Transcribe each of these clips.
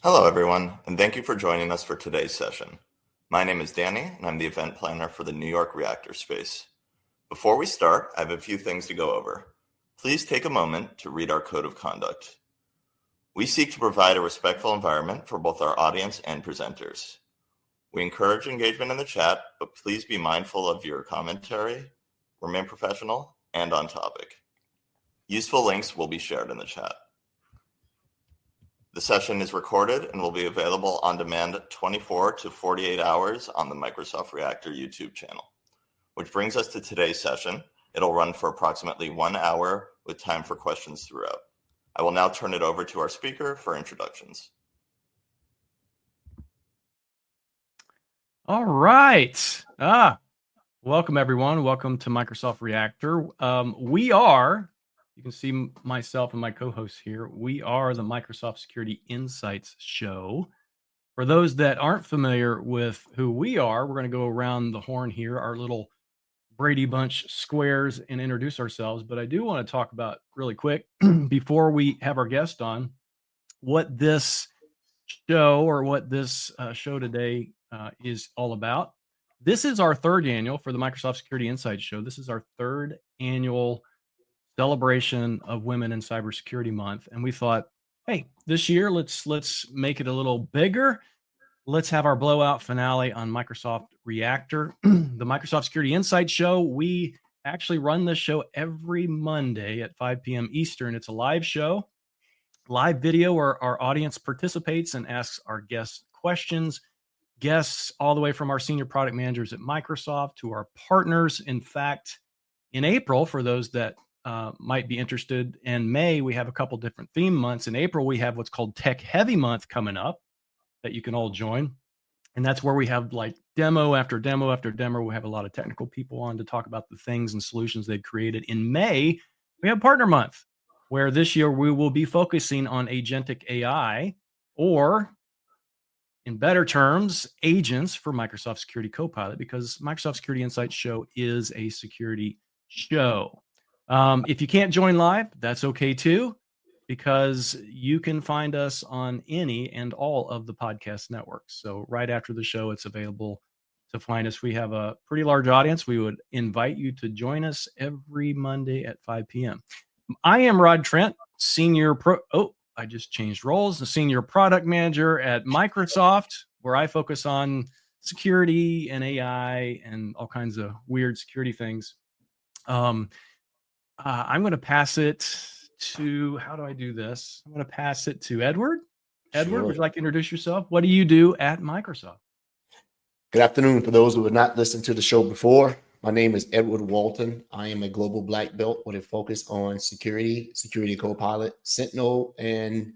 Hello, everyone, and thank you for joining us for today's session. My name is Danny, and I'm the event planner for the New York Reactor space. Before we start, I have a few things to go over. Please take a moment to read our code of conduct. We seek to provide a respectful environment for both our audience and presenters. We encourage engagement in the chat, but please be mindful of your commentary, remain professional, and on topic. Useful links will be shared in the chat. The session is recorded and will be available on demand 24 to 48 hours on the Microsoft Reactor YouTube channel. Which brings us to today's session. It'll run for approximately 1 hour with time for questions throughout. I will now turn it over to our speaker for introductions. All right. Welcome, everyone. Welcome to Microsoft Reactor. You can see myself and my co-hosts here. We are the Microsoft Security Insights show. For those that aren't familiar with who we are, we're going to go around the horn here, our little Brady Bunch squares, and introduce ourselves. But I do want to talk about really quick before we have our guest on what this show or what this show today is all about. This is our third annual for the Microsoft Security Insights show. This is our third annual celebration of Women in Cybersecurity Month, and we thought, hey, this year let's make it a little bigger. Let's have our blowout finale on Microsoft Reactor, the Microsoft Security Insights show. We actually run this show every Monday at 5 p.m. Eastern. It's a live show, live video where our audience participates and asks our guests questions. Guests all the way from our senior product managers at Microsoft to our partners. In fact, in April, for those that might be interested, in May, we have a couple different theme months. In April, we have what's called Tech Heavy Month coming up that you can all join. And that's where we have like demo after demo after demo. We have a lot of technical people on to talk about the things and solutions they've created. In May, we have Partner Month, where this year we will be focusing on agentic AI, or in better terms, agents for Microsoft Security Copilot, because Microsoft Security Insights show is a security show. If you can't join live, that's okay too, because you can find us on any and all of the podcast networks. So right after the show, it's available to find us. We have a pretty large audience. We would invite you to join us every Monday at 5 p.m. I am Rod Trent, I just changed roles, the senior product manager at Microsoft, where I focus on security and AI and all kinds of weird security things. I'm going to pass it to, how do I do this? I'm going to pass it to Edward. Edward, Sure. would you like to introduce yourself? What do you do at Microsoft? Good afternoon. For those who have not listened to the show before, my name is Edward Walton. I am a global black belt with a focus on security Copilot, Sentinel, and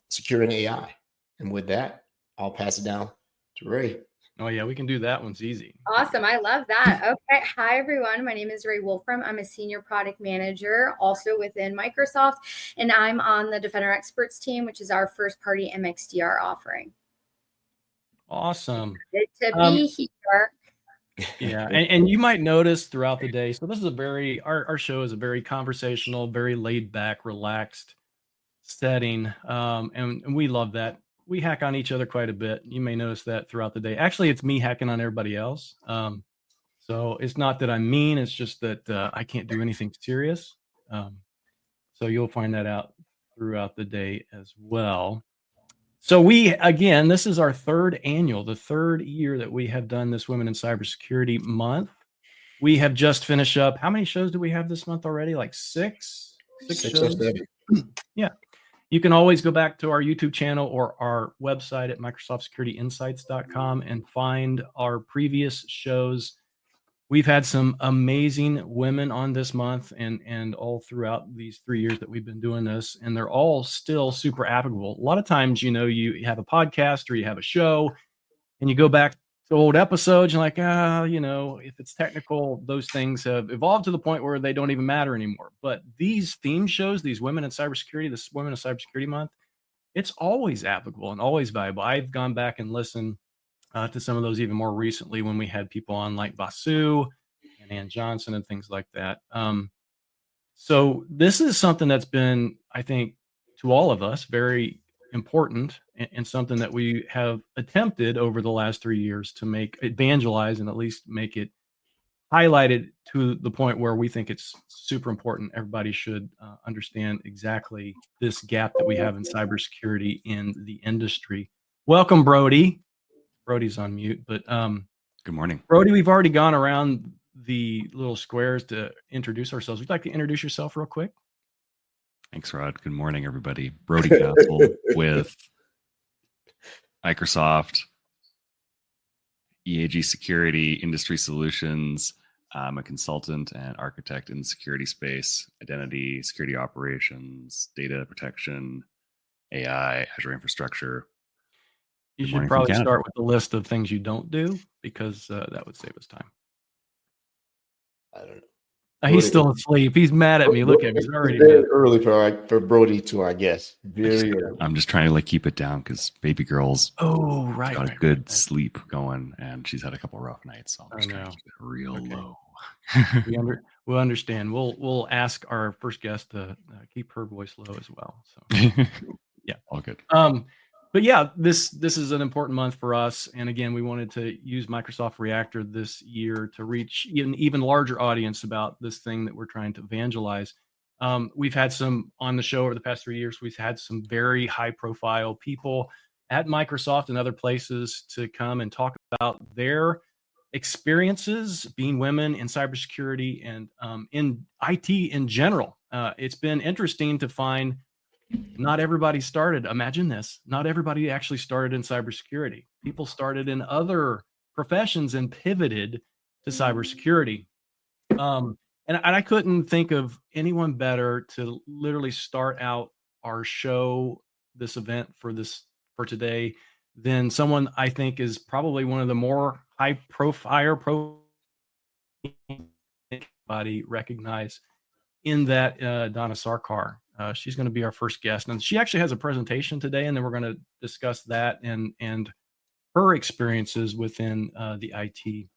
securing AI. And with that, I'll pass it down to Ray. Oh, yeah, we can do that. One's easy. Awesome. I love that. Okay. Hi, everyone. My name is Ray Wolfram. I'm a senior product manager also within Microsoft, and I'm on the Defender Experts team, which is our first party MXDR offering. Awesome. Good to be here. Yeah. And you might notice throughout the day, so this is our show is a very conversational, very laid back, relaxed setting. And we love that. We hack on each other quite a bit. You may notice that throughout the day. Actually, it's me hacking on everybody else. So it's not that I'm mean. It's just that I can't do anything serious. So you'll find that out throughout the day as well. So this is our the third year that we have done this Women in Cybersecurity Month. We have just finished up. How many shows do we have this month already? Like six shows. Yeah. You can always go back to our YouTube channel or our website at microsoftsecurityinsights.com and find our previous shows. We've had some amazing women on this month and all throughout these 3 years that we've been doing this, and they're all still super applicable. A lot of times, you have a podcast or you have a show and you go back to old episodes, you're like, if it's technical, those things have evolved to the point where they don't even matter anymore. But these theme shows, these Women in Cybersecurity, this Women in Cybersecurity Month, it's always applicable and always valuable. I've gone back and listened to some of those even more recently when we had people on like Vasu and Ann Johnson and things like that. So this is something that's been, I think, to all of us very important and something that we have attempted over the last 3 years to make evangelize and at least make it highlighted to the point where we think it's super important. Everybody should understand exactly this gap that we have in cybersecurity in the industry. Welcome, Brody. Brody's on mute, but good morning, Brody. We've already gone around the little squares to introduce ourselves. Would you like to introduce yourself real quick? Thanks, Rod. Good morning, everybody. Brody Castle with Microsoft, EAG Security, Industry Solutions. I'm a consultant and architect in the security space, identity, security operations, data protection, AI, Azure infrastructure. You should probably start with the list of things you don't do, because that would save us time. I don't know. He's still asleep. He's mad at me. Look at him. He's already very early for Brody to our guest. Very early. I'm just trying to keep it down because baby girl's got a good sleep going, and she's had a couple rough nights. So I'm just trying to keep it real low. We'll understand. We'll ask our first guest to keep her voice low as well. So yeah, all good. But yeah, this is an important month for us. And again, we wanted to use Microsoft Reactor this year to reach an even larger audience about this thing that we're trying to evangelize. We've had some on the show over the past 3 years. We've had some very high profile people at Microsoft and other places to come and talk about their experiences being women in cybersecurity and in IT in general. It's been interesting to find not everybody started. Imagine this. Not everybody actually started in cybersecurity. People started in other professions and pivoted to cybersecurity. And I couldn't think of anyone better to literally start out our show, this event for today, than someone I think is probably one of the more high profile body recognized in that Donna Sarkar. She's going to be our first guest, and she actually has a presentation today, and then we're going to discuss that and her experiences within the IT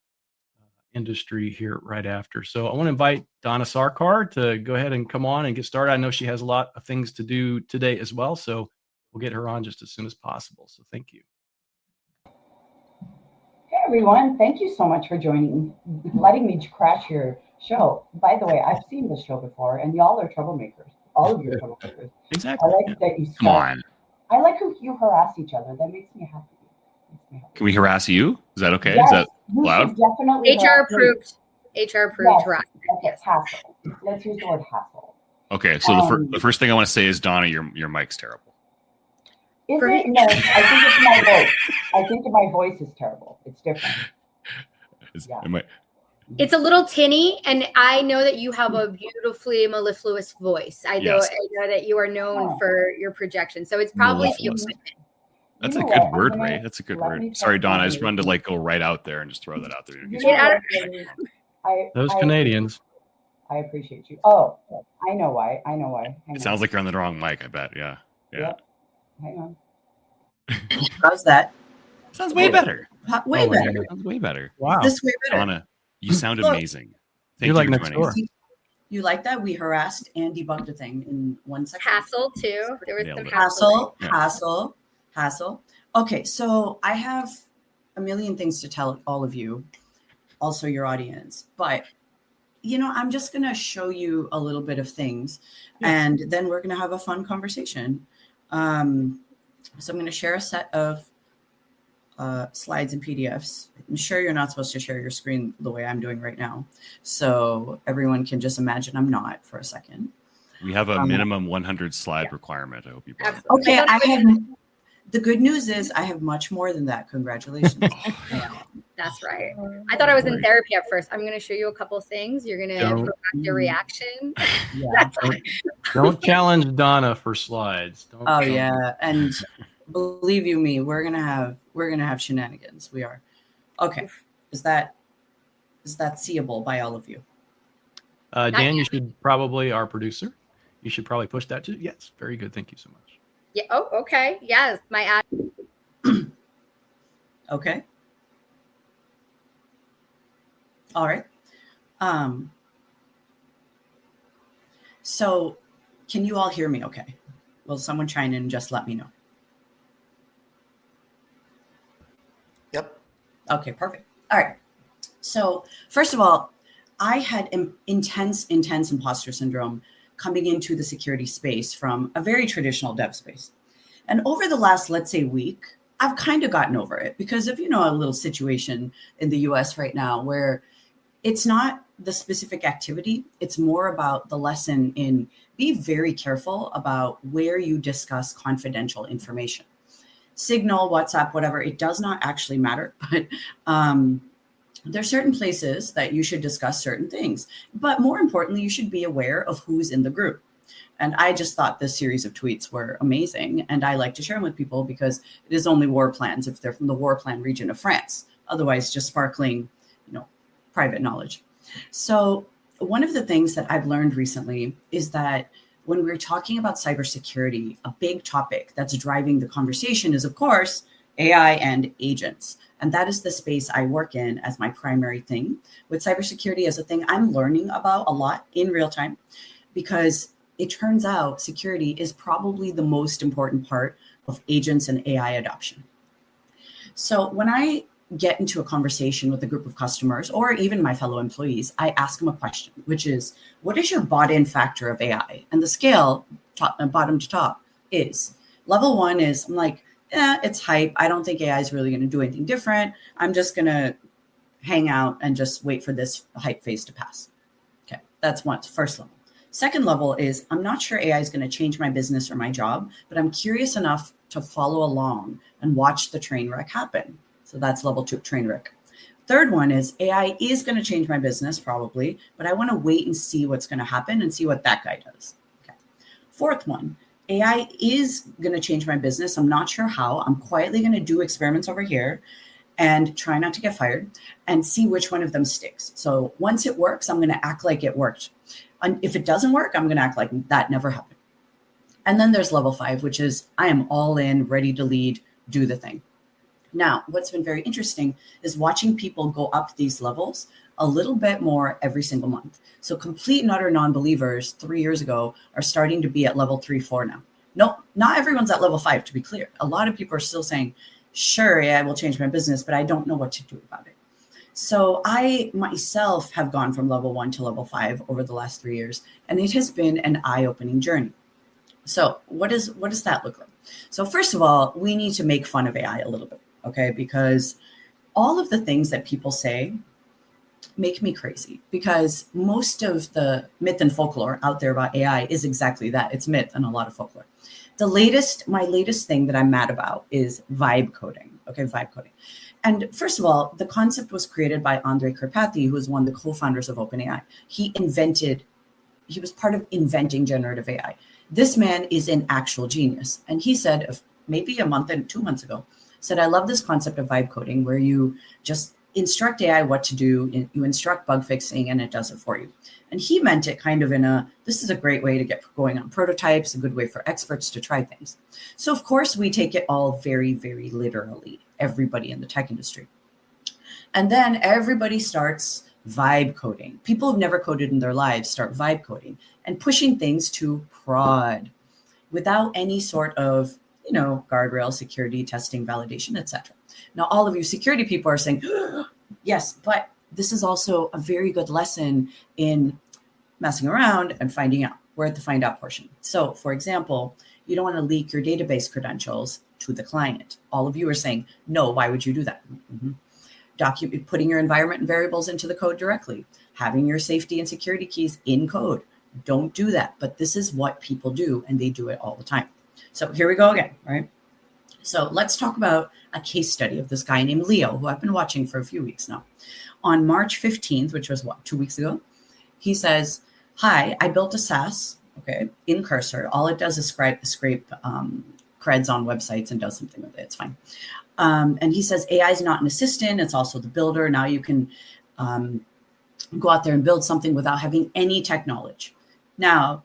industry here right after. So I want to invite Donna Sarkar to go ahead and come on and get started. I know she has a lot of things to do today as well, so we'll get her on just as soon as possible. So thank you. Hey everyone, thank you so much for letting me crash your show. By the way, I've seen this show before, and y'all are troublemakers. All of you are troublemakers. Exactly. I like that you come on. I like how you harass each other. That makes me happy. Can we harass you? Is that okay? Yes, Is that loud? Definitely. HR approved. HR approved harassment. Okay, hassle. Let's use the word hassle. Okay, so the first thing I want to say is, Donna, your mic's terrible. Is it? No, I think it's my voice. I think my voice is terrible. It's different. It's a little tinny, and I know that you have a beautifully mellifluous voice. I know that you are known for your projection, so it's probably the equipment. That's a good word, Ray. That's a good word. Sorry, Don. I just wanted to go right out there and just throw that out there. Those Canadians. I appreciate you. Oh, I know why. It sounds like you're on the wrong mic, I bet. Yeah. Yep. Hang on. How's that? Sounds way better. Way better. Sounds way better. Wow. This way better. Donna, you sound amazing. Thank You're you like for next joining door. us. You like that? We harassed and debunked a thing in 1 second. Hassle too. There was some hassle. Okay, so I have a million things to tell all of you, also your audience, but I'm just going to show you a little bit of things, and then we're going to have a fun conversation. So I'm going to share a set of slides and PDFs. I'm sure you're not supposed to share your screen the way I'm doing right now, so everyone can just imagine I'm not for a second. We have a minimum 100 slide requirement. I hope you brought it. Okay, the good news is I have much more than that. Congratulations. That's right. I thought I was in therapy at first. I'm going to show you a couple of things. You're going to correct your reaction. Don't challenge Donna for slides. And believe you me, we're gonna have shenanigans. We are. Okay. Is that seeable by all of you? Dan, you should probably, our producer, you should probably push that too. Yes. Very good. Thank you so much. Yeah. Oh, okay. Yes. My ad. Okay. All right. So can you all hear me okay? Will someone chime in and just let me know? Okay, perfect. All right. So first of all, I had intense imposter syndrome coming into the security space from a very traditional dev space. And over the last, let's say, week, I've kind of gotten over it because of, a little situation in the US right now where it's not the specific activity. It's more about the lesson in be very careful about where you discuss confidential information. Signal, WhatsApp, whatever, it does not actually matter. But there are certain places that you should discuss certain things. But more importantly, you should be aware of who's in the group. And I just thought this series of tweets were amazing. And I like to share them with people because it is only war plans if they're from the war plan region of France. Otherwise, just sparkling, private knowledge. So one of the things that I've learned recently is that when we're talking about cybersecurity, a big topic that's driving the conversation is, of course, AI and agents. And that is the space I work in as my primary thing. With cybersecurity as a thing I'm learning about a lot in real time, because it turns out security is probably the most important part of agents and AI adoption. So when I get into a conversation with a group of customers or even my fellow employees, I ask them a question, which is, what is your bought-in factor of AI? And the scale, bottom to top, is level 1 is, I'm like, it's hype. I don't think AI is really going to do anything different. I'm just going to hang out and just wait for this hype phase to pass. Okay, that's first level. Second level is, I'm not sure AI is going to change my business or my job, but I'm curious enough to follow along and watch the train wreck happen. So that's level 2, train wreck. Third one is, AI is going to change my business probably, but I want to wait and see what's going to happen and see what that guy does. Okay. Fourth one, AI is going to change my business. I'm not sure how. I'm quietly going to do experiments over here and try not to get fired and see which one of them sticks. So once it works, I'm going to act like it worked. And if it doesn't work, I'm going to act like that never happened. And then there's level 5, which is I am all in, ready to lead, do the thing. Now, what's been very interesting is watching people go up these levels a little bit more every single month. So complete and utter non-believers 3 years ago are starting to be at level 3, 4 now. No, not everyone's at level 5, to be clear. A lot of people are still saying, sure, yeah, I will change my business, but I don't know what to do about it. So I myself have gone from level 1 to level 5 over the last 3 years, and it has been an eye-opening journey. So what does that look like? So first of all, we need to make fun of AI a little bit, okay? Because all of the things that people say make me crazy, because most of the myth and folklore out there about AI is exactly that. It's myth and a lot of folklore. My latest thing that I'm mad about is vibe coding, okay? Vibe coding. And first of all, the concept was created by Andrej Karpathy, who is one of the co-founders of OpenAI. He was part of inventing generative AI. This man is an actual genius. And he said, maybe a month and 2 months ago, said, I love this concept of vibe coding where you just instruct AI what to do, you instruct bug fixing, and it does it for you. And he meant it kind of this is a great way to get going on prototypes, a good way for experts to try things. So of course we take it all very, very literally, everybody in the tech industry. And then everybody starts vibe coding. People who've never coded in their lives start vibe coding and pushing things to prod without any sort of, guardrail, security, testing, validation, etc. Now, all of you security people are saying, yes, but this is also a very good lesson in messing around and finding out. We're at the find out portion. So, for example, you don't want to leak your database credentials to the client. All of you are saying, no, why would you do that? Mm-hmm. Putting your environment and variables into the code directly, having your safety and security keys in code. Don't do that. But this is what people do, and they do it all the time. So here we go again, right? So let's talk about a case study of this guy named Leo, who I've been watching for a few weeks now. On March 15th, which was 2 weeks ago, he says, hi, I built a SaaS, in Cursor. All it does is scrape creds on websites and does something with it. It's fine. And he says, AI is not an assistant. It's also the builder. Now you can go out there and build something without having any tech knowledge. Now,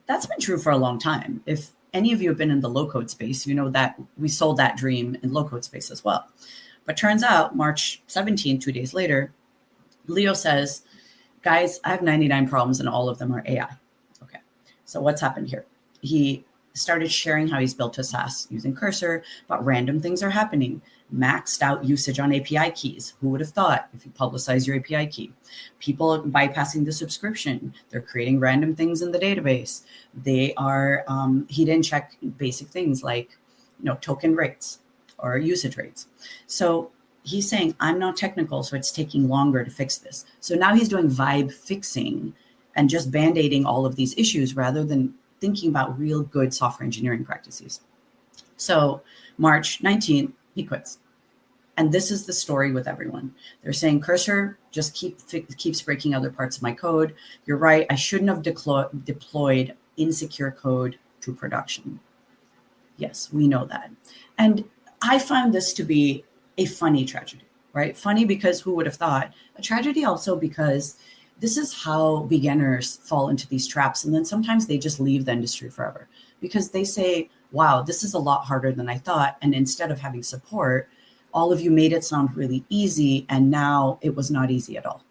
that's been true for a long time. If any of you have been in the low-code space, you know that we sold that dream in low-code space as well. But turns out, March 17, 2 days later, Leo says, guys, I have 99 problems and all of them are AI. Okay, so what's happened here? He started sharing how he's built a SaaS using Cursor, but random things are happening. Maxed out usage on API keys. Who would have thought if you publicize your API key? People bypassing the subscription. They're creating random things in the database. They are, he didn't check basic things like, token rates or usage rates. So he's saying, I'm not technical, so it's taking longer to fix this. So now he's doing vibe fixing and just band-aiding all of these issues rather than thinking about real good software engineering practices. So March 19th, he quits. And this is the story with everyone. They're saying, Cursor just keeps breaking other parts of my code. You're right. I shouldn't have deployed insecure code to production. Yes, we know that. And I found this to be a funny tragedy, right? Funny because who would have thought? A tragedy also because this is how beginners fall into these traps. And then sometimes they just leave the industry forever because they say, wow, this is a lot harder than I thought. And instead of having support, all of you made it sound really easy. And now it was not easy at all.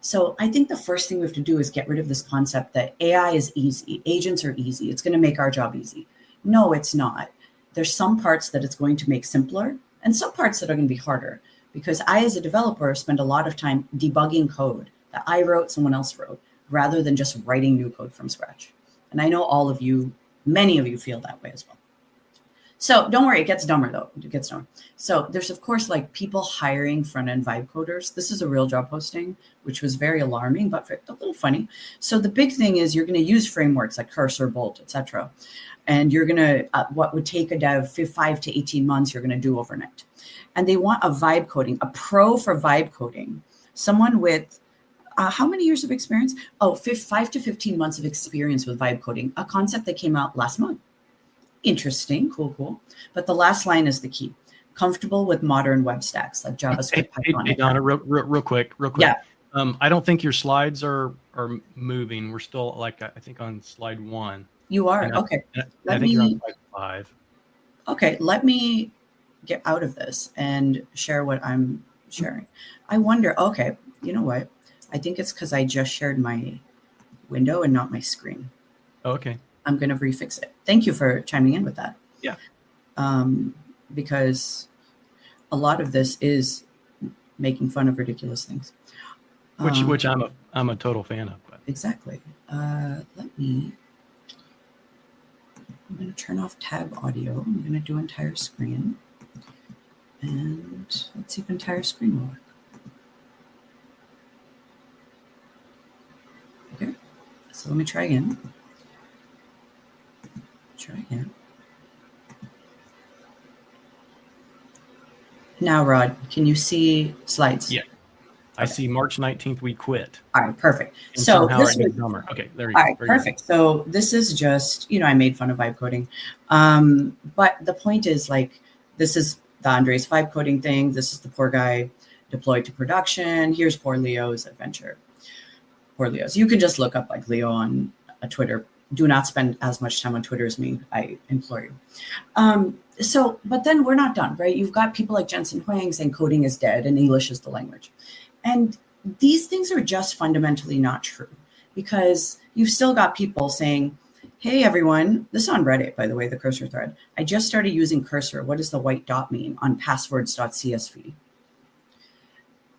So I think the first thing we have to do is get rid of this concept that AI is easy. Agents are easy. It's going to make our job easy. No, it's not. There's some parts that it's going to make simpler and some parts that are going to be harder because I, as a developer, spend a lot of time debugging code that I wrote, someone else wrote, rather than just writing new code from scratch. And I know all of you, many of you feel that way as well. So don't worry, it gets dumber though. It gets dumber. So there's of course like people hiring front-end vibe coders. This is a real job posting, which was very alarming, but a little funny. So the big thing is you're going to use frameworks like Cursor, Bolt, etc. And you're going to, what would take a dev 5 to 18 months, you're going to do overnight. And they want a vibe coding, a pro for vibe coding, someone with how many years of experience? 5 to 15 months of experience with vibe coding, a concept that came out last month. Interesting, cool. But the last line is the key. Comfortable with modern web stacks like JavaScript, Python. Hey, Donna, real quick. Yeah. I don't think your slides are moving. We're still I think on slide 1. You are? Okay. I think you're on slide 5. Okay, let me get out of this and share what I'm sharing. I wonder, okay, you know what? I think it's because I just shared my window and not my screen. Okay. I'm going to refix it. Thank you for chiming in with that. Yeah. Because a lot of this is making fun of ridiculous things. Which I'm a total fan of. But. Exactly. I'm going to turn off tab audio. I'm going to do entire screen. And let's see if entire screen will work. Okay. So let me try again. Now, Rod, can you see slides? Yeah. I see March 19th, we quit. All right, perfect. And so this was dumber. Okay, there you go. All right, perfect. So this is just, I made fun of vibe coding. But the point is this is the Andres vibe coding thing. This is the poor guy deployed to production. Here's poor Leo's adventure. Poor Leo's. You can just look up Leo on Twitter. Do not spend as much time on Twitter as me. I implore you. But then we're not done, right? You've got people like Jensen Huang saying coding is dead and English is the language. And these things are just fundamentally not true because you've still got people saying, hey, everyone, this is on Reddit, by the way, the Cursor thread. I just started using Cursor. What does the white dot mean on passwords.csv?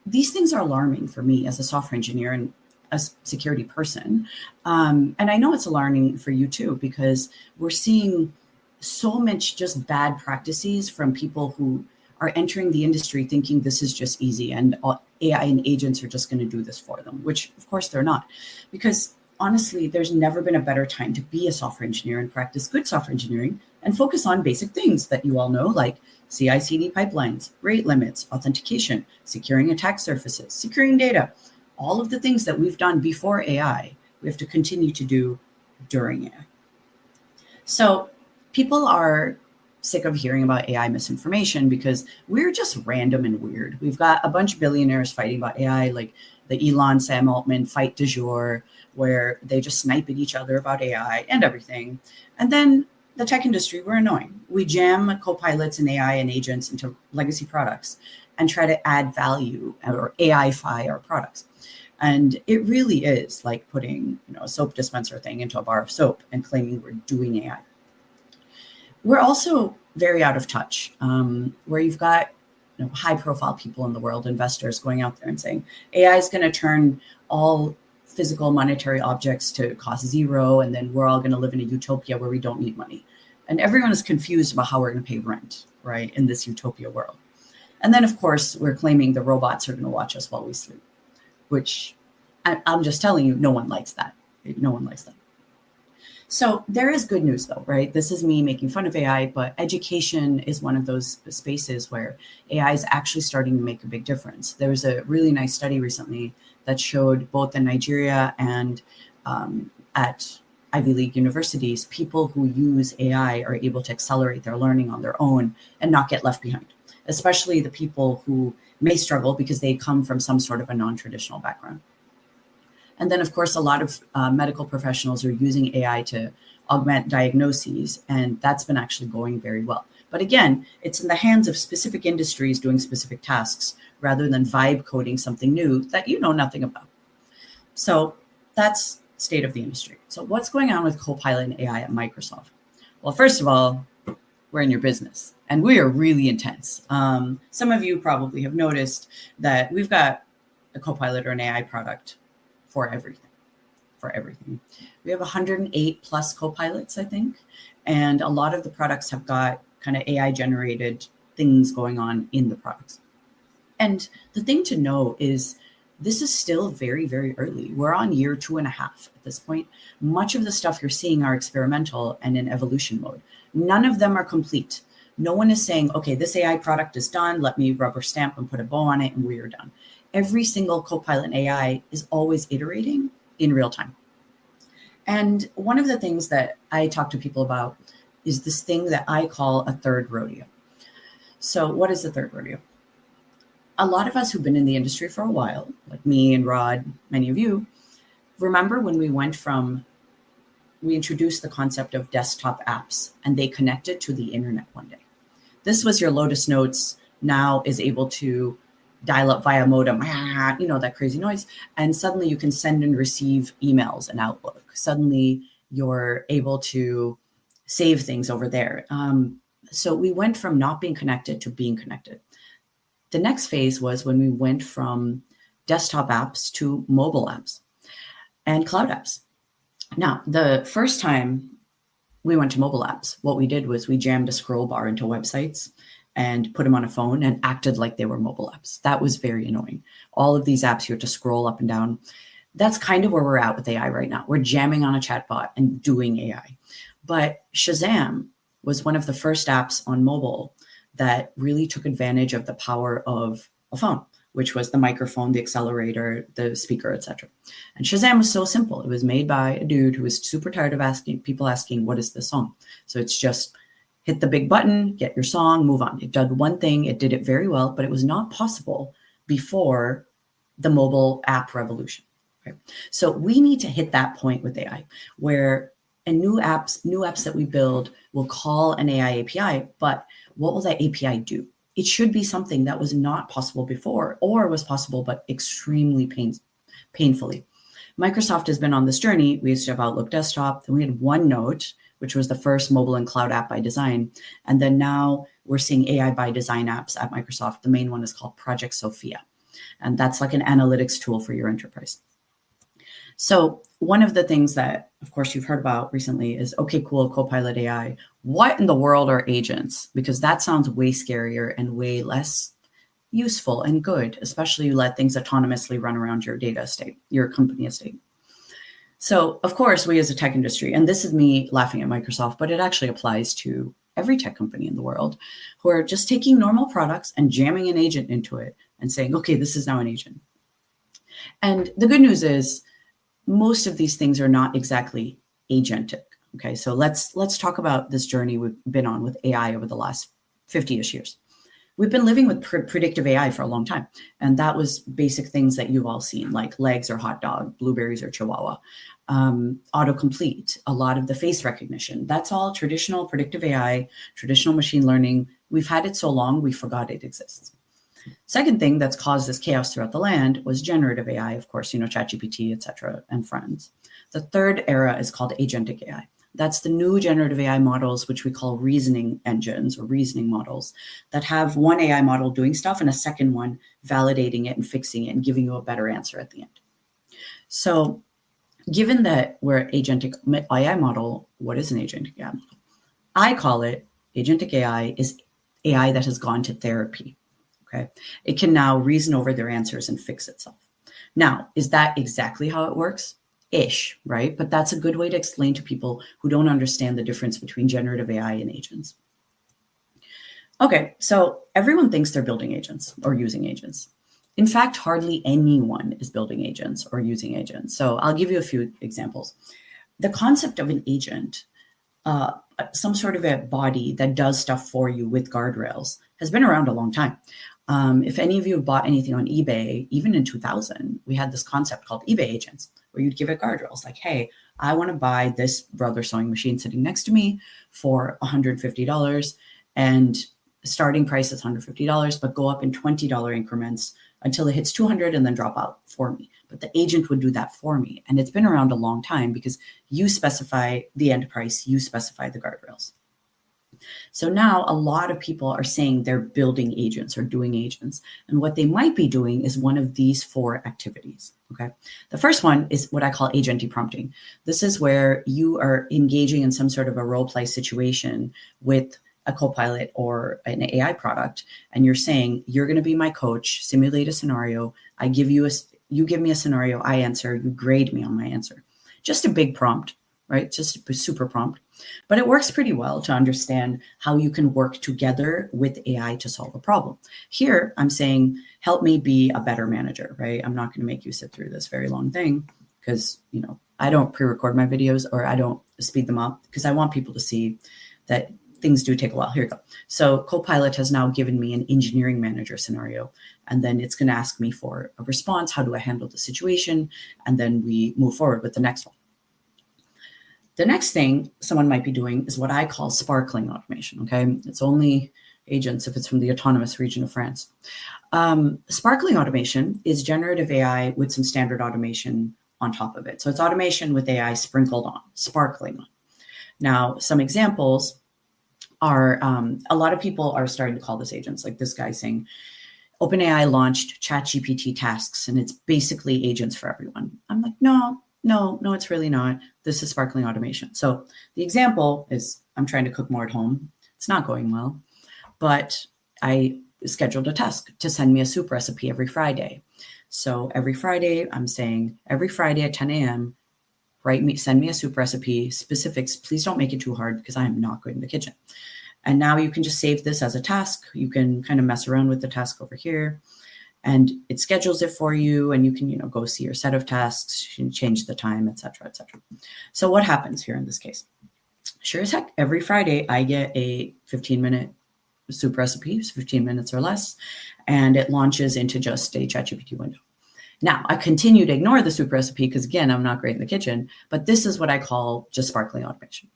These things are alarming for me as a software engineer and a security person. And I know it's alarming for you too, because we're seeing so much just bad practices from people who are entering the industry thinking this is just easy and AI and agents are just going to do this for them, which of course they're not. Because honestly, there's never been a better time to be a software engineer and practice good software engineering and focus on basic things that you all know, like CI/CD pipelines, rate limits, authentication, securing attack surfaces, securing data. All of the things that we've done before AI, we have to continue to do during AI. So people are sick of hearing about AI misinformation because we're just random and weird. We've got a bunch of billionaires fighting about AI, like the Elon Sam Altman fight du jour, where they just snipe at each other about AI and everything. And then the tech industry, we're annoying. We jam co-pilots and AI and agents into legacy products and try to add value or AI-fy our products. And it really is like putting a soap dispenser thing into a bar of soap and claiming we're doing AI. we're also very out of touch, where you've got high profile people in the world, investors going out there and saying AI is going to turn all physical monetary objects to cost zero, and then we're all going to live in a utopia where we don't need money. And everyone is confused about how we're going to pay rent, right, in this utopia world. And then, of course, we're claiming the robots are going to watch us while we sleep, which I'm just telling you, no one likes that. No one likes that. So there is good news, though, right? This is me making fun of AI, but education is one of those spaces where AI is actually starting to make a big difference. There was a really nice study recently that showed both in Nigeria and at Ivy League universities, people who use AI are able to accelerate their learning on their own and not get left behind, especially the people who may struggle because they come from some sort of a non-traditional background. And then, of course, a lot of medical professionals are using AI to augment diagnoses, and that's been actually going very well. But again, it's in the hands of specific industries doing specific tasks rather than vibe coding something new that you know nothing about. So that's state of the industry. So what's going on with Copilot and AI at Microsoft? Well, first of all, we're in your business, and we are really intense. Some of you probably have noticed that we've got a Copilot or an AI product for everything. We have 108 plus Copilots, I think, and a lot of the products have got kind of AI generated things going on in the products. And the thing to know is this is still very, very early. We're on year 2.5 at this point. Much of the stuff you're seeing are experimental and in evolution mode. None of them are complete. No one is saying, okay, this AI product is done. Let me rubber stamp and put a bow on it and we are done. Every single Copilot AI is always iterating in real time. And one of the things that I talk to people about is this thing that I call a third rodeo. So what is the third rodeo? A lot of us who've been in the industry for a while, like me and Rod, many of you, remember when we introduced the concept of desktop apps and they connected to the internet one day. This was your Lotus Notes now is able to dial up via modem, that crazy noise. And suddenly you can send and receive emails in Outlook. Suddenly you're able to save things over there. So we went from not being connected to being connected. The next phase was when we went from desktop apps to mobile apps and cloud apps. Now, the first time we went to mobile apps, what we did was we jammed a scroll bar into websites and put them on a phone and acted like they were mobile apps. That was very annoying. All of these apps, you have to scroll up and down. That's kind of where we're at with AI right now. We're jamming on a chatbot and doing AI. But Shazam was one of the first apps on mobile that really took advantage of the power of a phone, which was the microphone, the accelerator, the speaker, etc. And Shazam was so simple. It was made by a dude who was super tired of asking, what is this song? So it's just hit the big button, get your song, move on. It did one thing, it did it very well, but it was not possible before the mobile app revolution. Right? So we need to hit that point with AI where new apps that we build will call an AI API, but what will that API do? It should be something that was not possible before or was possible, but extremely painfully. Microsoft has been on this journey. We used to have Outlook Desktop, then we had OneNote, which was the first mobile and cloud app by design. And then now we're seeing AI by design apps at Microsoft. The main one is called Project Sophia. And that's like an analytics tool for your enterprise. So one of the things that, of course, you've heard about recently is, okay, cool, Copilot AI. What in the world are agents? Because that sounds way scarier and way less useful and good, especially you let things autonomously run around your data estate, your company estate. So, of course, we as a tech industry, and this is me laughing at Microsoft, but it actually applies to every tech company in the world, who are just taking normal products and jamming an agent into it and saying, okay, this is now an agent. And the good news is most of these things are not exactly agentic. Okay, so let's talk about this journey we've been on with AI over the last 50-ish years. We've been living with predictive AI for a long time. And that was basic things that you've all seen, like legs or hot dog, blueberries or chihuahua, autocomplete, a lot of the face recognition. That's all traditional predictive AI, traditional machine learning. We've had it so long, we forgot it exists. Second thing that's caused this chaos throughout the land was generative AI, of course, ChatGPT, et cetera, and friends. The third era is called agentic AI. That's the new generative AI models, which we call reasoning engines or reasoning models, that have one AI model doing stuff and a second one validating it and fixing it and giving you a better answer at the end. So given that we're agentic AI model, what is an agentic AI model? I call it agentic AI is AI that has gone to therapy. Okay. It can now reason over their answers and fix itself. Now, is that exactly how it works? Ish, right? But that's a good way to explain to people who don't understand the difference between generative AI and agents. Okay, so everyone thinks they're building agents or using agents. In fact, hardly anyone is building agents or using agents. So I'll give you a few examples. The concept of an agent, some sort of a body that does stuff for you with guardrails, has been around a long time. If any of you have bought anything on eBay, even in 2000, we had this concept called eBay agents, where you'd give it guardrails like, hey, I want to buy this brother sewing machine sitting next to me for $150, and starting price is $150, but go up in $20 increments until it hits 200 and then drop out for me. But the agent would do that for me. And it's been around a long time because you specify the end price, you specify the guardrails. So now a lot of people are saying they're building agents or doing agents. And what they might be doing is one of these 4 activities. Okay. The first one is what I call agentic prompting. This is where you are engaging in some sort of a role play situation with a Copilot or an AI product. And you're saying, you're going to be my coach, simulate a scenario. You give me a scenario, I answer, you grade me on my answer. Just a big prompt, right? Just a super prompt. But it works pretty well to understand how you can work together with AI to solve a problem. Here, I'm saying, help me be a better manager, right? I'm not going to make you sit through this very long thing because, I don't pre-record my videos or I don't speed them up because I want people to see that things do take a while. Here you go. So Copilot has now given me an engineering manager scenario, and then it's going to ask me for a response. How do I handle the situation? And then we move forward with the next one. The next thing someone might be doing is what I call sparkling automation. Okay. It's only agents if it's from the autonomous region of France. Sparkling automation is generative AI with some standard automation on top of it. So it's automation with AI sprinkled on, sparkling on. Now, some examples are, a lot of people are starting to call this agents, like this guy saying, OpenAI launched ChatGPT tasks, and it's basically agents for everyone. I'm like, no, it's really not. This is sparkling automation. So the example is I'm trying to cook more at home. It's not going well, but I scheduled a task to send me a soup recipe every Friday. So every Friday, I'm saying every Friday at 10 a.m., send me a soup recipe, specifics. Please don't make it too hard because I am not going to the kitchen. And now you can just save this as a task. You can kind of mess around with the task over here, and it schedules it for you. And you can, go see your set of tasks, change the time, et cetera, et cetera. So what happens here in this case? Sure as heck, every Friday I get a 15-minute soup recipe, 15 minutes or less, and it launches into just a ChatGPT window. Now, I continue to ignore the soup recipe because, again, I'm not great in the kitchen, but this is what I call just sparkling automation.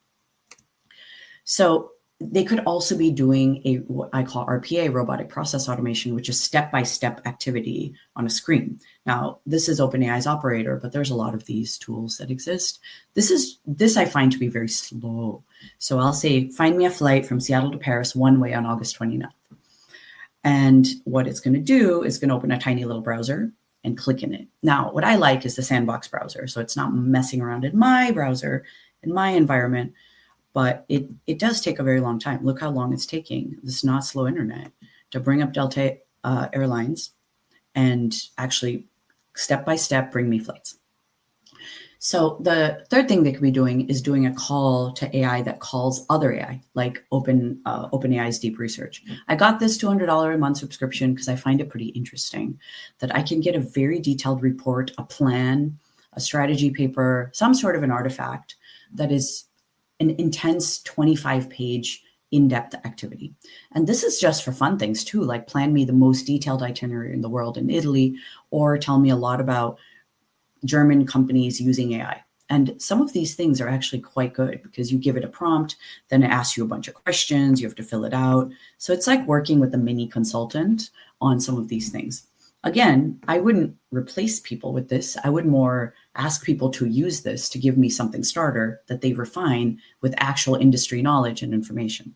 So they could also be doing what I call RPA, robotic process automation, which is step-by-step activity on a screen. Now, this is OpenAI's operator, but there's a lot of these tools that exist. This I find to be very slow. So I'll say, find me a flight from Seattle to Paris one way on August 29th. And what it's going to do is going to open a tiny little browser and click in it. Now, what I like is the sandbox browser. So it's not messing around in my browser, in my environment, but it does take a very long time. Look how long it's taking. This is not slow internet to bring up Delta Airlines and actually step-by-step bring me flights. So the third thing they could be doing is doing a call to AI that calls other AI, like OpenAI's deep research. I got this $200 a month subscription because I find it pretty interesting that I can get a very detailed report, a plan, a strategy paper, some sort of an artifact that is an intense 25-page in-depth activity. And this is just for fun things too, like plan me the most detailed itinerary in the world in Italy, or tell me a lot about German companies using AI. And some of these things are actually quite good because you give it a prompt, then it asks you a bunch of questions, you have to fill it out. So it's like working with a mini consultant on some of these things. again, I wouldn't replace people with this. I would more ask people to use this to give me something starter that they refine with actual industry knowledge and information.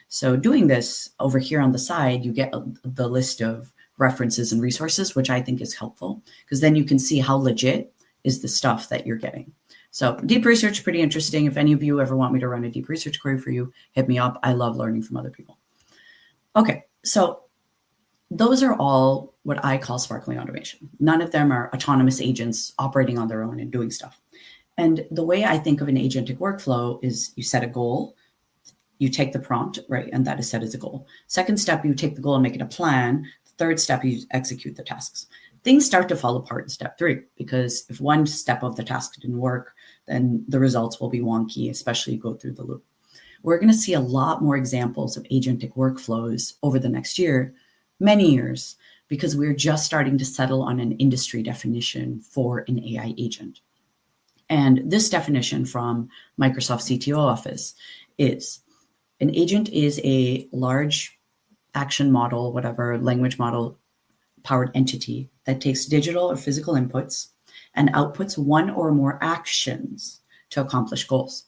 So doing this over here on the side, you get the list of references and resources, which I think is helpful, because then you can see how legit is the stuff that you're getting. So deep research, pretty interesting. If any of you ever want me to run a deep research query for you, hit me up. I love learning from other people. Okay, so those are all what I call sparkling automation. None of them are autonomous agents operating on their own and doing stuff. And the way I think of an agentic workflow is you set a goal, you take the prompt, right? And that is set as a goal. Second step, you take the goal and make it a plan. Third step, you execute the tasks. Things start to fall apart in step 3, because if one step of the task didn't work, then the results will be wonky, especially go through the loop. We're going to see a lot more examples of agentic workflows over the next year, many years, because we're just starting to settle on an industry definition for an AI agent. And this definition from Microsoft CTO office is an agent is a large action model, whatever language model powered entity that takes digital or physical inputs and outputs one or more actions to accomplish goals.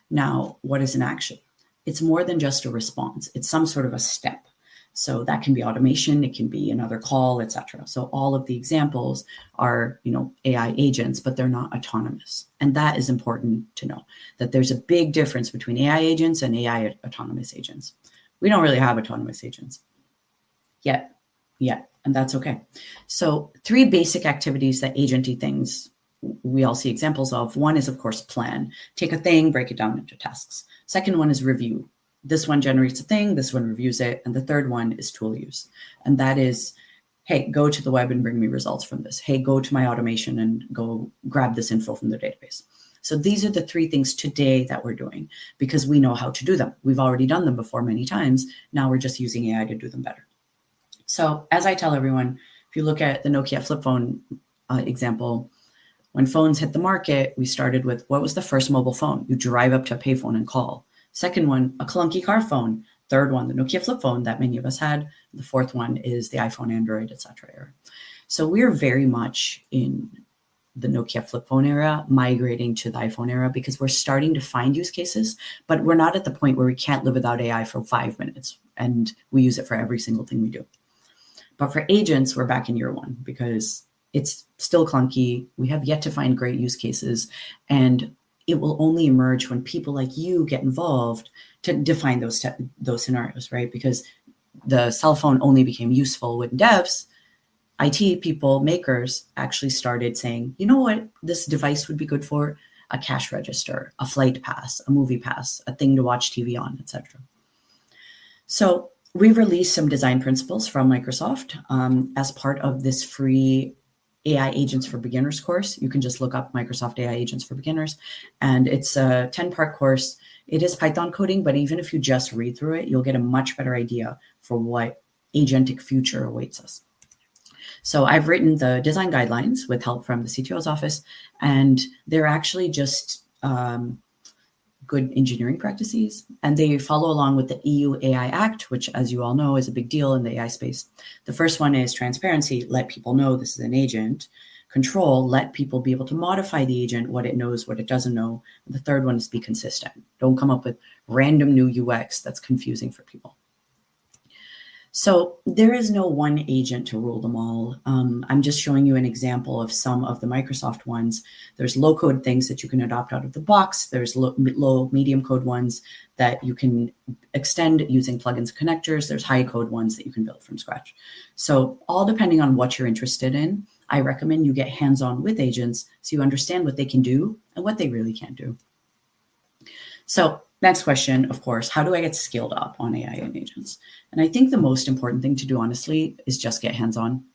Now, what is an action? It's more than just a response. It's some sort of a step. So that can be automation, it can be another call, etc. So all of the examples are, AI agents, but they're not autonomous. And that is important to know, that there's a big difference between AI agents and AI autonomous agents. We don't really have autonomous agents yet, and that's okay. So 3 basic activities that agenty things we all see examples of. One is, of course, plan. Take a thing, break it down into tasks. Second one is review. This one generates a thing, this one reviews it. And the third one is tool use. And that is, hey, go to the web and bring me results from this. Hey, go to my automation and go grab this info from the database. So these are the 3 things today that we're doing because we know how to do them. We've already done them before many times. Now we're just using AI to do them better. So as I tell everyone, if you look at the Nokia flip phone example, when phones hit the market, we started with, what was the first mobile phone? You drive up to a payphone and call. Second one, a clunky car phone. Third one, the Nokia flip phone that many of us had. The fourth one is the iPhone, Android, etc. era. So we're very much in the Nokia flip phone era, migrating to the iPhone era, because we're starting to find use cases, but we're not at the point where we can't live without AI for 5 minutes and we use it for every single thing we do. But for agents, we're back in year 1 because it's still clunky. We have yet to find great use cases, and it will only emerge when people like you get involved to define those scenarios, right? Because the cell phone only became useful when devs, IT people, makers actually started saying, you know what this device would be good for? A cash register, a flight pass, a movie pass, a thing to watch TV on, etc. So we've released some design principles from Microsoft as part of this free AI Agents for Beginners course. You can just look up Microsoft AI Agents for Beginners, and it's a 10-part course. It is Python coding, but even if you just read through it, you'll get a much better idea for what agentic future awaits us. So I've written the design guidelines with help from the CTO's office, and they're actually just good engineering practices, and they follow along with the EU AI Act, which, as you all know, is a big deal in the AI space. The first one is transparency. Let people know this is an agent. Control. Let people be able to modify the agent, what it knows, what it doesn't know. And the third one is be consistent. Don't come up with random new UX that's confusing for people. So there is no one agent to rule them all. I'm just showing you an example of some of the Microsoft ones. There's low code things that you can adopt out of the box. There's low, medium code ones that you can extend using plugins and connectors. There's high code ones that you can build from scratch. So all depending on what you're interested in, I recommend you get hands-on with agents so you understand what they can do and what they really can't do. So next question, of course, how do I get skilled up on AI and agents? And I think the most important thing to do, honestly, is just get hands-on.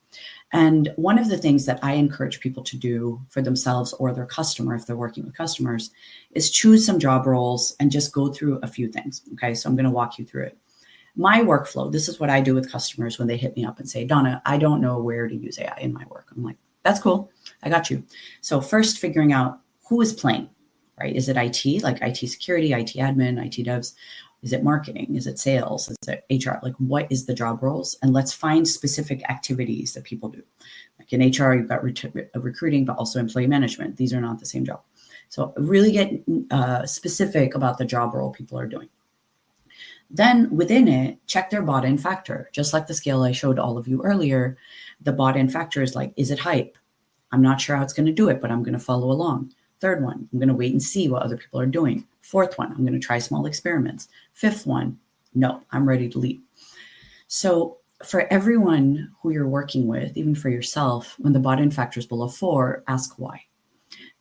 And one of the things that I encourage people to do for themselves or their customer, if they're working with customers, is choose some job roles and just go through a few things. Okay, so I'm going to walk you through it. My workflow, this is what I do with customers when they hit me up and say, Donna, I don't know where to use AI in my work. I'm like, that's cool. I got you. So first, figuring out who is playing. Right? Is it IT, like IT security, IT admin, IT devs? Is it marketing? Is it sales? Is it HR? Like, what is the job roles? And let's find specific activities that people do. Like in HR, you've got recruiting, but also employee management. These are not the same job. So really get specific about the job role people are doing. Then within it, check their bought-in factor. Just like the scale I showed all of you earlier, the bought-in factor is like, is it hype? I'm not sure how it's going to do it, but I'm going to follow along. Third one, I'm going to wait and see what other people are doing. Fourth one, I'm going to try small experiments. Fifth one, no, I'm ready to leave. So for everyone who you're working with, even for yourself, when the bought-in factor is below 4, ask why.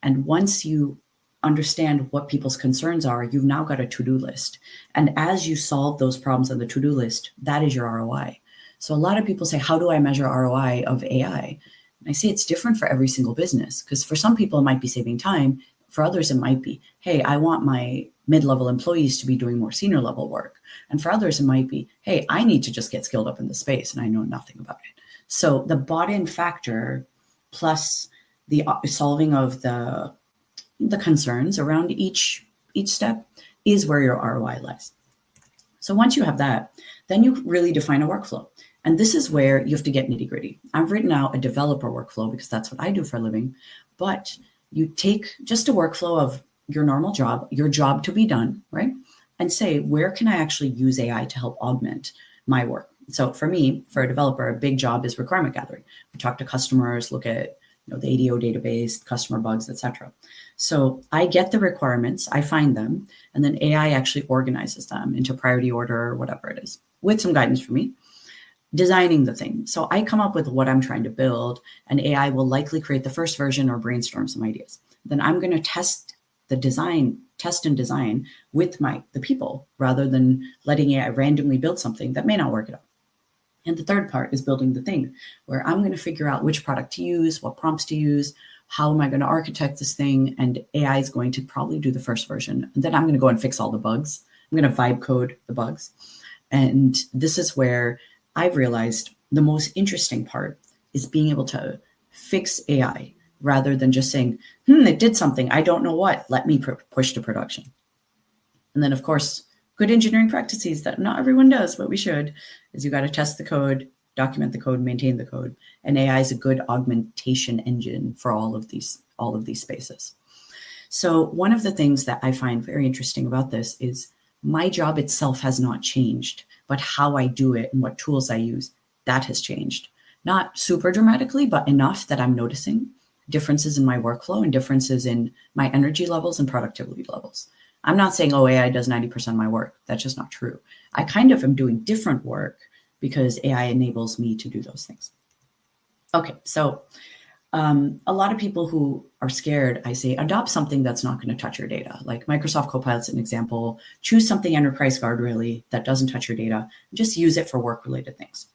And once you understand what people's concerns are, you've now got a to-do list. And as you solve those problems on the to-do list, that is your ROI. So a lot of people say, how do I measure ROI of AI? And I say it's different for every single business, because for some people it might be saving time. For others, it might be, hey, I want my mid-level employees to be doing more senior level work. And for others, it might be, hey, I need to just get skilled up in the space and I know nothing about it. So the bought-in factor plus the solving of the concerns around each step is where your ROI lies. So once you have that, then you really define a workflow. And this is where you have to get nitty gritty. I've written out a developer workflow because that's what I do for a living. But you take just a workflow of your normal job, your job to be done, right? And say, where can I actually use AI to help augment my work? So for me, for a developer, a big job is requirement gathering. We talk to customers, look at the ADO database, customer bugs, etc. So I get the requirements, I find them, and then AI actually organizes them into priority order or whatever it is, with some guidance for me, designing the thing. So I come up with what I'm trying to build, and AI will likely create the first version or brainstorm some ideas. Then I'm going to test and design with the people, rather than letting AI randomly build something that may not work at all. And the third part is building the thing, where I'm going to figure out which product to use, what prompts to use, how am I going to architect this thing, and AI is going to probably do the first version. And then I'm going to go and fix all the bugs. I'm going to vibe code the bugs. And this is where I've realized the most interesting part is being able to fix AI rather than just saying, it did something, I don't know what, let me push to production. And then, of course, good engineering practices that not everyone does, but we should, is you got to test the code, document the code, maintain the code. And AI is a good augmentation engine for all of these spaces. So one of the things that I find very interesting about this is my job itself has not changed, but how I do it and what tools I use, that has changed. Not super dramatically, but enough that I'm noticing differences in my workflow and differences in my energy levels and productivity levels. I'm not saying, AI does 90% of my work. That's just not true. I kind of am doing different work because AI enables me to do those things. Okay, so a lot of people who are scared, I say, adopt something that's not going to touch your data. Like Microsoft Copilot's an example. Choose something enterprise guardrail that doesn't touch your data. Just use it for work-related things.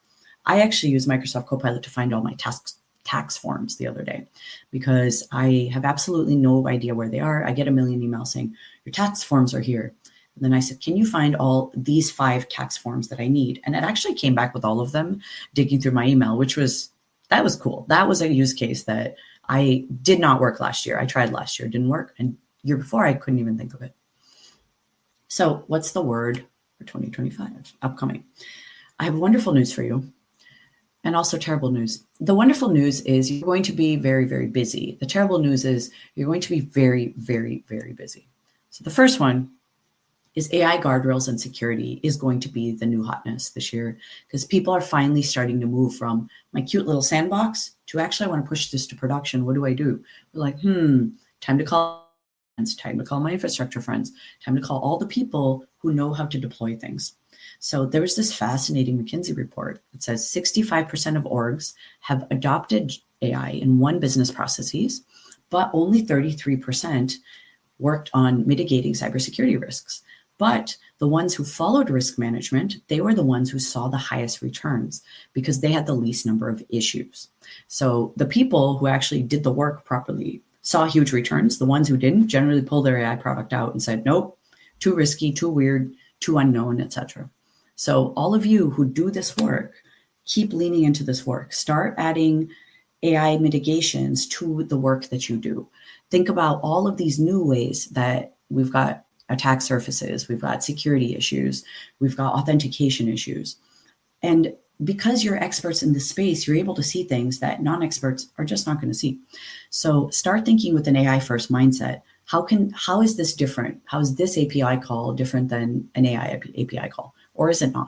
I actually use Microsoft Copilot to find all my tax forms the other day because I have absolutely no idea where they are. I get a million emails saying, your tax forms are here. And then I said, can you find all these 5 tax forms that I need? And it actually came back with all of them, digging through my email, that was cool. That was a use case that I did not work last year. I tried last year, didn't work. And year before, I couldn't even think of it. So what's the word for 2025 upcoming? I have wonderful news for you. And also terrible news. The wonderful news is you're going to be very, very busy. The terrible news is you're going to be very, very, very busy. So the first one is AI guardrails and security is going to be the new hotness this year because people are finally starting to move from my cute little sandbox to actually I want to push this to production. What do I do? We're like, time to call friends, time to call my infrastructure friends, time to call all the people who know how to deploy things. So there was this fascinating McKinsey report that says 65% of orgs have adopted AI in one business processes, but only 33% worked on mitigating cybersecurity risks. But the ones who followed risk management, they were the ones who saw the highest returns because they had the least number of issues. So the people who actually did the work properly saw huge returns. The ones who didn't generally pulled their AI product out and said, nope, too risky, too weird, too unknown, etc. So all of you who do this work, keep leaning into this work. Start adding AI mitigations to the work that you do. Think about all of these new ways that we've got attack surfaces, we've got security issues, we've got authentication issues. And because you're experts in this space, you're able to see things that non-experts are just not going to see. So start thinking with an AI first mindset. How is this different? How is this API call different than an AI API call? Or is it not?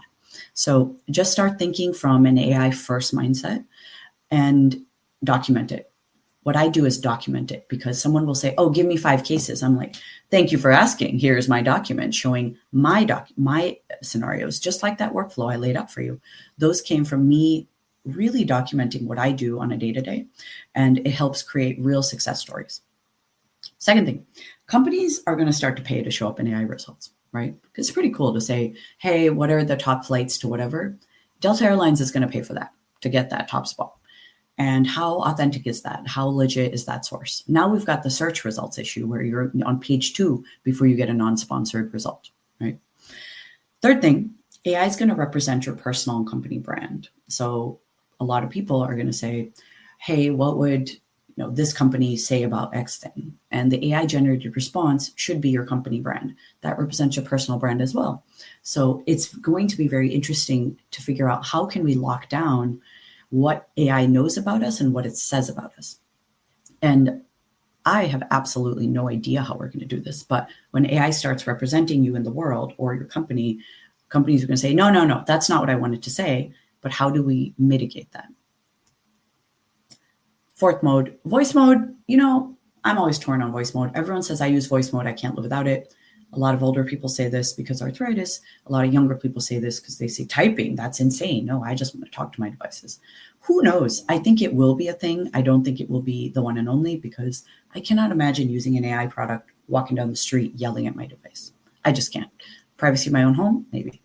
So just start thinking from an AI first mindset and document it. What I do is document it, because someone will say, oh, give me 5 cases. I'm like, thank you for asking. Here's my document showing my scenarios, just like that workflow I laid out for you. Those came from me really documenting what I do on a day-to-day, and it helps create real success stories. Second thing, companies are going to start to pay to show up in AI results, right? Because it's pretty cool to say, hey, what are the top flights to whatever? Delta Airlines is going to pay for that, to get that top spot. And how authentic is that? How legit is that source? Now we've got the search results issue where you're on page 2 before you get a non-sponsored result, right? Third thing, AI is going to represent your personal and company brand. So a lot of people are going to say, hey, what would this company say about X thing? And the AI generated response should be your company brand. That represents your personal brand as well. So it's going to be very interesting to figure out how can we lock down what AI knows about us and what it says about us. And I have absolutely no idea how we're going to do this. But when AI starts representing you in the world or your company, companies are going to say, no, that's not what I wanted to say. But how do we mitigate that? Fourth mode, voice mode. I'm always torn on voice mode. Everyone says I use voice mode. I can't live without it. A lot of older people say this because arthritis. A lot of younger people say this because they say typing, that's insane. No, I just want to talk to my devices. Who knows? I think it will be a thing. I don't think it will be the one and only, because I cannot imagine using an AI product, walking down the street, yelling at my device. I just can't. Privacy of my own home, maybe.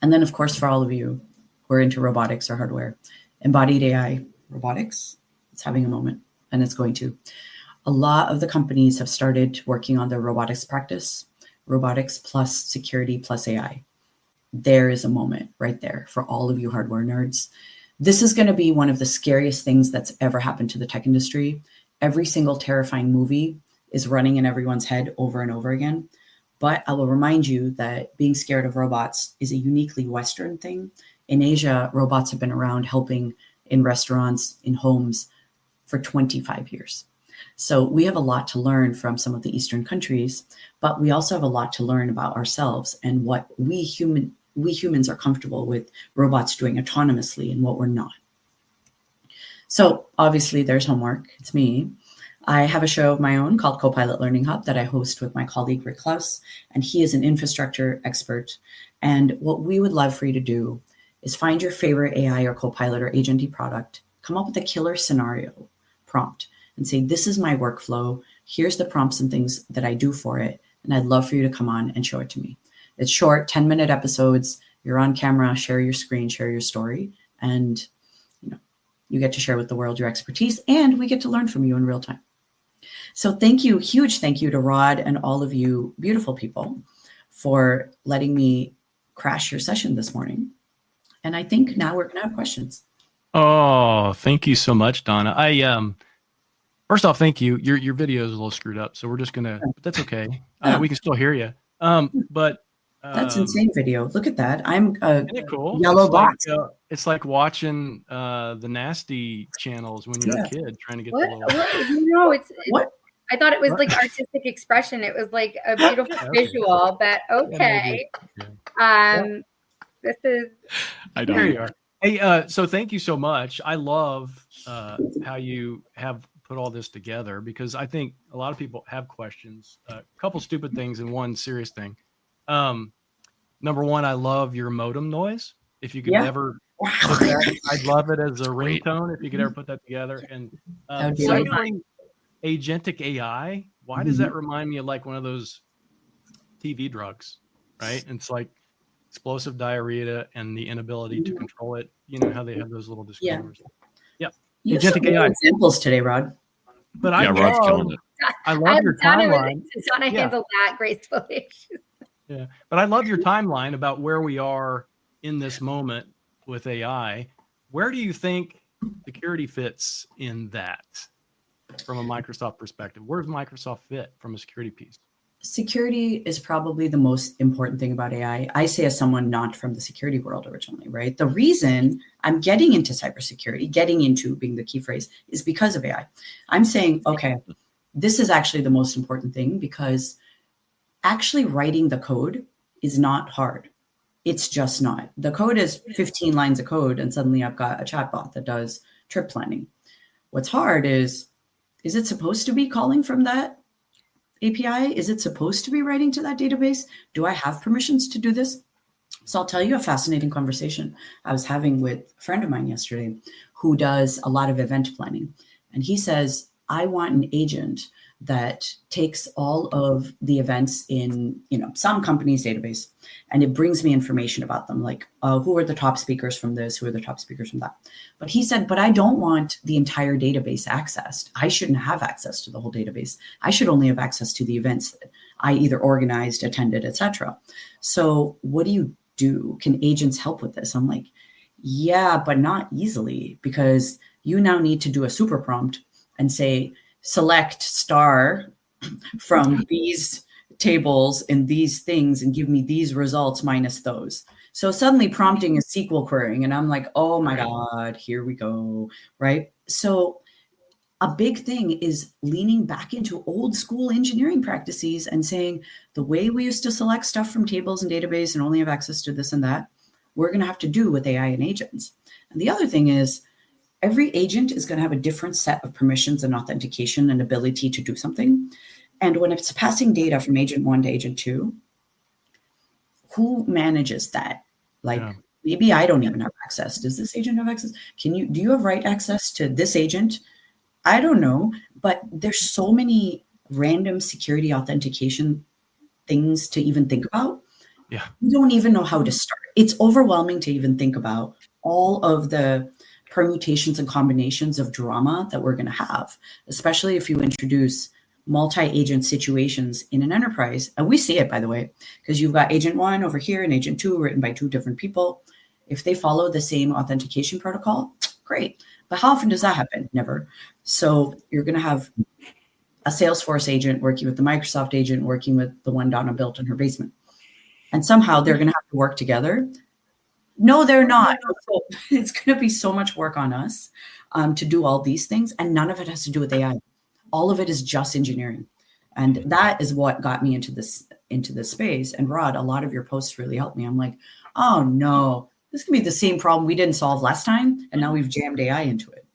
And then, of course, for all of you who are into robotics or hardware, embodied AI robotics, it's having a moment, and it's going to. A lot of the companies have started working on their robotics practice, robotics plus security plus AI. There is a moment right there for all of you hardware nerds. This is going to be one of the scariest things that's ever happened to the tech industry. Every single terrifying movie is running in everyone's head over and over again. But I will remind you that being scared of robots is a uniquely Western thing. In Asia, robots have been around helping in restaurants, in homes for 25 years. So we have a lot to learn from some of the Eastern countries, but we also have a lot to learn about ourselves and what we humans are comfortable with robots doing autonomously and what we're not. So obviously there's homework. It's me. I have a show of my own called Copilot Learning Hub that I host with my colleague Rick Klaus, and he is an infrastructure expert. And what we would love for you to do is find your favorite AI or Copilot or Agenty product, come up with a killer scenario prompt, and say, this is my workflow. Here's the prompts and things that I do for it. And I'd love for you to come on and show it to me. It's short, 10-minute episodes. You're on camera, share your screen, share your story. And you get to share with the world your expertise, and we get to learn from you in real time. So thank you, huge thank you to Rod and all of you beautiful people for letting me crash your session this morning. And I think now we're going to have questions. Oh, thank you so much, Donna. First off, thank you. Your video is a little screwed up, so we're just gonna. But that's okay. We can still hear you. But that's insane video. Look at that. I'm a isn't it cool? yellow box. It's like watching the nasty channels when you're a kid trying to get the little. No, it's what. I thought it was like artistic expression. It was like a beautiful visual, but okay. This is. I don't. Here you are. Hey, so thank you so much. I love how you have put all this together, because I think a lot of people have questions. A couple stupid things and one serious thing. Number one, I love your modem noise. If you could ever put that, I'd love it as a ringtone. If you could ever put that together. And secondly, agentic AI. Why does that remind me of like one of those TV drugs, right? And it's like explosive diarrhea and the inability to control it. You know how they have those little disclaimers. Yeah. You have some AI examples today, Rod. But Rod's killing it. I love your timeline. Donna handled that gracefully. Yeah, but I love your timeline about where we are in this moment with AI. Where do you think security fits in that from a Microsoft perspective? Where does Microsoft fit from a security piece? security is probably the most important thing about AI. I say as someone not from the security world originally, right? The reason I'm getting into cybersecurity, getting into being the key phrase, is because of AI. I'm saying, okay, this is actually the most important thing because actually writing the code is not hard. It's just not. The code is 15 lines of code, and suddenly I've got a chatbot that does trip planning. What's hard is it supposed to be calling from that API? Is it supposed to be writing to that database? Do I have permissions to do this? So I'll tell you a fascinating conversation I was having with a friend of mine yesterday who does a lot of event planning. And he says, I want an agent that takes all of the events in, some company's database, and it brings me information about them, like who are the top speakers from this, who are the top speakers from that. But he said, but I don't want the entire database accessed. I shouldn't have access to the whole database. I should only have access to the events that I either organized, attended, etc. So what do you do? Can agents help with this? I'm like, yeah, but not easily, because you now need to do a super prompt and say, select star from these tables and these things and give me these results minus those. So suddenly prompting is SQL querying. And I'm like, oh my God, here we go. Right. So a big thing is leaning back into old school engineering practices and saying the way we used to select stuff from tables and database and only have access to this and that, we're going to have to do with AI and agents. And the other thing is, every agent is going to have a different set of permissions and authentication and ability to do something. And when it's passing data from agent 1 to agent 2, who manages that? Like, maybe I don't even have access. Does this agent have access? Do you have write access to this agent? I don't know, but there's so many random security authentication things to even think about. Yeah. You don't even know how to start. It's overwhelming to even think about all of the permutations and combinations of drama that we're going to have, especially if you introduce multi-agent situations in an enterprise. And we see it, by the way, because you've got agent 1 over here and agent 2 written by 2 different people. If they follow the same authentication protocol, great. But how often does that happen? Never. So you're going to have a Salesforce agent working with the Microsoft agent, working with the one Donna built in her basement. And somehow they're going to have to work together. No, they're not. So it's going to be so much work on us to do all these things. And none of it has to do with AI. All of it is just engineering. And that is what got me into this space. And Rod, a lot of your posts really helped me. I'm like, oh no, this could be the same problem we didn't solve last time. And now we've jammed AI into it.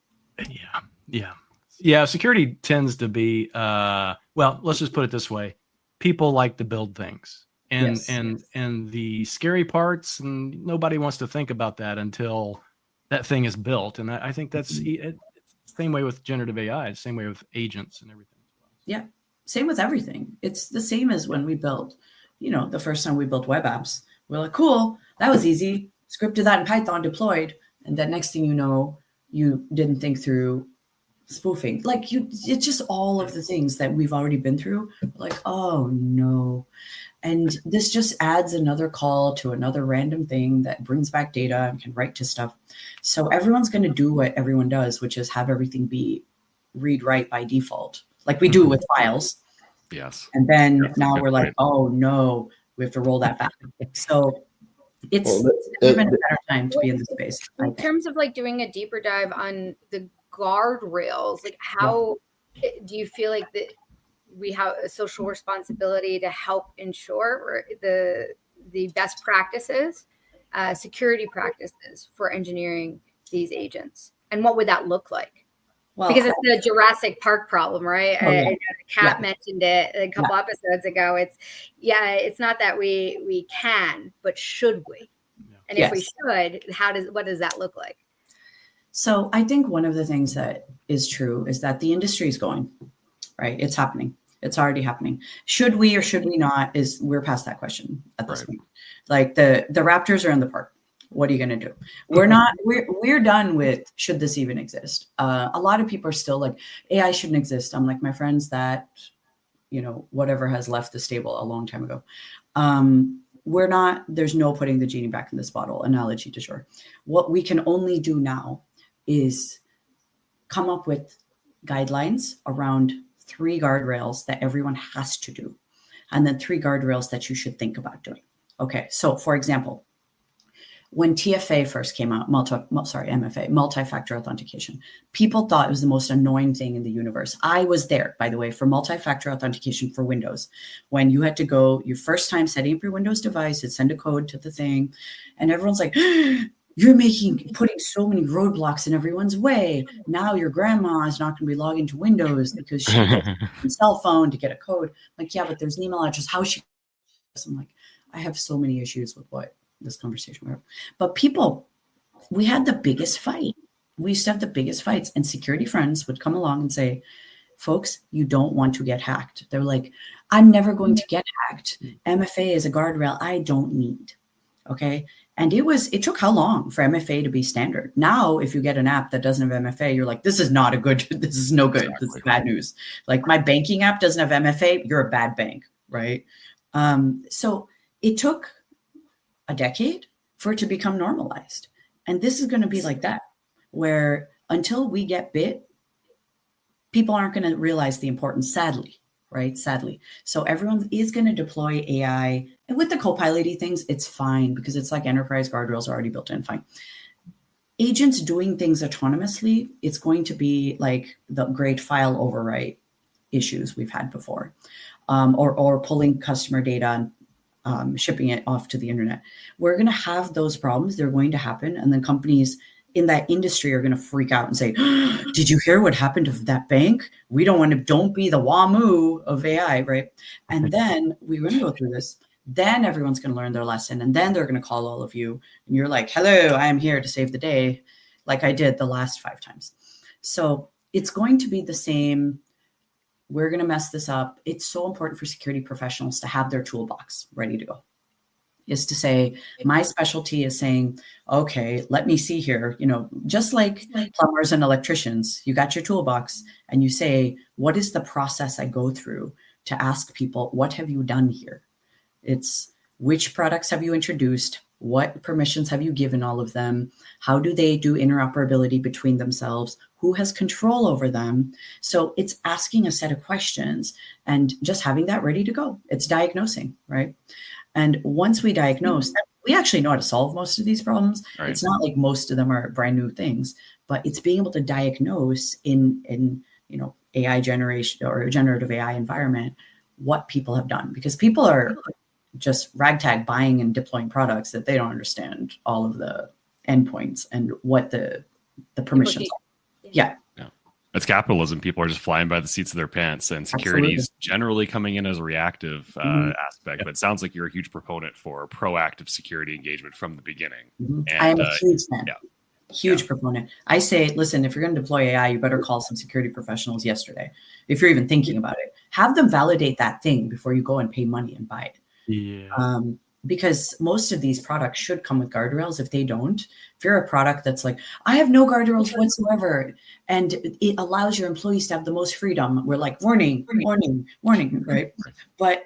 Yeah. Security tends to be, well, let's just put it this way. People like to build things. And the scary parts, and nobody wants to think about that until that thing is built. And I think that's it's the same way with generative AI, the same way with agents and everything. Yeah, same with everything. It's the same as when we built, the first time we built web apps. We're like, cool, that was easy. Scripted that in Python, deployed, and then next thing you know, you didn't think through spoofing. It's just all of the things that we've already been through. Like, oh no. And this just adds another call to another random thing that brings back data and can write to stuff. So everyone's going to do what everyone does, which is have everything be read-write by default, like we do with files. Yes. And then now we're like, oh no, we have to roll that back. So it's never been a better time to be in this space. In terms of doing a deeper dive on the guardrails, how do you feel like that we have a social responsibility to help ensure the best practices, security practices for engineering these agents? And what would that look like? Well, because it's the Jurassic Park problem, right? Kat mentioned it a couple episodes ago. It's not that we can, but should we? And if we should, what does that look like? So I think one of the things that is true is that the industry is going, right? It's happening. It's already happening. Should we or should we not? We're past that question at this point. Like the Raptors are in the park. What are you going to do? We're done with should this even exist? A lot of people are still like, AI shouldn't exist. I'm like, my friends, that, whatever has left the stable a long time ago. There's no putting the genie back in this bottle, analogy du jour. What we can only do now is come up with guidelines around 3 guardrails that everyone has to do. and then 3 guardrails that you should think about doing. Okay, so for example, when TFA first came out, MFA, multi-factor authentication, people thought it was the most annoying thing in the universe. I was there, by the way, for multi-factor authentication for Windows. When you had to go your first time setting up your Windows device, it'd send a code to the thing, and everyone's like, you're putting so many roadblocks in everyone's way. Now your grandma is not going to be logging to Windows because she has a cell phone to get a code. I'm like, yeah, but there's an email address. How she? I'm like, I have so many issues with what this conversation was. But people, we had the biggest fight. We used to have the biggest fights, and security friends would come along and say, folks, you don't want to get hacked. They're like, I'm never going to get hacked. MFA is a guardrail I don't need. Okay. And it took how long for MFA to be standard? Now, if you get an app that doesn't have MFA, you're like, this is no good. This is bad news. Like my banking app doesn't have MFA, you're a bad bank, right? So it took a decade for it to become normalized. And this is going to be like that, where until we get bit, people aren't going to realize the importance, sadly, right? Sadly. So everyone is going to deploy AI. And with the Copilot-y things, it's fine because it's like enterprise guardrails are already built in, fine. Agents doing things autonomously, it's going to be like the great file overwrite issues we've had before, or pulling customer data and shipping it off to the internet. We're going to have those problems. They're going to happen. And then companies in that industry are going to freak out and say, did you hear what happened to that bank? We don't be the WAMU of AI, right? And then we're going to go through this. Then everyone's going to learn their lesson. And then they're going to call all of you. And you're like, hello, I am here to save the day, like I did the last 5 times. So it's going to be the same. We're going to mess this up. It's so important for security professionals to have their toolbox ready to go. Is to say, my specialty is saying, okay, let me see here, just like plumbers and electricians, you got your toolbox and you say, what is the process I go through to ask people, what have you done here? It's which products have you introduced? What permissions have you given all of them? How do they do interoperability between themselves? Who has control over them? So it's asking a set of questions and just having that ready to go. It's diagnosing, right? And once we diagnose, we actually know how to solve most of these problems. Right. It's not like most of them are brand new things, but it's being able to diagnose in AI generation or generative AI environment what people have done, because people are just ragtag buying and deploying products that they don't understand all of the endpoints and what the permissions are. Yeah. It's capitalism. People are just flying by the seats of their pants, and security is generally coming in as a reactive aspect. But it sounds like you're a huge proponent for proactive security engagement from the beginning. And, I am a huge fan. Huge proponent. I say, listen, if you're going to deploy AI, you better call some security professionals yesterday. If you're even thinking about it, have them validate that thing before you go and pay money and buy it. Yeah. Because most of these products should come with guardrails. If they don't, if you're a product that's like, I have no guardrails whatsoever, and it allows your employees to have the most freedom, we're like, warning, right? But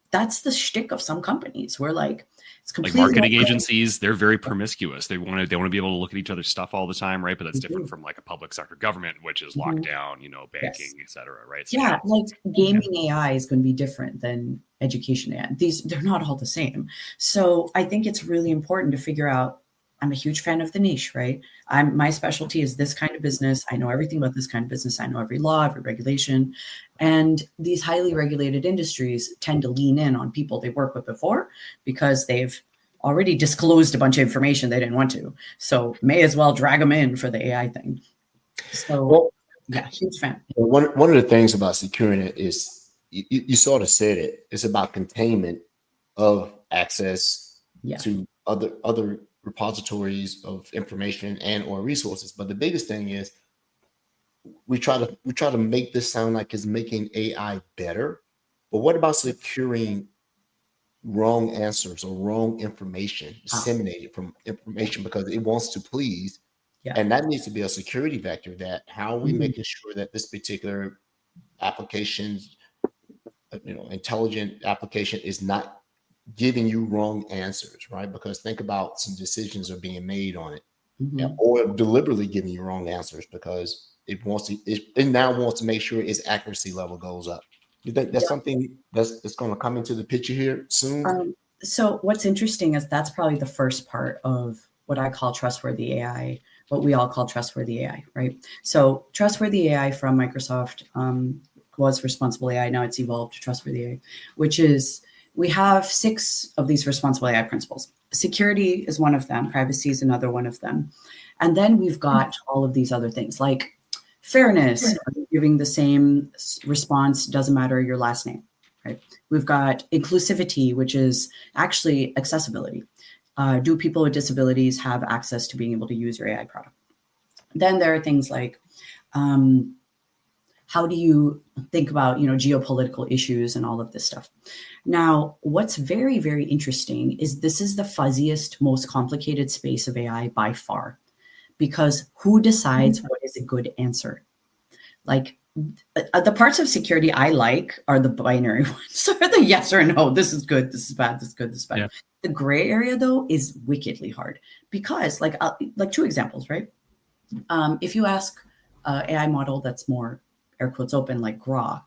that's the shtick of some companies. We're like, it's completely like marketing agencies. They're very promiscuous. They want to be able to look at each other's stuff all the time, right? But that's different from like a public sector government, which is locked down, banking, et cetera, right? So, like gaming AI is going to be different than education AI. They're not all the same. So I think it's really important to figure out. I'm a huge fan of the niche, right? My specialty is this kind of business. I know everything about this kind of business. I know every law, every regulation. And these highly regulated industries tend to lean in on people they've worked with before because they've already disclosed a bunch of information they didn't want to. So may as well drag them in for the AI thing. So huge fan. One of the things about securing it is you sort of said it. It's about containment of access to other repositories of information and or resources. But the biggest thing is we try to make this sound like it's making AI better. But what about securing wrong answers or wrong information disseminated from information because it wants to please? And that needs to be a security vector. That how are we making sure that this particular application's intelligent application is not giving you wrong answers, right? Because think about some decisions are being made on it, or deliberately giving you wrong answers because it now wants to make sure its accuracy level goes up. You think that's Yeah. something that's going to come into the picture here soon? So what's interesting is that's probably the first part of what I call trustworthy AI, what we all call trustworthy AI, right? So trustworthy AI from Microsoft was responsible AI. Now it's evolved to trustworthy AI, which is we have 6 of these responsible AI principles. Security is one of them. Privacy is another one of them. And then we've got all of these other things like fairness, giving the same response, doesn't matter your last name, right? We've got inclusivity, which is actually accessibility. Do people with disabilities have access to being able to use your AI product? Then there are things like how do you think about geopolitical issues and all of this stuff. Now, what's very, very interesting is this is the fuzziest, most complicated space of AI by far, because who decides what is a good answer? Like the parts of security I like are the binary ones, or the yes or no. This is good. This is bad. This is good. This is bad. Yeah. The gray area though is wickedly hard because, like 2 examples, right? If you ask AI model that's more air quotes open, like Grok,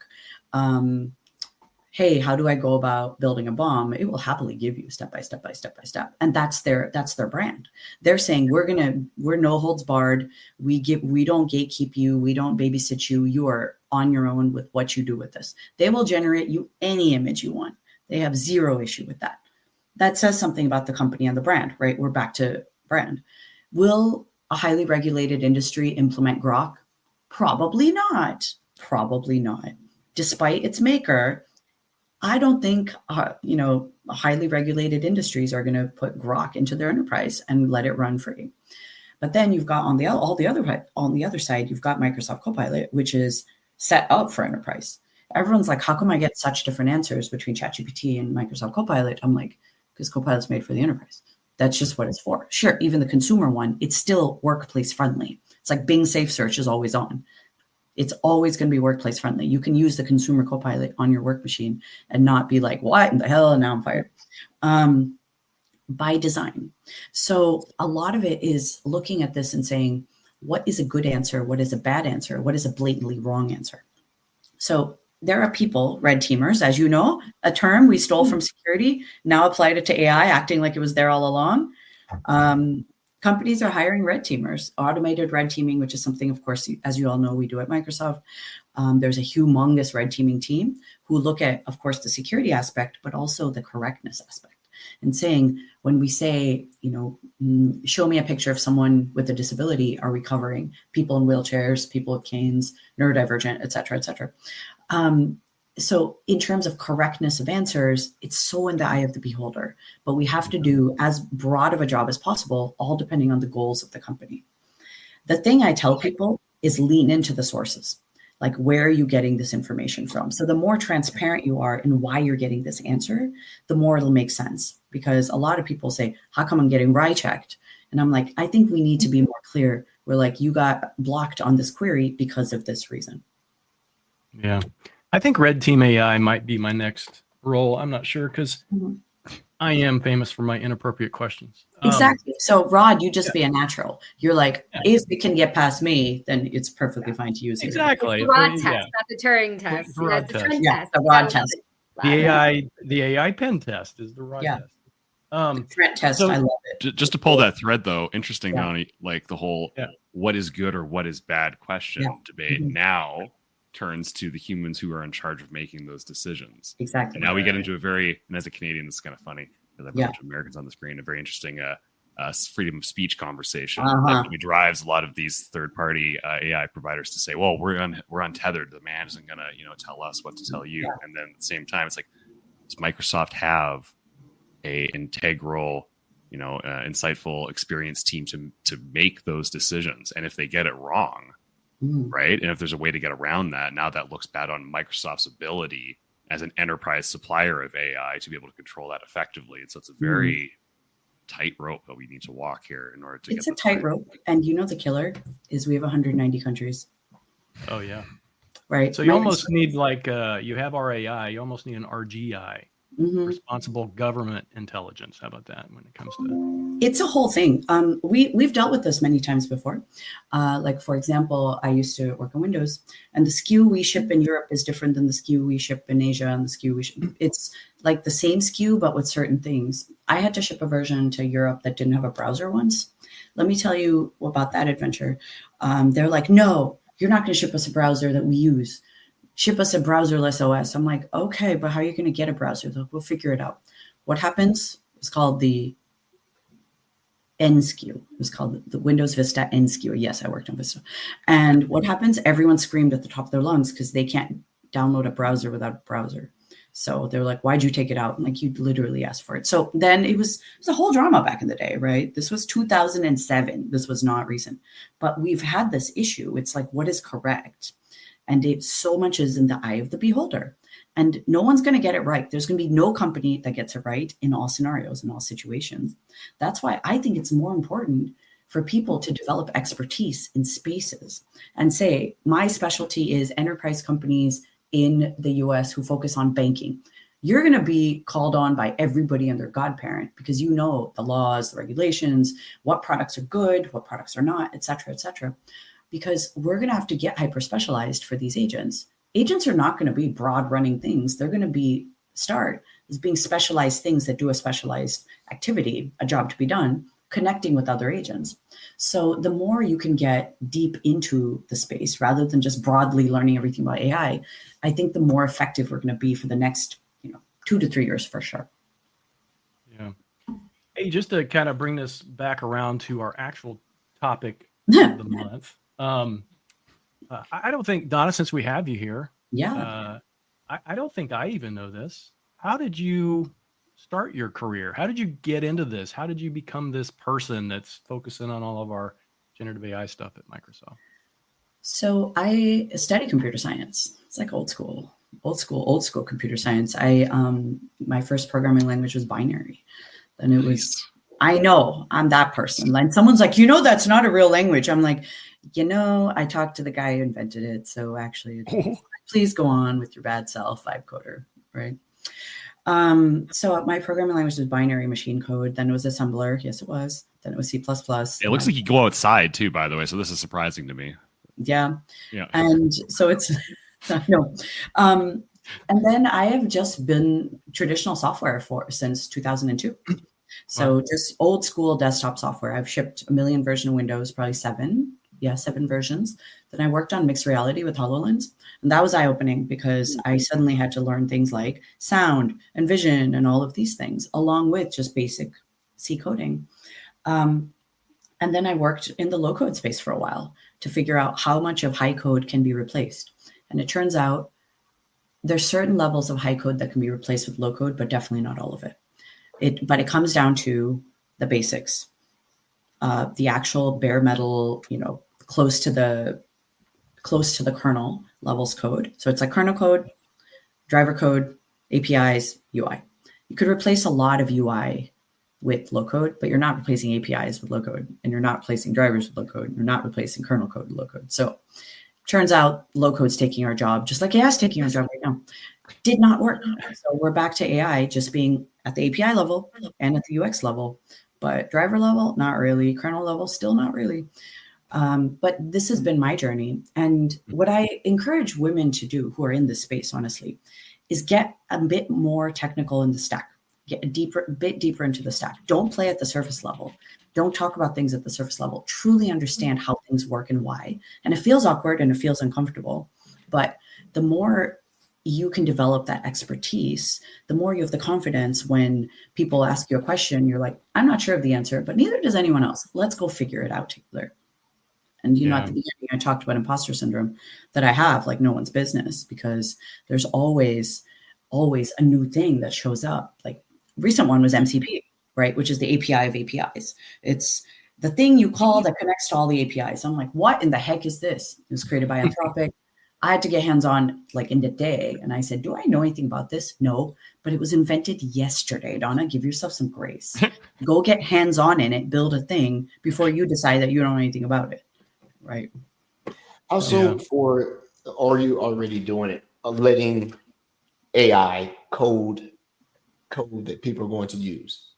hey, how do I go about building a bomb? It will happily give you step by step by step by step, and that's their brand. They're saying we're no holds barred. We don't gatekeep you. We don't babysit you. You are on your own with what you do with this. They will generate you any image you want. They have zero issue with that. That says something about the company and the brand, right? We're back to brand. Will a highly regulated industry implement Grok? Probably not. Probably not. Despite its maker, I don't think, highly regulated industries are going to put Grok into their enterprise and let it run free. But then you've got on the other side, you've got Microsoft Copilot, which is set up for enterprise. Everyone's like, how come I get such different answers between ChatGPT and Microsoft Copilot? I'm like, because Copilot's made for the enterprise. That's just what it's for. Sure, even the consumer one, it's still workplace friendly. It's like Bing Safe Search is always on. It's always going to be workplace friendly. You can use the consumer Copilot on your work machine and not be like, what in the hell? And now I'm fired. By design. So a lot of it is looking at this and saying, what is a good answer? What is a bad answer? What is a blatantly wrong answer? So there are people, red teamers, as you know, a term we stole from security, now applied it to AI, acting like it was there all along. Companies are hiring red teamers, automated red teaming, which is something, of course, as you all know, we do at Microsoft. There's a humongous red teaming team who look at, of course, the security aspect, but also the correctness aspect. And saying, when we say, show me a picture of someone with a disability, are we covering people in wheelchairs, people with canes, neurodivergent, et cetera, et cetera? So in terms of correctness of answers, it's so in the eye of the beholder, but we have to do as broad of a job as possible, all depending on the goals of the company. The thing I tell people is lean into the sources. Like, where are you getting this information from? So the more transparent you are in why you're getting this answer, the more it'll make sense. Because a lot of people say, how come I'm getting RI checked? And I'm like, I think we need to be more clear. We're like, you got blocked on this query because of this reason. Yeah. I think red team AI might be my next role. I'm not sure, because I am famous for my inappropriate questions. Exactly. So Rod, you just be a natural. You're like, if it can get past me, then it's perfectly fine to use it. Exactly. The Rod test, not the Turing test. The Rod test. The Rod test. The AI pen test is the Rod test. Threat test. I love it. Just to pull that thread though, interesting, Donnie, like the whole what is good or what is bad question debate now turns to the humans who are in charge of making those decisions. Exactly. And now we get into and as a Canadian, this is kind of funny because I've got a bunch of Americans on the screen, a very interesting freedom of speech conversation that drives a lot of these third-party AI providers to say, well, we're untethered. The man isn't going to tell us what to tell you. And then at the same time, it's like, does Microsoft have a integral, insightful, experienced team to make those decisions? And if they get it wrong, right? And if there's a way to get around that, now that looks bad on Microsoft's ability as an enterprise supplier of AI to be able to control that effectively. And so it's a very tight rope that we need to walk here in order to It's a tight rope. And the killer is we have 190 countries. Oh, yeah. Right. So you almost need you have RAI, you almost need an RGI. responsible government intelligence. How about that when it comes to? It's a whole thing. We've dealt with this many times before. Like, for example, I used to work on Windows, and the SKU we ship in Europe is different than the SKU we ship in Asia, and the SKU we ship. It's like the same SKU, but with certain things. I had to ship a version to Europe that didn't have a browser once. Let me tell you about that adventure. They're like, no, you're not going to ship us a browser that we use. Ship us a browserless OS. I'm like, okay, but how are you going to get a browser? Like, we'll figure it out. What happens? It's called the N SKU. It was called the Windows Vista N SKU. Yes, I worked on Vista. And what happens? Everyone screamed at the top of their lungs because they can't download a browser without a browser. So they're like, why'd you take it out? I'm like, you literally asked for it. So then it was a whole drama back in the day, right? This was 2007. This was not recent. But we've had this issue. It's like, what is correct? And so much is in the eye of the beholder. And no one's going to get it right. There's going to be no company that gets it right in all scenarios, in all situations. That's why I think it's more important for people to develop expertise in spaces and say, my specialty is enterprise companies in the US who focus on banking. You're going to be called on by everybody and their godparent because you know the laws, the regulations, what products are good, what products are not, et cetera, because we're going to have to get hyper specialized for these agents. Agents are not going to be broad running things. They're going to be start as being specialized things that do a specialized activity, a job to be done, connecting with other agents. So the more you can get deep into the space rather than just broadly learning everything about AI, I think the more effective we're going to be for the next 2 to 3 years for sure. Yeah. Hey, just to kind of bring this back around to our actual topic of the month. I don't think, Donna, since we have you here, I don't think I even know this. How did you start your career? How did you get into this? How did you become this person that's focusing on all of our generative AI stuff at Microsoft? So I studied computer science. It's like old school computer science. My first programming language was binary. Then it was, I know I'm that person. Like someone's like, that's not a real language. I'm like, I talked to the guy who invented it. So actually, please go on with your bad self, vibe coder, right? So my programming language was binary machine code. Then it was assembler. Yes, it was. Then it was C++. It looks like you go outside too, by the way. So this is surprising to me. Yeah. And so it's, no. And then I have just been traditional software since 2002. So just old school desktop software. I've shipped 1 million version of Windows, probably 7 versions. Then I worked on mixed reality with HoloLens. And that was eye-opening because I suddenly had to learn things like sound and vision and all of these things, along with just basic C coding. And then I worked in the low-code space for a while to figure out how much of high code can be replaced. And it turns out there's certain levels of high code that can be replaced with low code, but definitely not all of it. But it comes down to the basics, the actual bare metal, close to the kernel levels code. So it's like kernel code, driver code, APIs, UI. You could replace a lot of UI with low code, but you're not replacing APIs with low code, and you're not replacing drivers with low code. And you're not replacing kernel code with low code. So turns out low code's taking our job, just like AI is taking our job right now. Did not work. So we're back to AI just being at the API level and at the UX level, but driver level, not really. Kernel level, still not really. But this has been my journey. And what I encourage women to do who are in this space, honestly, is get a bit more technical in the stack, get a bit deeper into the stack. Don't play at the surface level. Don't talk about things at the surface level. Truly understand how things work and why. And it feels awkward and it feels uncomfortable. But the more you can develop that expertise, the more you have the confidence when people ask you a question, you're like, I'm not sure of the answer, but neither does anyone else. Let's go figure it out together. And, at the beginning, I talked about imposter syndrome that I have, like no one's business, because there's always a new thing that shows up. Like recent one was MCP, right? Which is the API of APIs. It's the thing you call that connects to all the APIs. I'm like, what in the heck is this? It was created by Anthropic. I had to get hands-on like in the day. And I said, do I know anything about this? No, but it was invented yesterday. Donna, give yourself some grace. Go get hands-on in it, build a thing before you decide that you don't know anything about it. Right. Also, are you already doing it? Letting AI code code that people are going to use.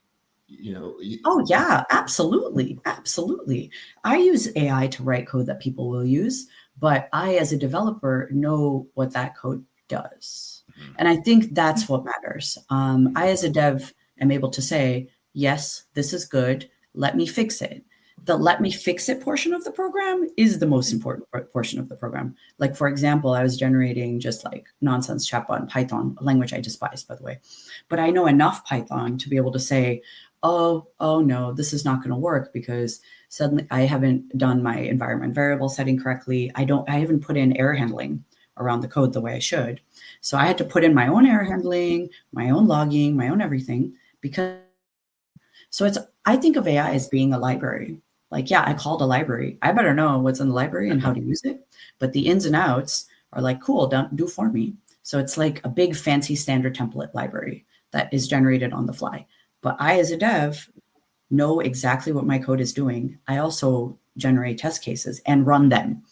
Oh yeah, absolutely. Absolutely. I use AI to write code that people will use, but I, as a developer, know what that code does. And I think that's what matters. I, as a dev, am able to say, yes, this is good. Let me fix it. The let me fix it portion of the program is the most important portion of the program. Like, for example, I was generating just like nonsense chatbot in Python, a language I despise, by the way. But I know enough Python to be able to say, oh no, this is not going to work because suddenly I haven't done my environment variable setting correctly. I haven't put in error handling around the code the way I should. So I had to put in my own error handling, my own logging, my own everything I think of AI as being a library. Like, yeah, I called a library. I better know what's in the library and how to use it. But the ins and outs are like, cool, do for me. So it's like a big fancy standard template library that is generated on the fly. But I, as a dev, know exactly what my code is doing. I also generate test cases and run them.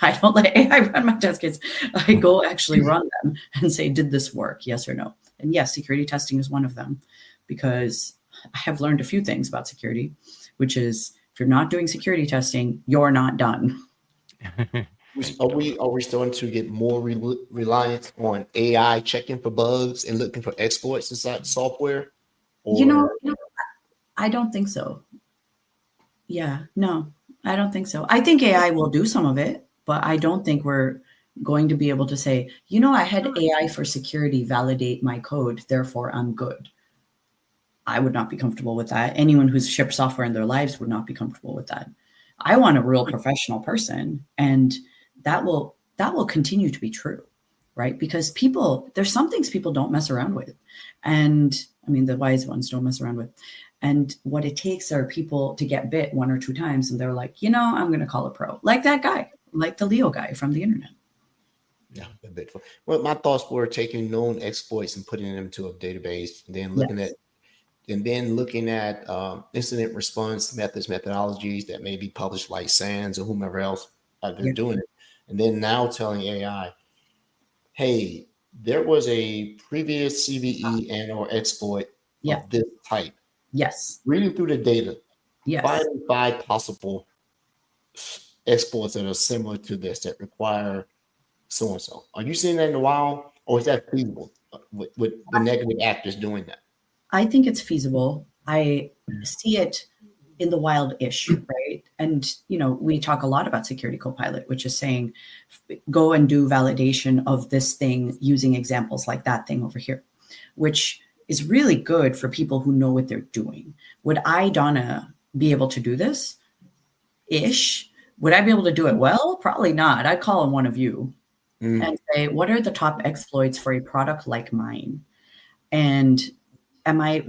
I don't let AI run my test cases. I go actually run them and say, did this work? Yes or no? And yes, security testing is one of them, because I have learned a few things about security, which is if you're not doing security testing, you're not done. Are we starting to get more reliant on AI checking for bugs and looking for exploits inside software? Or... I don't think so. Yeah, no, I don't think so. I think AI will do some of it, but I don't think we're going to be able to say, I had AI for security validate my code, therefore I'm good. I would not be comfortable with that. Anyone who's shipped software in their lives would not be comfortable with that. I want a real professional person, and that will continue to be true, right? Because there's some things people don't mess around with. And I mean, the wise ones don't mess around with. And what it takes are people to get bit 1 or 2 times, and they're like, I'm going to call a pro, like that guy, like the Leo guy from the internet. Yeah, a bit. Well, my thoughts were taking known exploits and putting them to a database, and then looking at incident response methodologies that may be published, like SANS or whomever else they're doing it, and then now telling AI, hey, there was a previous CVE and or exploit of this type. Yes. Reading through the data, yes, 5 possible exploits that are similar to this that require so and so. Are you seeing that in the wild, or is that feasible with the negative actors doing that? I think it's feasible. I see it in the wild-ish, right? And, we talk a lot about Security Copilot, which is saying, go and do validation of this thing using examples like that thing over here, which is really good for people who know what they're doing. Would I, Donna, be able to do this? Ish. Would I be able to do it well? Probably not. I'd call on one of you and say, what are the top exploits for a product like mine? And am I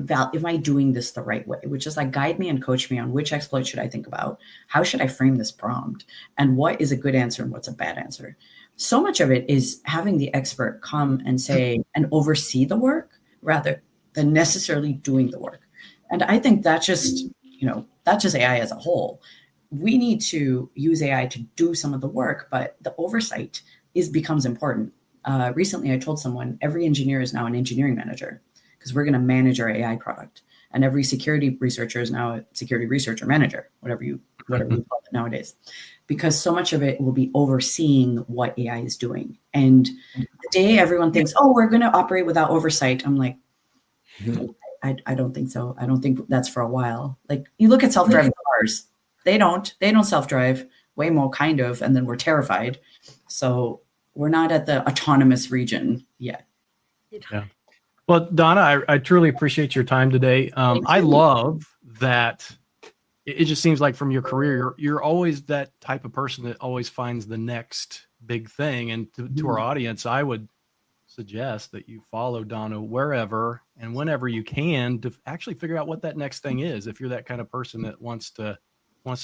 doing this the right way? Which is like, guide me and coach me on which exploit should I think about? How should I frame this prompt? And what is a good answer and what's a bad answer? So much of it is having the expert come and say and oversee the work rather than necessarily doing the work. And I think that's just AI as a whole. We need to use AI to do some of the work, but the oversight becomes important. Recently, I told someone every engineer is now an engineering manager, because we're going to manage our AI product. And every security researcher is now a security researcher manager, whatever you call it nowadays, because so much of it will be overseeing what AI is doing. And the day everyone thinks, we're going to operate without oversight, I'm like, I don't think so. I don't think that's for a while. Like, you look at self-driving cars, they don't self-drive, Waymo kind of, and then we're terrified. So we're not at the autonomous region yet. Yeah. Well, Donna, I truly appreciate your time today. I love that. It just seems like from your career, you're always that type of person that always finds the next big thing. And to our audience, I would suggest that you follow Donna wherever and whenever you can to actually figure out what that next thing is. If you're that kind of person that wants to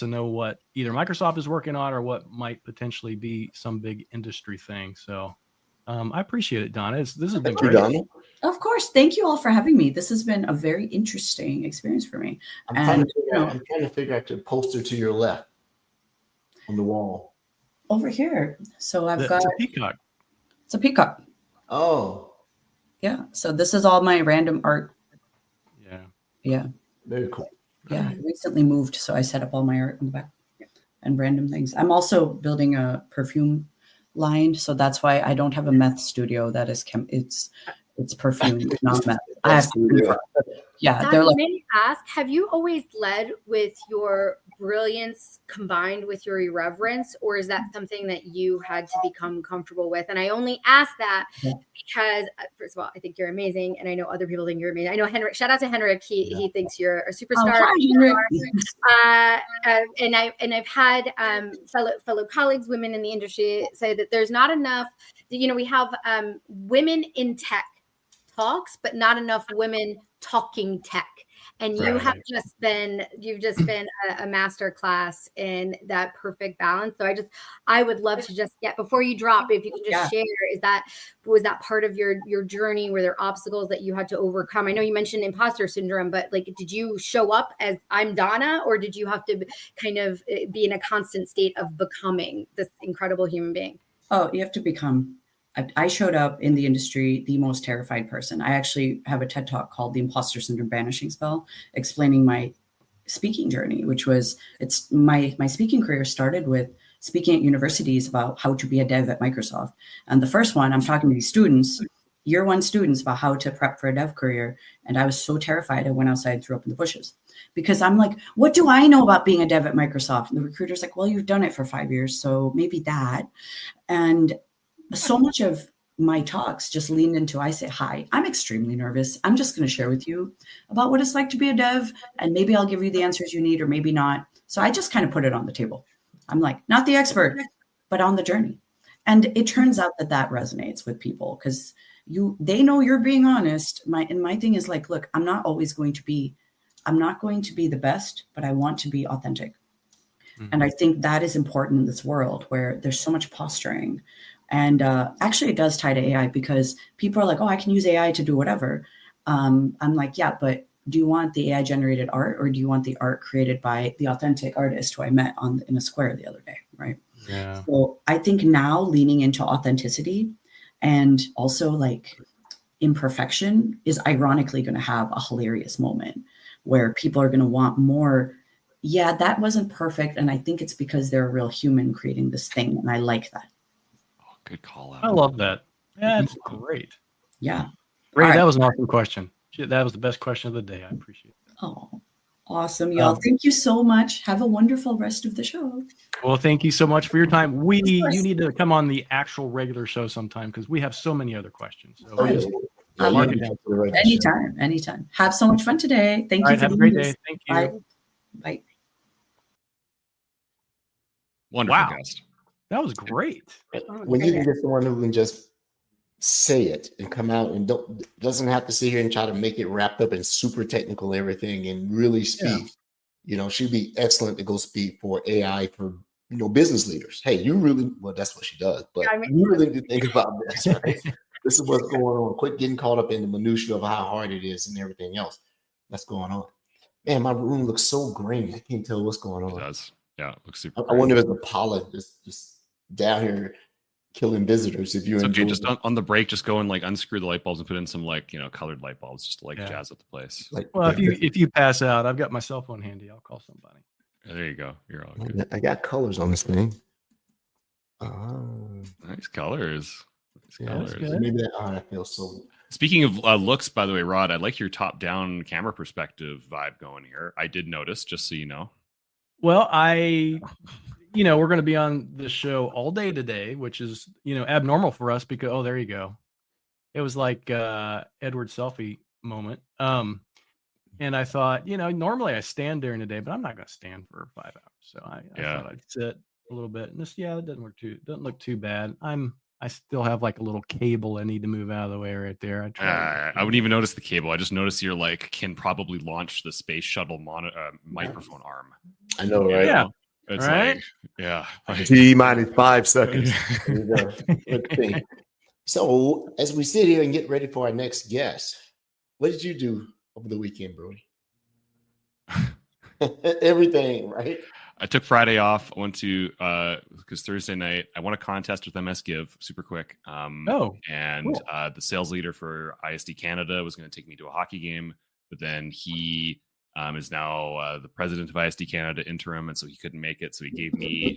know what either Microsoft is working on or what might potentially be some big industry thing. So I appreciate it, Donna. This has been great. Donna. Of course. Thank you all for having me. This has been a very interesting experience for me. I'm trying to figure out the poster to your left on the wall. Over here. So I've got a peacock. It's a peacock. Oh. Yeah. So this is all my random art Yeah. Very cool. Yeah. I recently moved, so I set up all my art in the back and random things. I'm also building a perfume line, so that's why I don't have a meth studio. That is it's perfume, not meth. I have to, yeah, they're Donna, like, may I ask, have you always led with your brilliance combined with your irreverence, or is that something that you had to become comfortable with? And I only ask that because, first of all, I think you're amazing, and I know other people think you're amazing. I know Henrik. Shout out to Henrik. He thinks you're a superstar. And I've had fellow colleagues, women in the industry, say that there's not enough. We have women in tech talks, but not enough women talking tech. And you've just been a master class in that perfect balance. So I would love to just get, before you drop, if you can just share, was that part of your journey? Were there obstacles that you had to overcome? I know you mentioned imposter syndrome, but like, did you show up as I'm Donna, or did you have to kind of be in a constant state of becoming this incredible human being? Oh, you have to become. I showed up in the industry the most terrified person. I actually have a TED Talk called The Imposter Syndrome Banishing Spell, explaining my speaking journey, which was, it's my speaking career started with speaking at universities about how to be a dev at Microsoft. And the first one, I'm talking to these students, year one students, about how to prep for a dev career. And I was so terrified, I went outside and threw up in the bushes. Because I'm like, what do I know about being a dev at Microsoft? And the recruiter's like, well, you've done it for 5 years, so maybe that. And so much of my talks just leaned into, I say, hi, I'm extremely nervous. I'm just going to share with you about what it's like to be a dev, and maybe I'll give you the answers you need, or maybe not. So I just kind of put it on the table. I'm like, not the expert, but on the journey. And it turns out that resonates with people, because they know you're being honest. My thing is like, look, I'm not going to be the best, but I want to be authentic. And I think that is important in this world where there's so much posturing. And actually, it does tie to AI, because people are like, oh, I can use AI to do whatever. I'm like, yeah, but do you want the AI generated art, or do you want the art created by the authentic artist who I met in a square the other day, right? Yeah. So I think now leaning into authenticity and also like imperfection is ironically going to have a hilarious moment where people are going to want more. Yeah, that wasn't perfect. And I think it's because they're a real human creating this thing. And I like that. Good call out. I love that. Yeah, that's great. Yeah. Ray, All right. that was an awesome question. That was the best question of the day. I appreciate it. Oh, awesome, y'all. Thank you so much. Have a wonderful rest of the show. Well, thank you so much for your time. You need to come on the actual regular show sometime, because we have so many other questions. So Anytime. Have so much fun today. Thank you. Have a great day. Thank you. Bye. Wonderful guest. That was great. When you can get someone who can just say it and come out and doesn't have to sit here and try to make it wrapped up in super technical everything and really speak. She'd be excellent to go speak for AI for business leaders. Hey, that's what she does, but you really need to think about this, right? This is what's going on. Quit getting caught up in the minutia of how hard it is and everything else that's going on. Man, my room looks so green. I can't tell what's going on. It does. Yeah, it looks super. I wonder if it's the pollen just down here killing visitors. If you're okay, just on the break, just go and like unscrew the light bulbs and put in some colored light bulbs just to jazz up the place. If you pass out, I've got my cell phone handy. I'll call somebody. There you go. You're all good. I got colors on this thing. Nice colors. Maybe that feels so. Speaking of looks, by the way, Rod, I like your top-down camera perspective vibe going here. I did notice, just so you know. Well, we're going to be on this show all day today, which is, abnormal for us because, there you go. It was like Edward selfie moment. And I thought, normally I stand during the day, but I'm not going to stand for 5 hours. So I thought I'd sit a little bit. And it doesn't look too bad. I still have like a little cable I need to move out of the way right there. I wouldn't even notice the cable. I just noticed you're can probably launch the space shuttle microphone arm. I know, right? Yeah. It's right? T-minus 5 seconds. So as we sit here and get ready for our next guest, what did you do over the weekend, Brody? Everything, right? I took Friday off. I went to because Thursday night I won a contest with MS Give, super quick. Cool. The sales leader for ISD Canada was going to take me to a hockey game. but then he is now the president of ISD Canada interim, and so he couldn't make it. So he gave me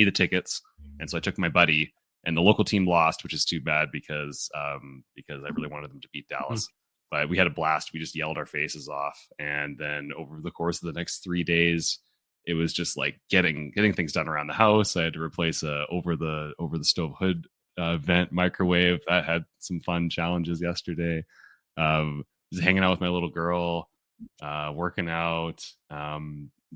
the tickets, and so I took my buddy. And the local team lost, which is too bad because I really wanted them to beat Dallas. But we had a blast. We just yelled our faces off, and then over the course of the next 3 days, it was just like getting things done around the house. I had to replace a over the stove hood vent microwave. That had some fun challenges yesterday. Just hanging out with my little girl, working out,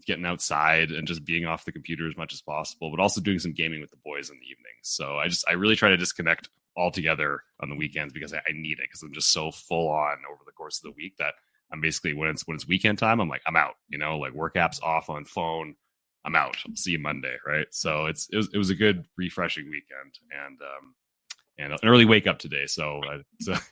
getting outside, and just being off the computer as much as possible, but also doing some gaming with the boys in the evenings. So I really try to disconnect altogether on the weekends because I need it, because I'm just so full on over the course of the week that I'm basically, when it's weekend time, I'm like, I'm out, like work apps off on phone. I'm out. I'll see you Monday. Right. So it was a good refreshing weekend, and an early wake up today. So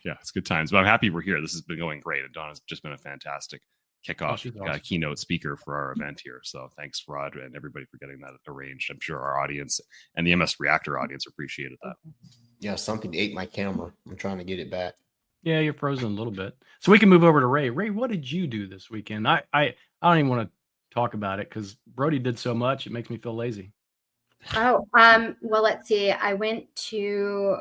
yeah, it's good times, but I'm happy we're here. This has been going great. And Donna's just been a fantastic kickoff awesome. Keynote speaker for our event here. So thanks, Rod, and everybody for getting that arranged. I'm sure our audience and the MS Reactor audience appreciated that. Yeah, something ate my camera. I'm trying to get it back. Yeah, you're frozen a little bit. So we can move over to Ray. Ray, what did you do this weekend? I don't even want to talk about it because Brody did so much. It makes me feel lazy. Oh, well, let's see. I went to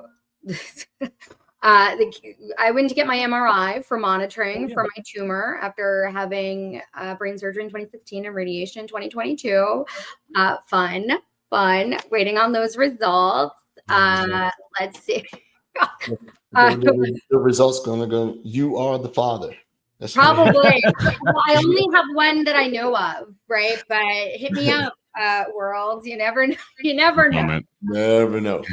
I went to get my MRI for monitoring for my tumor after having brain surgery in 2015 and radiation in 2022. Fun. Waiting on those results. Let's see. The results gonna go. You are the father. That's probably. Well, I only have one that I know of, right? But hit me up, world. You never know. You never know. Never know.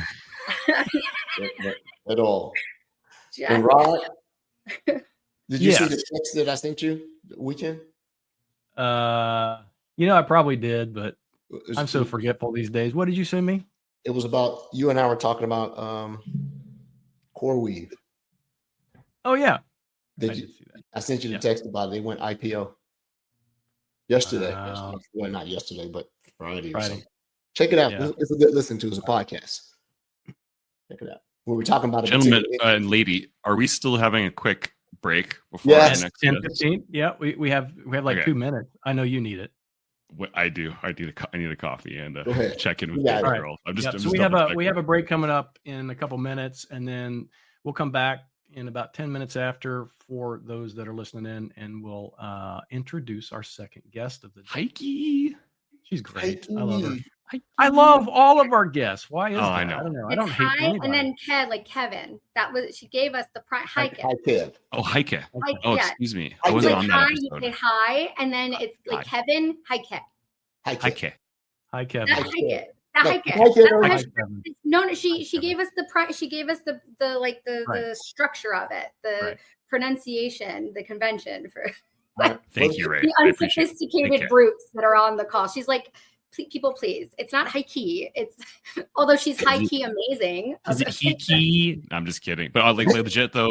At all. And Rod, did you see the text that I sent you the weekend? I probably did, but I'm so forgetful these days. What did you send me? It was about, you and I were talking about CoreWeave. Oh yeah. Did you see that? I sent you the text about it. They went IPO yesterday. Well, not yesterday, but Friday. Or something. Check it out. Yeah. It's a good listen to. It's a podcast. Check it out. We were talking about it. Gentlemen and lady, are we still having a quick break before the next 10-15? Yeah, we have like 2 minutes. I know you need it. I do. I need a coffee and check in with the girl. So we have a break coming up in a couple minutes, and then we'll come back in about 10 minutes after for those that are listening in, and we'll introduce our second guest of the day. Heike. She's great. I love her. I love all of our guests. Why is that? I know. I don't know. It's I don't hate anybody. And then Kevin. That was, she gave us the Heike. Oh, Heike. Oh, excuse me. I wasn't like on hi, that episode. You say hi, and then it's like Kevin. Heike. Hi, Kevin. No, she gave us the structure of it, the pronunciation, the convention for. Thank you, Ray. The unsophisticated brutes that are on the call. She's like, people, please. It's not high key. It's although she's high key amazing. Is it key? I'm just kidding. But like legit though,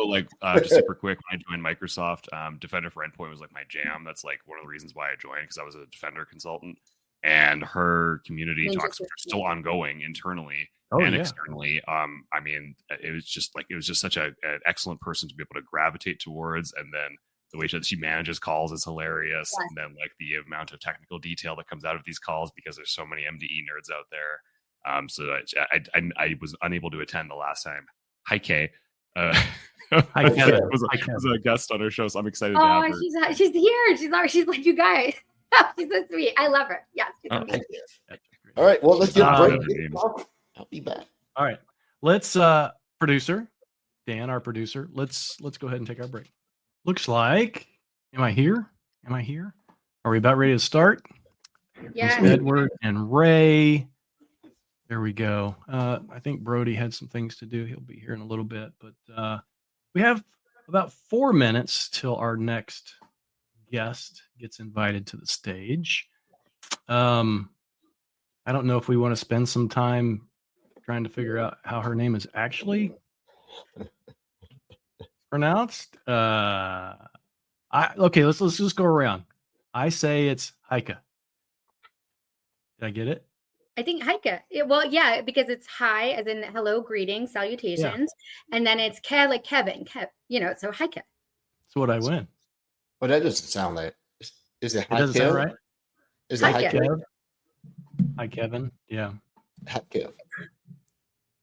just super quick. When I joined Microsoft, Defender for Endpoint was like my jam. That's like one of the reasons why I joined, because I was a Defender consultant, and her community talks are still ongoing internally and externally. I mean, it was just such an excellent person to be able to gravitate towards, and then the way that she manages calls is hilarious. Yes. And then like the amount of technical detail that comes out of these calls, because there's so many MDE nerds out there. So I was unable to attend the last time. Heike was a guest on her show, so I'm excited to have her. She's here. She's like, you guys. She's so sweet. I love her. Yes. All right. Well, let's get a break. I'll be back. All right. Let's producer Dan, our producer. Let's go ahead and take our break. Looks like, am I here? Are we about ready to start? Yeah. Edward and Ray. There we go. I think Brody had some things to do. He'll be here in a little bit, but we have about 4 minutes till our next guest gets invited to the stage. I don't know if we want to spend some time trying to figure out how her name is actually pronounced. Okay, let's just go around. I say it's Heike. Did I get it? I think Heike. Well, yeah, because it's hi as in hello, greetings, salutations, and then it's like Kevin. So Heike. That's what I win. Well, that doesn't sound like. Is it It Hi doesn't sound Kev? right. Is it Hi, Hi Kev. Kev? Hi, Kevin. Yeah, Hi Kev.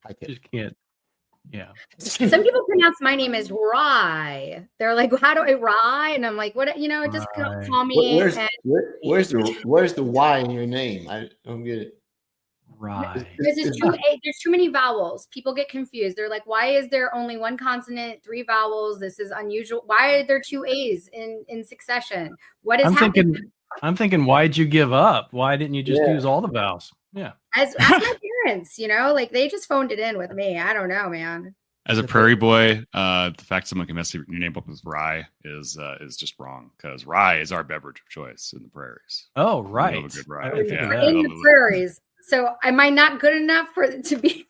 Hi Kev. just can't. Yeah. Some people pronounce my name as Rye. They're like, how do I Rye? And I'm like, what? Just Rye. call me. Where's the Y in your name? I don't get it. Right. There's too many vowels. People get confused. They're like, why is there only one consonant, 3 vowels? This is unusual. Why are there 2 A's in succession? What is happening? I'm thinking, why'd you give up? Why didn't you just use all the vowels? Yeah. Ask my parents, like they just phoned it in with me. I don't know, man. As a prairie boy, the fact someone can mess your name up with rye is just wrong, because rye is our beverage of choice in the prairies. Oh, right. We love a good rye. In the prairies. So am I not good enough for it to be?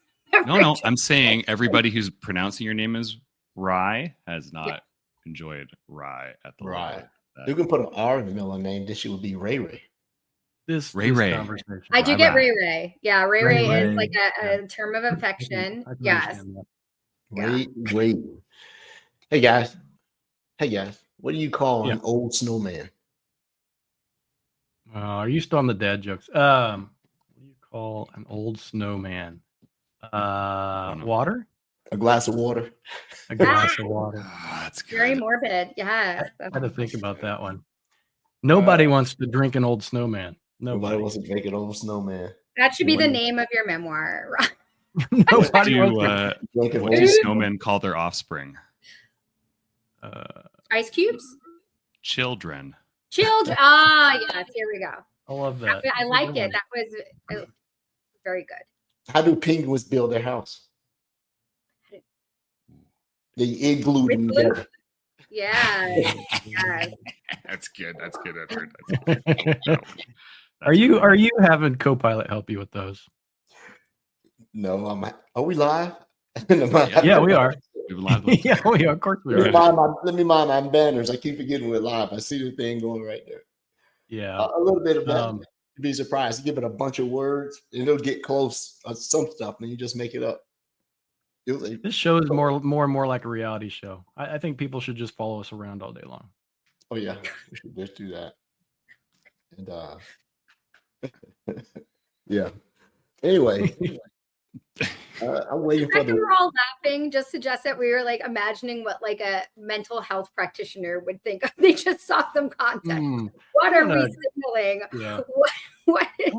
No. I'm saying everybody who's pronouncing your name as rye has not enjoyed rye at the level. You can put an R in the middle of the name. This would be Ray Ray. This conversation. I do get Ray Ray. Yeah, Ray Ray is like a term of affection. Yes. Ray. Hey guys. What do you call an old snowman? Are you still on the dad jokes? What do you call an old snowman? Water? A glass of water. A glass of water. That's good. Very morbid. Yes. I had to think about that one. Nobody wants to drink an old snowman. Nobody wants to drink an old snowman. That should be the name of your memoir. Nobody what do snowmen call their offspring? Ice cubes? Children. Ah, yes. Here we go. I love that. I like it. That was very good. How do penguins build their house? They igloo them together. Yeah. That's good. Are you having Copilot help you with those? No, are we live? Yeah, we are. Yeah, we are. Of course we are. Let me mind my banners. I keep forgetting we're live. I see the thing going right there. Yeah. A little bit of that. You'd be surprised. You give it a bunch of words and it'll get close on some stuff, and you just make it up. This show is more and more like a reality show. I think people should just follow us around all day long. Oh yeah, we should just do that. And yeah. Anyway, I'm waiting for we were all laughing. Just suggests that we were like imagining what like a mental health practitioner would think. They just saw some content. What are we signaling? Yeah. What is...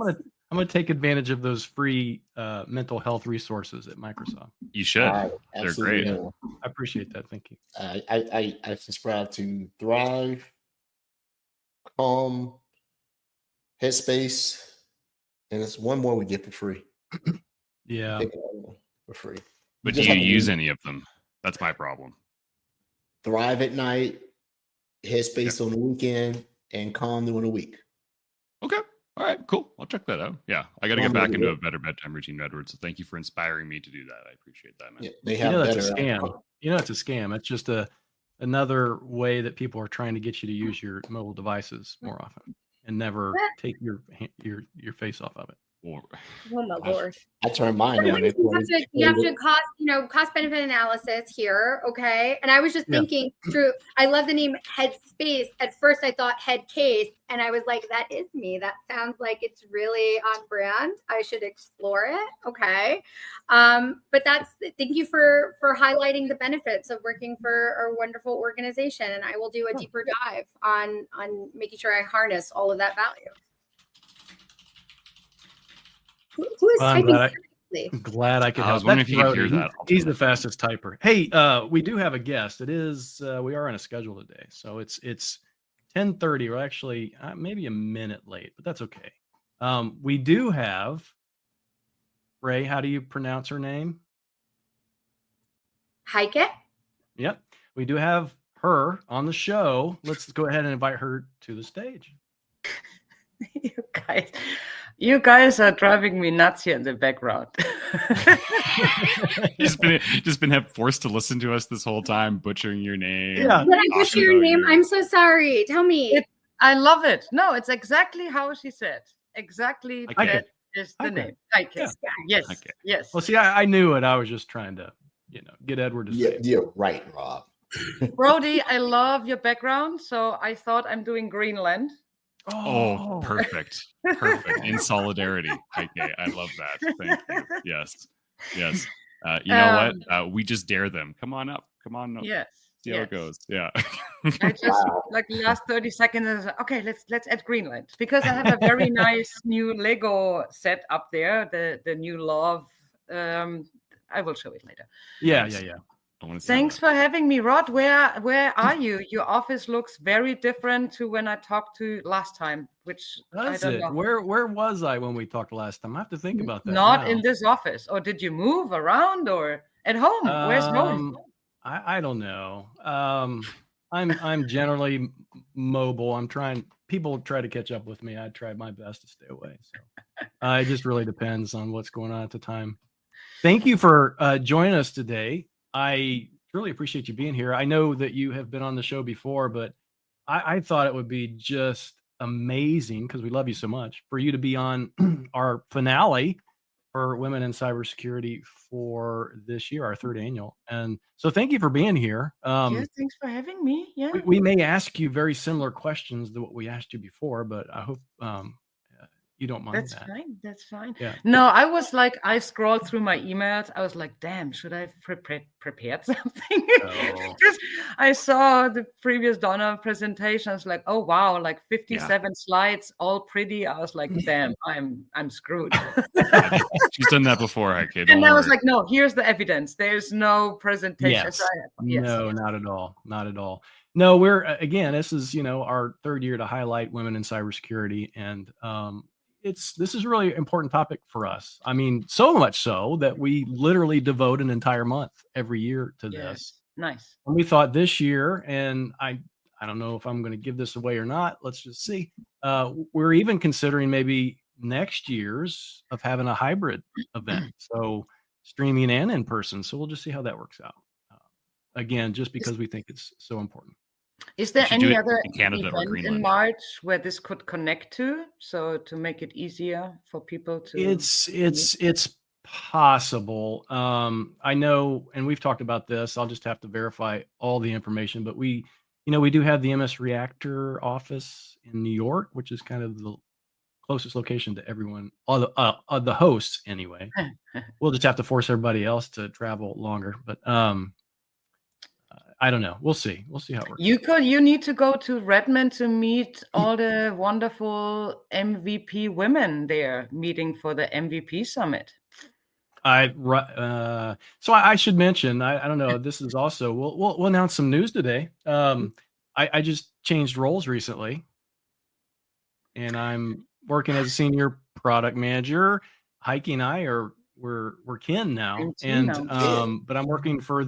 I'm going to take advantage of those free mental health resources at Microsoft. You should. They're great. I appreciate that. Thank you. I subscribe to Thrive, Calm, Headspace, and it's one more we get for free. Yeah. For free. But do you use any of them? That's my problem. Thrive at night, Headspace on the weekend, and Calm during the week. Okay. All right, cool. I'll check that out. Yeah, I got to get back into a better bedtime routine, Edward. So thank you for inspiring me to do that. I appreciate that, man. Yeah, they have that's a scam. It's a scam. It's just another way that people are trying to get you to use your mobile devices more often and never take your face off of it. Oh my Lord. I turn mine on. You have to cost benefit analysis here. Okay. And I was just thinking through, I love the name Headspace. At first I thought Head Case, and I was like, that is me. That sounds like it's really on brand. I should explore it. Okay. But thank you for highlighting the benefits of working for a wonderful organization. And I will do a deeper dive on making sure I harness all of that value. Who is typing? I'm glad I could help. I was wondering if you could hear that. He's the fastest typer. Hey, we do have a guest. It is we are on a schedule today, so it's 10:30. We're actually maybe a minute late, but that's okay. We do have Ray. How do you pronounce her name? Heike. Yep, we do have her on the show. Let's go ahead and invite her to the stage. You guys are driving me nuts here in the background. just been forced to listen to us this whole time, butchering your name. Yeah. Did I butcher your name? I'm so sorry. Tell me. I love it. No, it's exactly how she said. Exactly that is the name. Yes. Yes. Well, see, I knew it. I was just trying to, get Edward to say it. You're right, Rob. Brody, I love your background. So I thought I'm doing Greenland. Oh, perfect. Perfect. In solidarity. Heike, I love that. Thank you. Yes. Yes. You know what? We just dare them. Come on up. Come on up. Yes. See how it goes. Yeah. I just like the last 30 seconds. I was like, okay, let's add Greenland because I have a very nice new Lego set up there. The new love. I will show it later. Yeah. Thanks for having me, Rod. Where are you? Your office looks very different to when I talked to you last time, which I don't know. Where was I when we talked last time? I have to think about that. Not in this office. Or did you move around or at home? Where's home? I don't know. I'm generally mobile. People try to catch up with me. I try my best to stay away. So it just really depends on what's going on at the time. Thank you for joining us today. I really appreciate you being here. I know that you have been on the show before, but I thought it would be just amazing because we love you so much for you to be on our finale for Women in Cybersecurity for this year, our 3rd annual. And so thank you for being here. Yeah, thanks for having me. Yeah. We may ask you very similar questions to what we asked you before, but I hope you don't mind that. That's fine. Yeah. No, I was like, I scrolled through my emails. I was like, damn, should I have prepared something? Because I saw the previous Donna presentation. I was like, oh wow, like 57 slides, all pretty. I was like, damn, I'm screwed. She's done that before, Heike. And I was like, no, here's the evidence. There's no presentation. Yes. No, not at all. Not at all. No, we're again, this is our 3rd year to highlight women in cybersecurity, and this is a really important topic for us. I mean, so much so that we literally devote an entire month every year to this. Nice. And we thought this year, and I don't know if I'm going to give this away or not. Let's just see. We're even considering maybe next year's of having a hybrid event, so streaming and in person. So we'll just see how that works out. Again, just because we think it's so important. Is there any other Canada event in March where this could connect to, so to make it easier for people to? It's possible. I know, and we've talked about this. I'll just have to verify all the information, but we do have the MS Reactor office in New York, which is kind of the closest location to everyone, all the hosts anyway. We'll just have to force everybody else to travel longer, but I don't know. We'll see. We'll see how it works. You need to go to Redmond to meet all the wonderful MVP women there meeting for the MVP summit. So I should mention, I don't know. This is also we'll announce some news today. I just changed roles recently, and I'm working as a senior product manager. Heike and I we're kin now, but I'm working for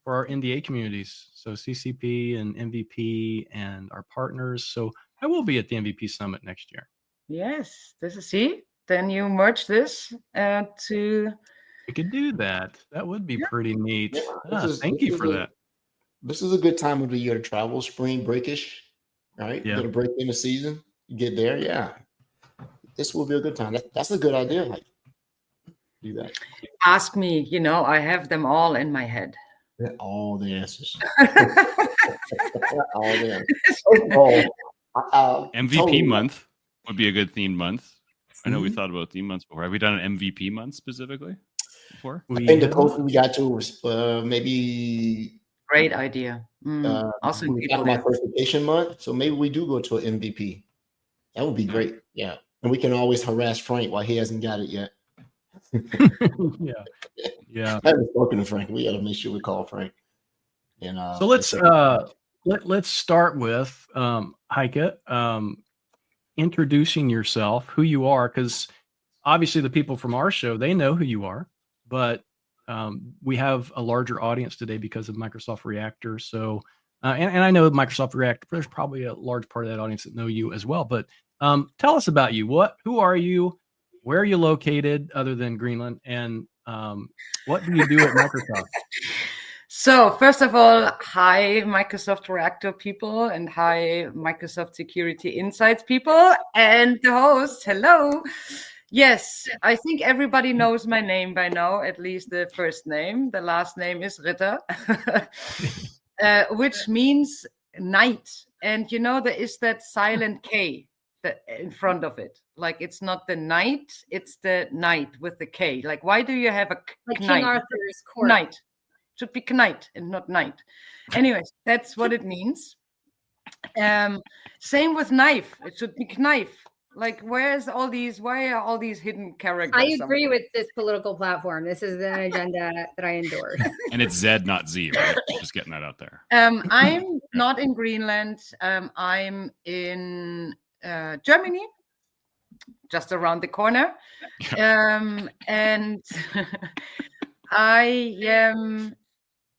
our NDA communities, so CCP and MVP and our partners. So I will be at the MVP Summit next year. Yes, then you merge this to. We could do that. That would be pretty neat. Thank you for that. This is a good time of the year to travel, spring breakish, right? Yeah. Get a break in the season. You get there, yeah. This will be a good time. That's a good idea. Like, do that. Ask me. I have them all in my head. All the answers. All the answers. MVP month would be a good themed month. I know we thought about theme months before. Have we done an MVP month specifically before? I think the closest we got to was maybe. Great idea. Also, we got my first vacation month, so maybe we do go to an MVP. That would be great. Yeah, and we can always harass Frank while he hasn't got it yet. Yeah. I haven't spoken to Frank. We got to make sure we call Frank. And so let's start with Heike, introducing yourself, who you are, because obviously the people from our show, they know who you are, but we have a larger audience today because of Microsoft Reactor. So and I know Microsoft Reactor, there's probably a large part of that audience that know you as well. But tell us about you. Who are you? Where are you located other than Greenland? And what do you do at Microsoft? So first of all, hi, Microsoft Reactor people, and hi, Microsoft Security Insights people, and the host, hello. Yes, I think everybody knows my name by now, at least the first name. The last name is Ritter. which means night. And there is that silent K that in front of it. Like it's not the night, it's the night with the K. Like why do you have a like King knight? Arthur's court. Night. Should be knight and not night. Anyways, that's what it means. Same with knife. It should be knife. Like why are all these hidden characters? I agree with this political platform. This is an agenda that I endorse. And it's Z, not Z, right? Just getting that out there. I'm not in Greenland. I'm in Germany, just around the corner. And I am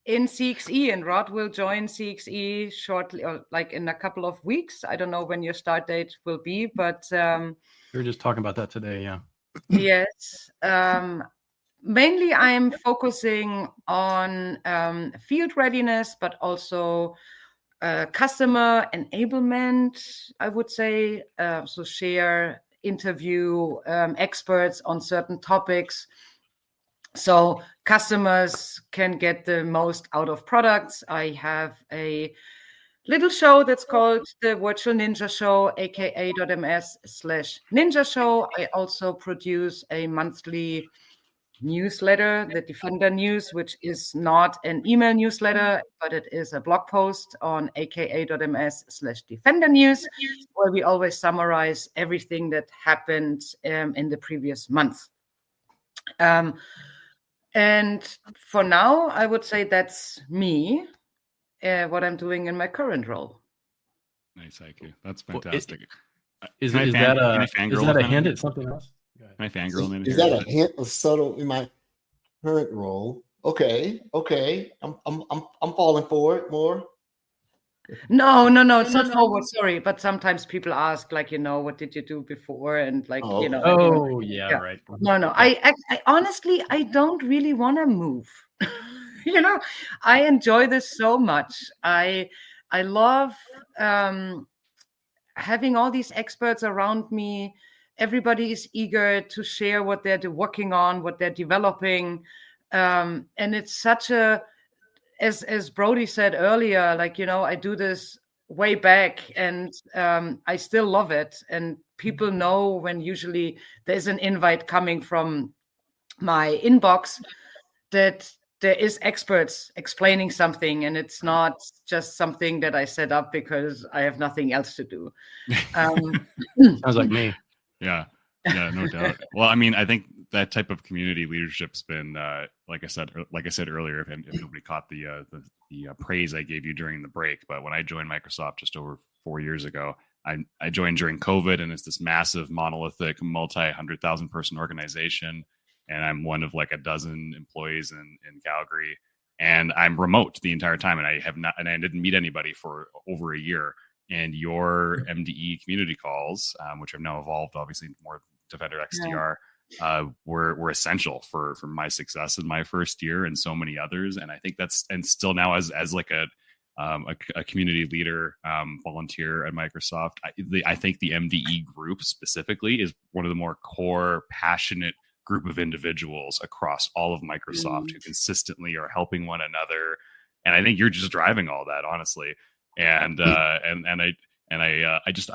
in CXE, and Rod will join CXE shortly, or like in a couple of weeks. I don't know when your start date will be, but We were just talking about that today. Yeah. yes. Mainly, I am focusing on field readiness, but also customer enablement, I would say. So share, interview experts on certain topics, so customers can get the most out of products. I have a little show that's called the Virtual Ninja Show, aka.ms/Ninja Show. I also produce a monthly newsletter, the Defender News, which is not an email newsletter, but it is a blog post on aka.ms/Defender News, where we always summarize everything that happened in the previous month. And for now, I would say that's me, what I'm doing in my current role. Nice, thank you. That's fantastic. Is Can I that fangirl a hint at something else? Can I fangirl maybe? Is that a hint of subtle in my current role? Okay. I'm falling for it more. No, it's not forward. Sorry, but sometimes people ask, like, what did you do before, and like, Oh, yeah, right. No. I honestly, I don't really want to move. I enjoy this so much. I love having all these experts around me. Everybody is eager to share what they're working on, what they're developing, and it's such a, as Brody said earlier, like, I do this way back, and I still love it. And people know when usually there's an invite coming from my inbox that there is experts explaining something, and it's not just something that I set up because I have nothing else to do. Sounds like me. Yeah, no doubt. Well, I mean, I think that type of community leadership's been, like I said earlier, if nobody caught the praise I gave you during the break, but when I joined Microsoft just over 4 years ago, I joined during COVID, and it's this massive, monolithic, multi-100,000 person organization, and I'm one of like a dozen employees in Calgary, and I'm remote the entire time, and I didn't meet anybody for over a year. And your MDE community calls, which have now evolved, obviously, into more Defender XDR, were essential for my success in my first year, and so many others. And I think that's, and still now as like a community leader, volunteer at Microsoft, I think the MDE group specifically is one of the more core, passionate group of individuals across all of Microsoft who consistently are helping one another. And I think you're just driving all that, honestly. And I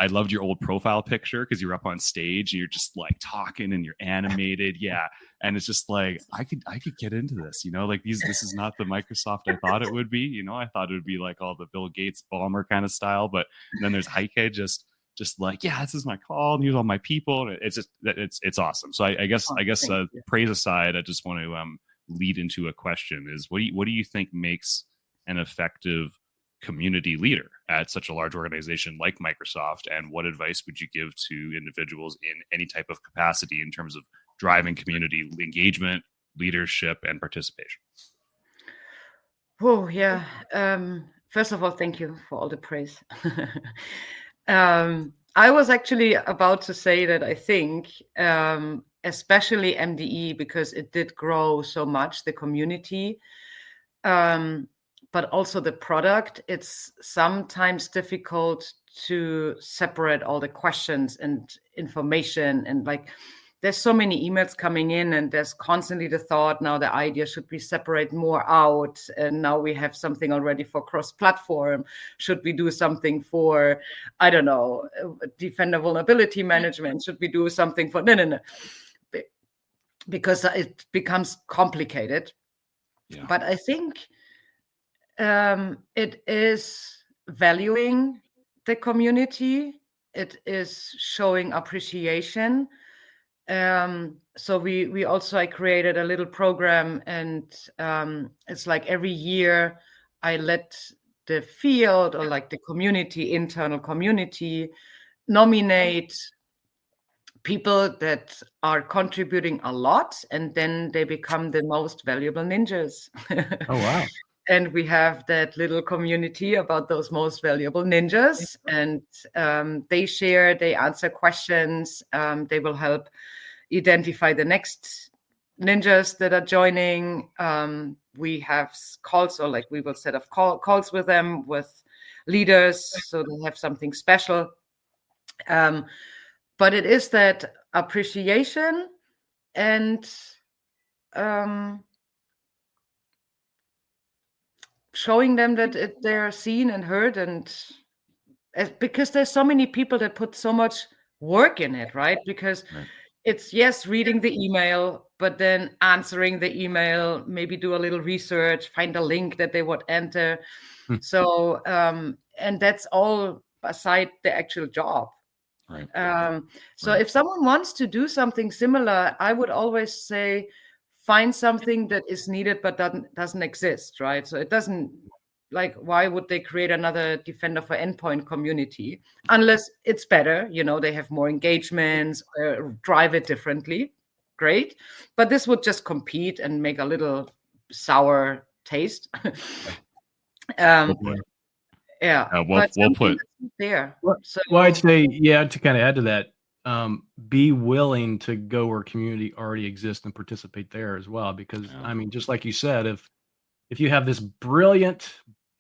loved your old profile picture because you were up on stage and you're just like talking and you're animated. Yeah. And it's just like, I could get into this, like this is not the Microsoft I thought it would be. I thought it would be like all the Bill Gates bomber kind of style, but then there's Heike just like, yeah, this is my call, and here's all my people. And it's awesome. So I guess praise aside, I just want to lead into a question is what do you think makes an effective community leader at such a large organization like Microsoft, and what advice would you give to individuals in any type of capacity in terms of driving community engagement, leadership, and participation? Oh, yeah. First of all, thank you for all the praise. I was actually about to say that I think, especially MDE, because it did grow so much, the community, but also the product, it's sometimes difficult to separate all the questions and information. And like, there's so many emails coming in, and there's constantly the thought, now the idea, should we separate more out? And now we have something already for cross-platform. Should we do something for, I don't know, Defender vulnerability management? Should we do something for, no. Because it becomes complicated. Yeah. But I think it is valuing the community. It is showing appreciation. So we also, I created a little program, and it's like every year I let the field, or like the community, internal community, nominate people that are contributing a lot, and then they become the most valuable ninjas. Oh, wow. And we have that little community about those most valuable ninjas, and they share, they answer questions, they will help identify the next ninjas that are joining. We have calls, or like we will set up calls with them, with leaders, so they have something special. But it is that appreciation and showing them that they're seen and heard, and because there's so many people that put so much work in it, right? Because it's, yes, reading the email, but then answering the email, maybe do a little research, find a link that they would enter. So, and that's all aside the actual job. Right. So if someone wants to do something similar, I would always say, find something that is needed but doesn't exist, right? So it doesn't, like, why would they create another Defender for Endpoint community unless it's better? You know, they have more engagements, drive it differently. Great. But this would just compete and make a little sour taste. Yeah, we'll put there. So, well, I'd say, yeah, to kind of add to that, be willing to go where community already exists and participate there as well. Because I mean, just like you said, if you have this brilliant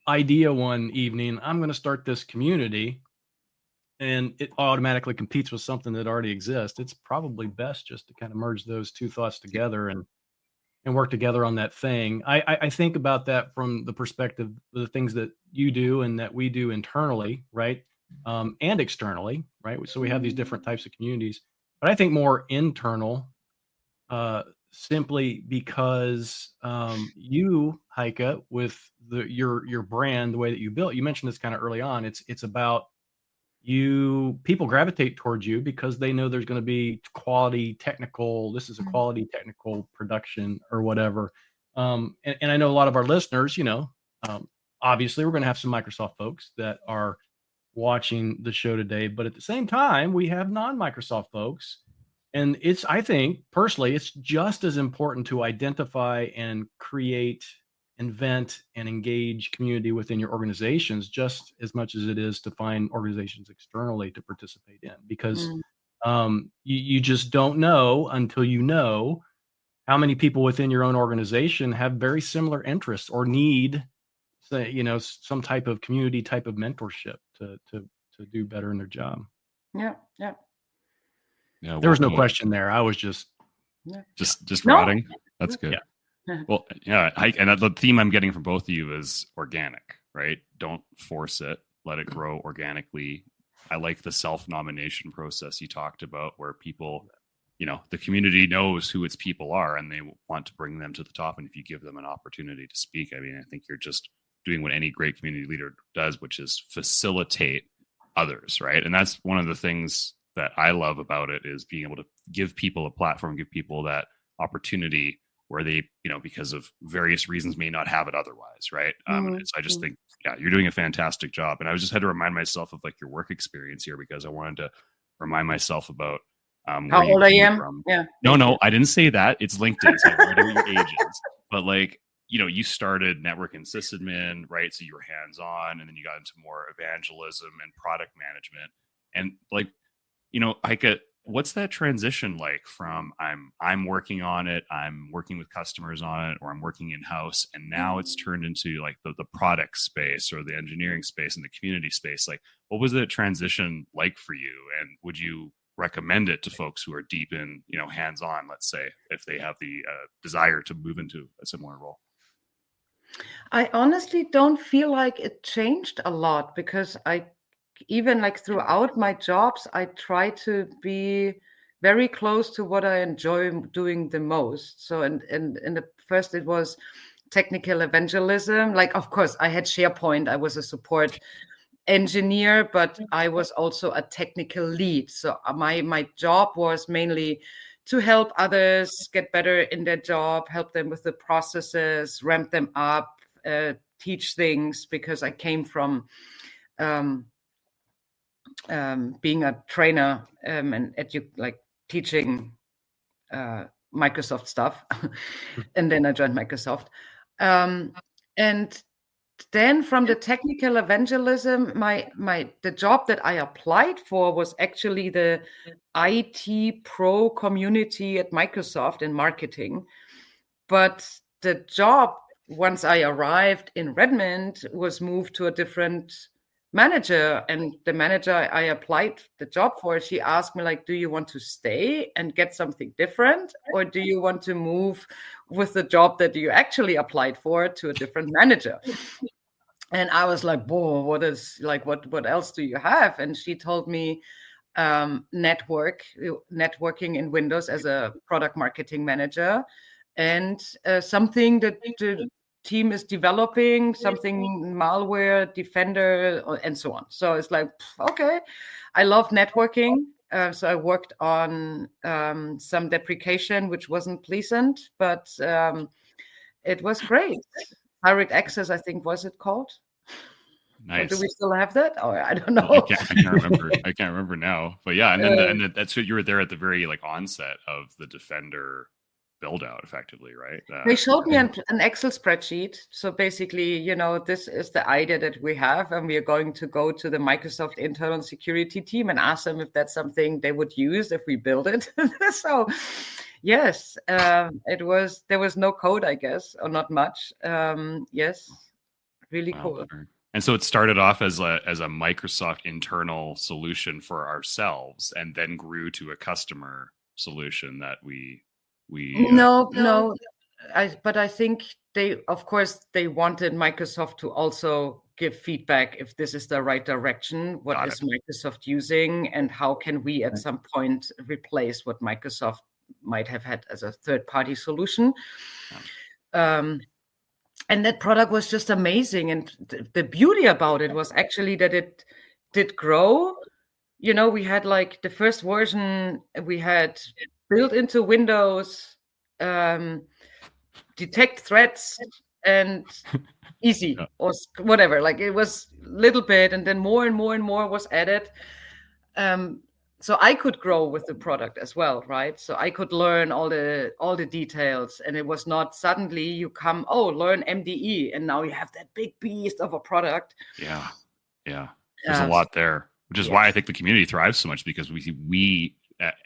idea one evening, I'm going to start this community, and it automatically competes with something that already exists, it's probably best just to kind of merge those two thoughts together and work together on that thing. I think about that from the perspective of the things that you do and that we do internally, right? And externally, right? So we have these different types of communities, but I think more internal, simply because you, Heike, with your brand, the way that you built, you mentioned this kind of early on. It's about people gravitate towards you because they know there's going to be quality technical. This is a quality technical production or whatever. And I know a lot of our listeners, obviously we're going to have some Microsoft folks that are watching the show today, but at the same time, we have non-Microsoft folks. And I think personally, it's just as important to identify and create, invent, and engage community within your organizations just as much as it is to find organizations externally to participate in, because you just don't know until you know how many people within your own organization have very similar interests or need, some type of community type of mentorship to do better in their job. Yeah. There was no question there. I was just rotting. That's good. Yeah. Well, yeah, and the theme I'm getting from both of you is organic, right? Don't force it. Let it grow organically. I like the self-nomination process you talked about, where people, the community knows who its people are and they want to bring them to the top. And if you give them an opportunity to speak, I mean, I think you're just doing what any great community leader does, which is facilitate others, right? And that's one of the things that I love about it, is being able to give people a platform, give people that opportunity where they, because of various reasons may not have it otherwise, right? So I just think, you're doing a fantastic job. And I just had to remind myself of like your work experience here, because I wanted to remind myself about how old I am. From. Yeah. No, I didn't say that. It's LinkedIn, so whatever your age is. But like, you started network and sysadmin, right? So you were hands-on, and then you got into more evangelism and product management. And like, Heike, what's that transition like from I'm working on it, I'm working with customers on it, or I'm working in-house, and now it's turned into like the product space or the engineering space and the community space? Like, what was the transition like for you? And would you recommend it to folks who are deep in, hands-on, let's say, if they have the desire to move into a similar role? I honestly don't feel like it changed a lot, because even like throughout my jobs, I try to be very close to what I enjoy doing the most. So in the first, it was technical evangelism. Like, of course, I had SharePoint. I was a support engineer, but I was also a technical lead. So my job was mainly to help others get better in their job, help them with the processes, ramp them up, teach things, because I came from being a trainer and teaching Microsoft stuff. And then I joined Microsoft. And then from the technical evangelism, the job that I applied for was actually the IT pro community at Microsoft in marketing. But the job, once I arrived in Redmond, was moved to a different manager. And the manager I applied the job for, she asked me, like, do you want to stay and get something different, or do you want to move with the job that you actually applied for to a different manager? And I was like, whoa, what else do you have? And she told me networking in Windows as a product marketing manager, and something that the team is developing, something malware, defender, and so on. So it's like, okay, I love networking. So I worked on some deprecation, which wasn't pleasant, but it was great. Direct access, I think, was it called? Nice. Or do we still have that? Or I don't know. I can't remember. I can't remember now. But yeah, and then that's what you were there at the very onset of the Defender build out, effectively, right? They showed me an Excel spreadsheet. So basically, this is the idea that we have, and we are going to go to the Microsoft internal security team and ask them if that's something they would use if we build it. So yes, there was no code, I guess, or not much. Yes, really cool. And so it started off as a Microsoft internal solution for ourselves, and then grew to a customer solution that we. No. But I think they wanted Microsoft to also give feedback if this is the right direction. What is Microsoft using, and how can we at some point replace what Microsoft might have had as a third-party solution? And that product was just amazing. And the beauty about it was actually that it did grow. We had like the first version we had built into Windows, detect threats, and easy or whatever. Like, it was a little bit, and then more and more and more was added. So I could grow with the product as well, right? So I could learn all the details, and it was not suddenly you come, learn MDE, and now you have that big beast of a product. Yeah. There's a lot there, which is why I think the community thrives so much, because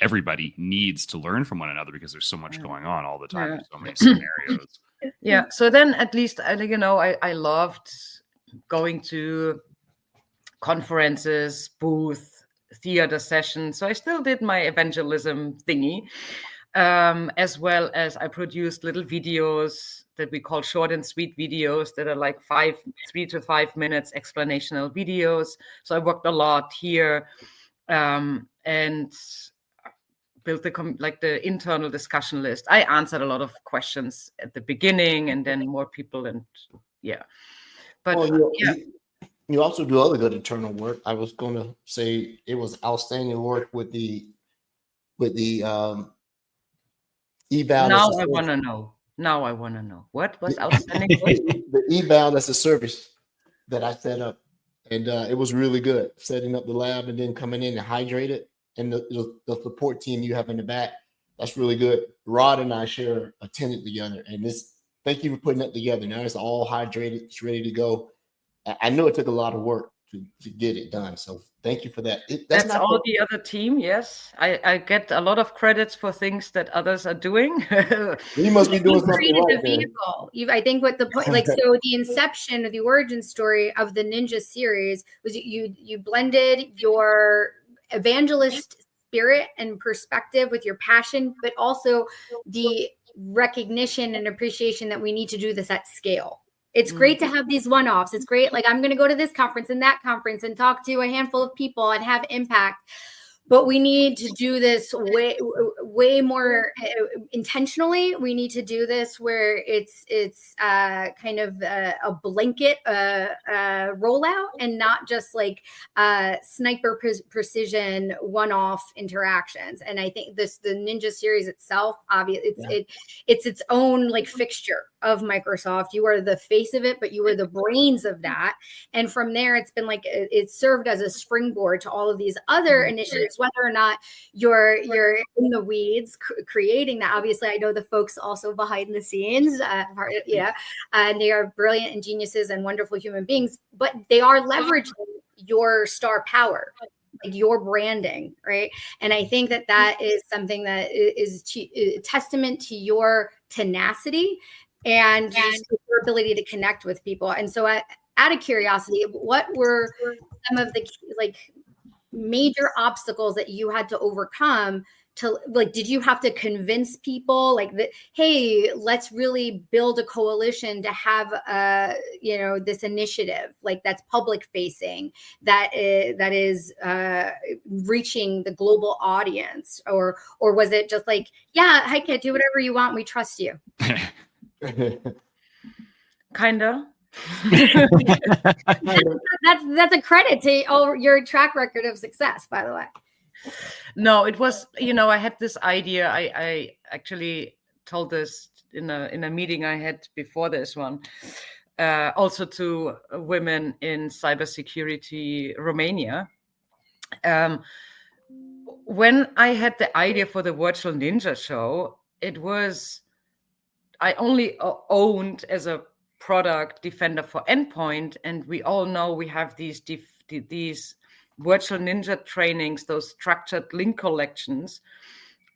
everybody needs to learn from one another, because there's so much going on all the time. There's so many scenarios. Yeah. So then at least I loved going to conferences, booths, theater sessions. So I still did my evangelism thingy, as well as I produced little videos that we call short and sweet videos that are like 3 to 5 minutes explanational videos. So I worked a lot here, and built the internal discussion list. I answered a lot of questions at the beginning, and then more people, and But you also do other good internal work. I was going to say it was outstanding work with the eval. Now I want to know. What was outstanding work? The eval as a service that I set up, and it was really good. Setting up the lab and then coming in and hydrate it, and the support team you have in the back. That's really good. Rod and I share a tenant together, and thank you for putting that together. Now it's all hydrated. It's ready to go. I know it took a lot of work to get it done. So thank you for that. That's all the other team. Yes. I get a lot of credits for things that others are doing. You must be doing something right. The vehicle. I think what the point, so the inception of the origin story of the Ninja series was you blended your evangelist spirit and perspective, with your passion, but also the recognition and appreciation that we need to do this at scale. It's great to have these one-offs. It's great. Like, I'm going to go to this conference and that conference and talk to a handful of people and have impact. But we need to do this way more intentionally. We need to do this where it's kind of a blanket rollout, and not just like sniper precision one-off interactions. And I think the Ninja series itself, obviously, it's its own like fixture of Microsoft. You are the face of it, but you are the brains of that. And from there, it's been like it served as a springboard to all of these other initiatives, whether or not you're in the weeds creating that. Obviously, I know the folks also behind the scenes, and they are brilliant and geniuses and wonderful human beings, but they are leveraging your star power, like your branding, right? And I think that is something that is a testament to your tenacity and just your ability to connect with people. And so out of curiosity, what were some of the major obstacles that you had to overcome to, like, did you have to convince people like that, hey, let's really build a coalition to have this initiative like that's public facing, that is reaching the global audience, or was it just like, yeah, Heike, do whatever you want, we trust you? Kinda. That's a credit to your track record of success, by the way. No, it was, I had this idea. I actually told this in a meeting I had before this one, also to women in cybersecurity Romania. When I had the idea for the virtual ninja show, I only owned as a product Defender for Endpoint, and we all know we have these virtual ninja trainings, those structured link collections,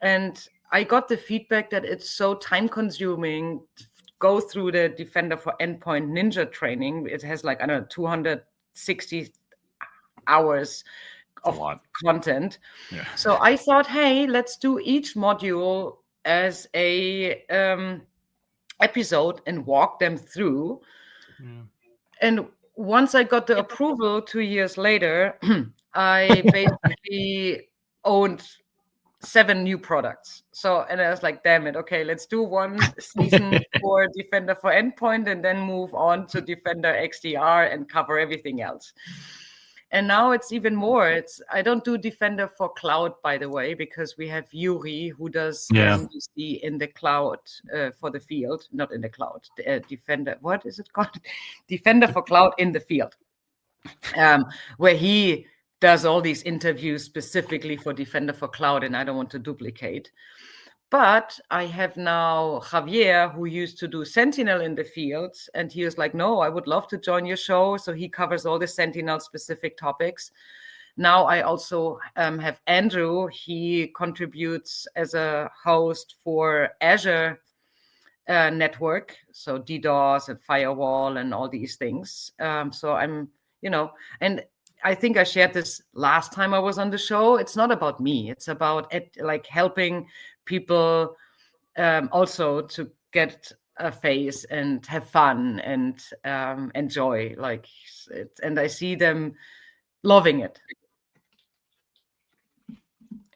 and I got the feedback that it's so time consuming to go through the Defender for Endpoint ninja training. It has 260 hours of content. Yeah. So I thought, hey, let's do each module as a episode and walk them through. Yeah. And once I got the approval 2 years later, I basically owned 7 new products. And I was like, damn it, okay, let's do one season for Defender for Endpoint and then move on to Defender XDR and cover everything else. And now it's even more. I don't do Defender for Cloud, by the way, because we have Yuri who does MDC in the cloud for the field, not in the cloud. Defender, what is it called? Defender for Cloud in the field, where he does all these interviews specifically for Defender for Cloud, and I don't want to duplicate. But I have now Javier, who used to do Sentinel in the field, and he was like, no, I would love to join your show. So he covers all the Sentinel-specific topics. Now I also have Andrew. He contributes as a host for Azure Network, so DDoS and firewall and all these things. So I'm, and I think I shared this last time I was on the show. It's not about me. It's about helping people also to get a face and have fun and enjoy it. And I see them loving it.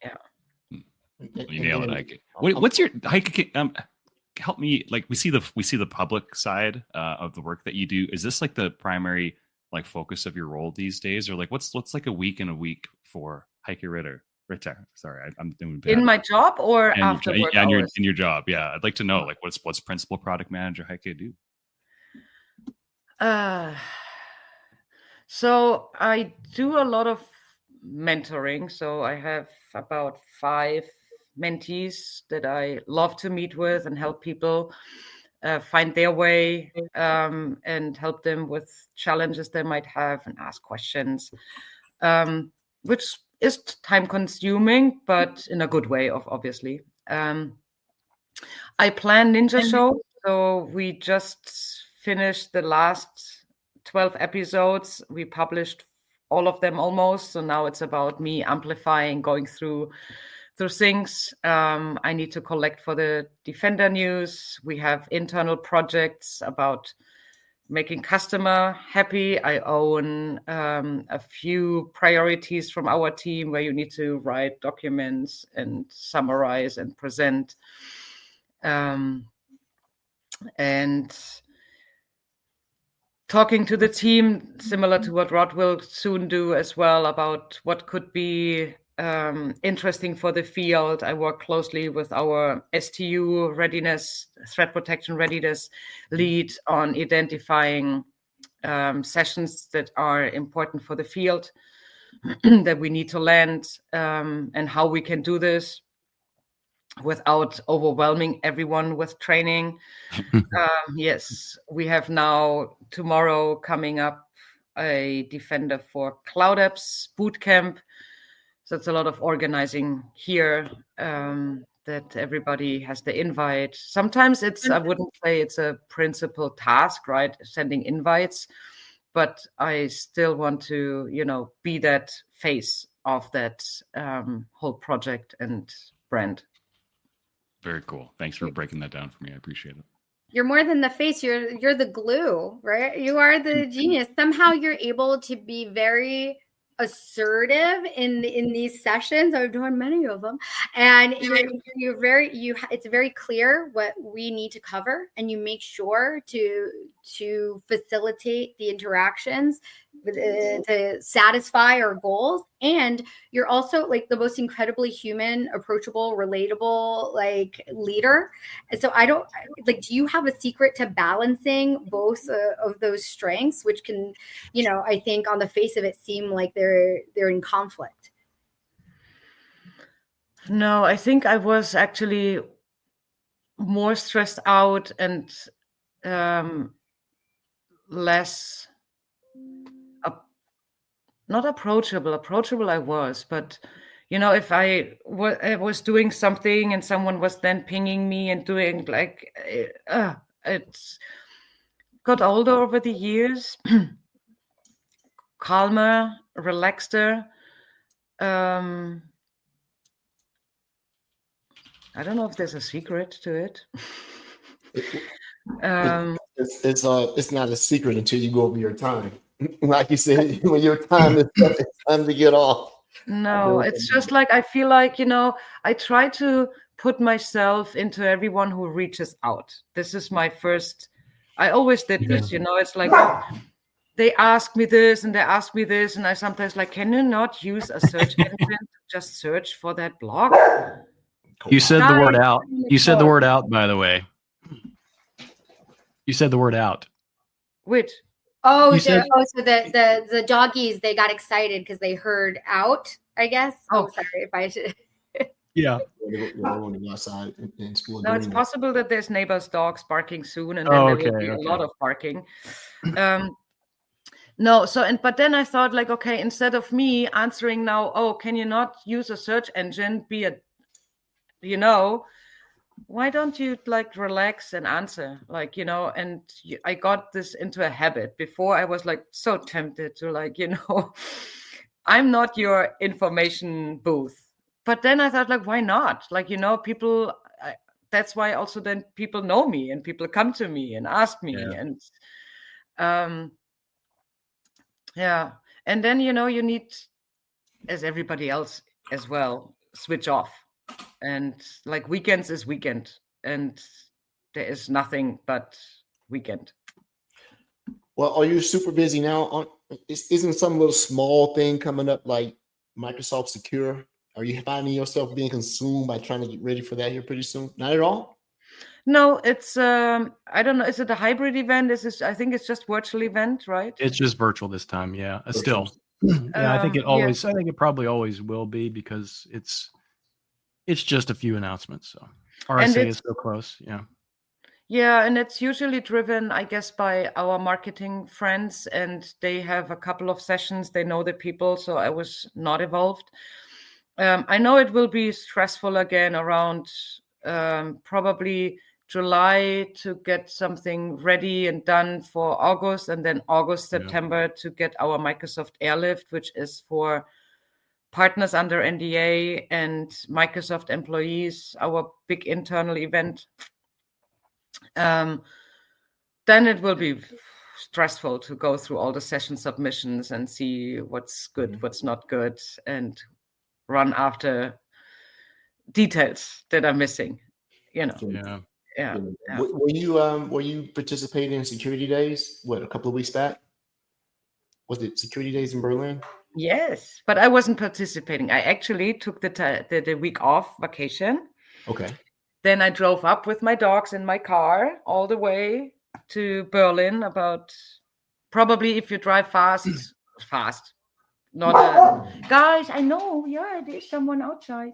Yeah. You nail it, Heike. What's your Heike? Help me. We see the public side of the work that you do. Is this the primary focus of your role these days, or what's a week in a week for Heike Ritter? Sorry, I'm doing bad. In my job or and after work hours? In your job, yeah. I'd like to know what's principal product manager Heike do? So I do a lot of mentoring. So I have about 5 mentees that I love to meet with and help people find their way and help them with challenges they might have and ask questions, which is time consuming, but in a good way, obviously. I plan Ninja Show. So we just finished the last 12 episodes. We published all of them almost. So now it's about me amplifying, going through things. I need to collect for the Defender news. We have internal projects about making customer happy. I own a few priorities from our team where you need to write documents and summarize and present. And talking to the team, similar to what Rod will soon do as well, about what could be interesting for the field. I work closely with our STU readiness, threat protection readiness lead on identifying sessions that are important for the field that we need to land, and how we can do this without overwhelming everyone with training. Yes, we have now tomorrow coming up a Defender for Cloud Apps bootcamp. So it's a lot of organizing here, that everybody has the invite. Sometimes I wouldn't say it's a principal task, right? Sending invites, but I still want to, be that face of that whole project and brand. Very cool. Thanks for breaking that down for me. I appreciate it. You're more than the face. You're the glue, right? You are the genius. Somehow you're able to be very assertive in these sessions. I've done many of them, and it's very clear what we need to cover, and you make sure to facilitate the interactions to satisfy our goals. And you're also like the most incredibly human, approachable, relatable leader. And so do you have a secret to balancing both of those strengths, which can, I think on the face of it seem like they're in conflict? No, I think I was actually more stressed out and less not approachable. Approachable I was, but if I was doing something and someone was then pinging me and doing it's got older over the years, calmer, relaxeder. I don't know if there's a secret to it. It's not a secret until you go over your time. Like you said, when your time is up, it's time to get off. No, it's just I feel like, I try to put myself into everyone who reaches out. This is my first, I always did this, it's like, they ask me this and they ask me this. And I sometimes can you not use a search engine to just search for that blog? You said the word out. You said the word out, by the way. You said the word out. Which? So the doggies, they got excited because they heard out, I guess. Oh, sorry if I should. Yeah. Outside in school. No, it's possible that there's neighbors' dogs barking soon, and then there will be a lot of barking. No, but then I thought okay, instead of me answering now, can you not use a search engine? Why don't you relax and answer? And I got this into a habit. Before I was so tempted to I'm not your information booth. But then I thought why not? People, that's why also then people know me and people come to me and ask me. Yeah. And and then, you need, as everybody else as well, switch off. And weekends is weekend, and there is nothing but weekend. Well, are you super busy now? Isn't some little small thing coming up like Microsoft Secure? Are you finding yourself being consumed by trying to get ready for that here pretty soon? Not at all? No, it's I don't know. Is it a hybrid event? I think it's just virtual event, right? It's just virtual this time. Yeah. Still. Yeah, I think it probably always will be because it's just a few announcements. So RSA is so close. Yeah. Yeah. And it's usually driven, I guess, by our marketing friends, and they have a couple of sessions. They know the people. So I was not involved. I know it will be stressful again around probably July to get something ready and done for August, and then August, September to get our Microsoft Airlift, which is for partners under NDA and Microsoft employees, our big internal event. Then it will be stressful to go through all the session submissions and see what's good, what's not good, and run after details that are missing. Yeah. Were you participating in security days? What, a couple of weeks back? Was it security days in Berlin? Yes, but I wasn't participating. I actually took the week off vacation. Okay. Then I drove up with my dogs in my car all the way to Berlin. About probably, if you drive fast. Not guys. I know. Yeah, there's someone outside.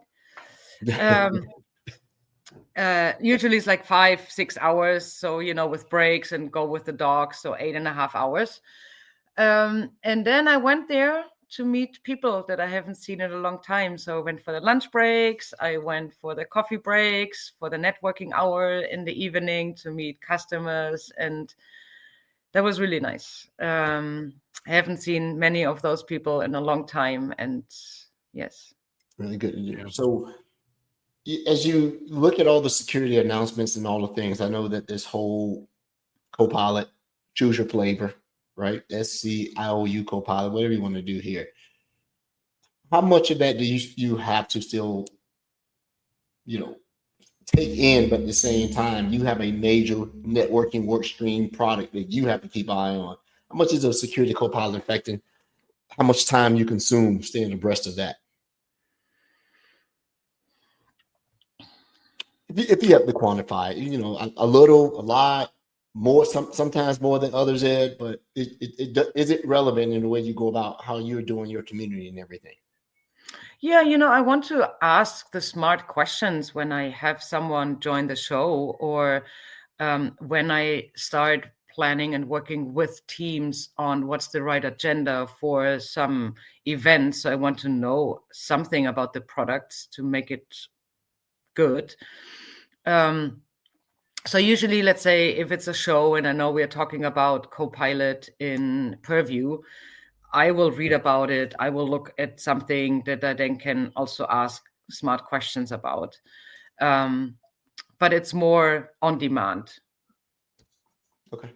Usually it's like 5-6 hours. So with breaks and go with the dogs, so 8.5 hours. And then I went there to meet people that I haven't seen in a long time. So I went for the lunch breaks, I went for the coffee breaks, for the networking hour in the evening to meet customers. And that was really nice. I haven't seen many of those people in a long time. And yes. Really good. Yeah. So as you look at all the security announcements and all the things, I know that this whole Copilot, choose your flavor, right? SCIOU Copilot, whatever you want to do here. How much of that do you have to still, take in, but at the same time, you have a major networking work stream product that you have to keep an eye on? How much is a security Copilot affecting how much time you consume staying abreast of that? If you have to quantify it, a little, a lot, more, sometimes more than others, Ed, but is it relevant in the way you go about how you're doing your community and everything? Yeah, I want to ask the smart questions when I have someone join the show, or when I start planning and working with teams on what's the right agenda for some events. So I want to know something about the products to make it good. So usually, let's say if it's a show and I know we're talking about Copilot in Purview, I will read about it. I will look at something that I then can also ask smart questions about. But it's more on demand. Okay.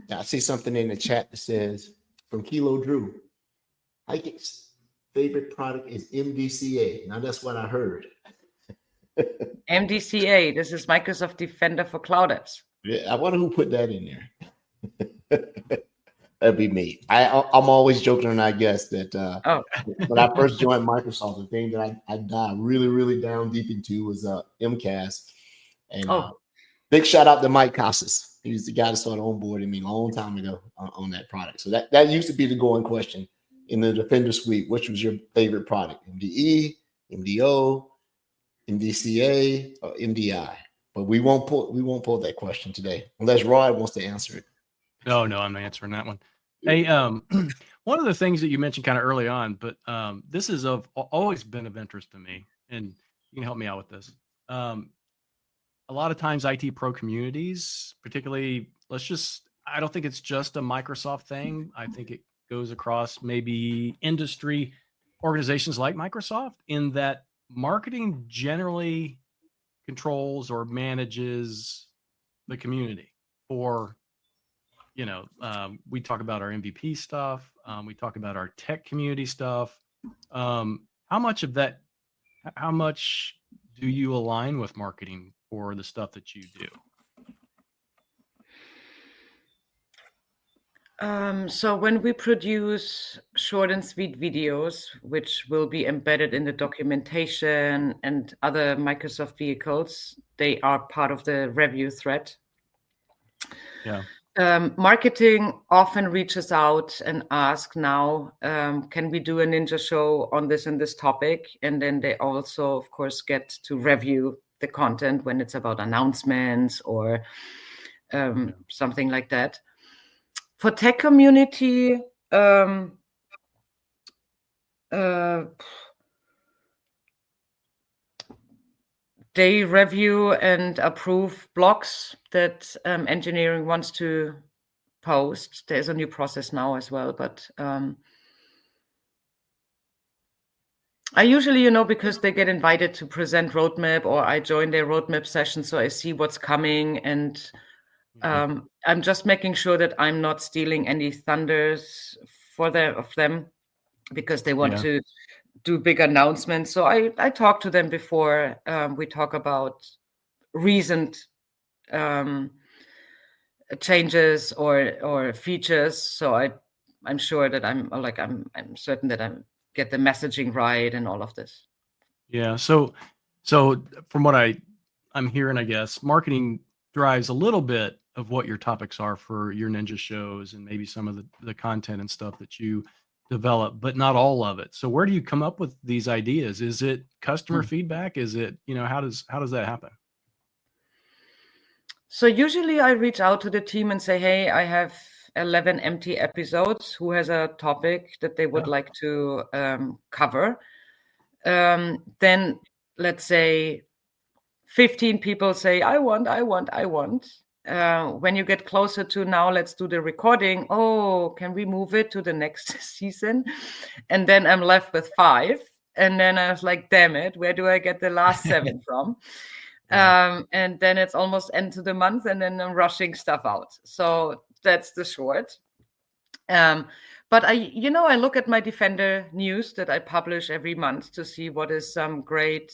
Now, I see something in the chat that says, from Kilo Drew, Hike's favorite product is MDCA. Now, that's what I heard. MDCA, this is Microsoft Defender for Cloud Apps. Yeah, I wonder who put that in there. That'd be me. I'm always joking, and I guess that when I first joined Microsoft, the thing that I dived really, really down deep into was MCAS. And big shout out to Mike Casas. He was the guy that started onboarding me a long time ago on that product. So that used to be the going question in the Defender suite. Which was your favorite product? MDE, MDO, MDCA, or MDI? But we won't pull that question today unless Rod wants to answer it. No, I'm answering that one. Hey, one of the things that you mentioned kind of early on, but this is always been of interest to me, and you can help me out with this. A lot of times IT pro communities, particularly, I don't think it's just a Microsoft thing. I think it goes across maybe industry organizations like Microsoft, in that marketing generally controls or manages the community for, we talk about our MVP stuff. We talk about our tech community stuff. How much do you align with marketing for the stuff that you do? So when we produce short and sweet videos, which will be embedded in the documentation and other Microsoft vehicles, they are part of the review thread. Yeah. Marketing often reaches out and asks now, can we do a ninja show on this and this topic? And then they also, of course, get to review the content when it's about announcements or something like that. For tech community, they review and approve blogs that engineering wants to post. There's a new process now as well, but I usually, because they get invited to present roadmap, or I join their roadmap session, so I see what's coming, and I'm just making sure that I'm not stealing any thunders of them, because they want to do big announcements. So I talk to them before we talk about recent changes or features. So I'm sure that I'm certain that I'm get the messaging right and all of this. Yeah. So from what I'm hearing, I guess marketing drives a little bit of what your topics are for your ninja shows and maybe some of the content and stuff that you develop, but not all of it. So where do you come up with these ideas? Is it customer feedback? Is it, how does that happen? So usually I reach out to the team and say, hey, I have 11 empty episodes. Who has a topic that they would like to cover? Then let's say 15 people say, I want. When you get closer to now, let's do the recording. Oh, can we move it to the next season? And then I'm left with 5. And then I was like, damn it, where do I get the last 7 from? And then it's almost end to the month, and then I'm rushing stuff out. So that's the short. But I look at my Defender news that I publish every month to see what is some great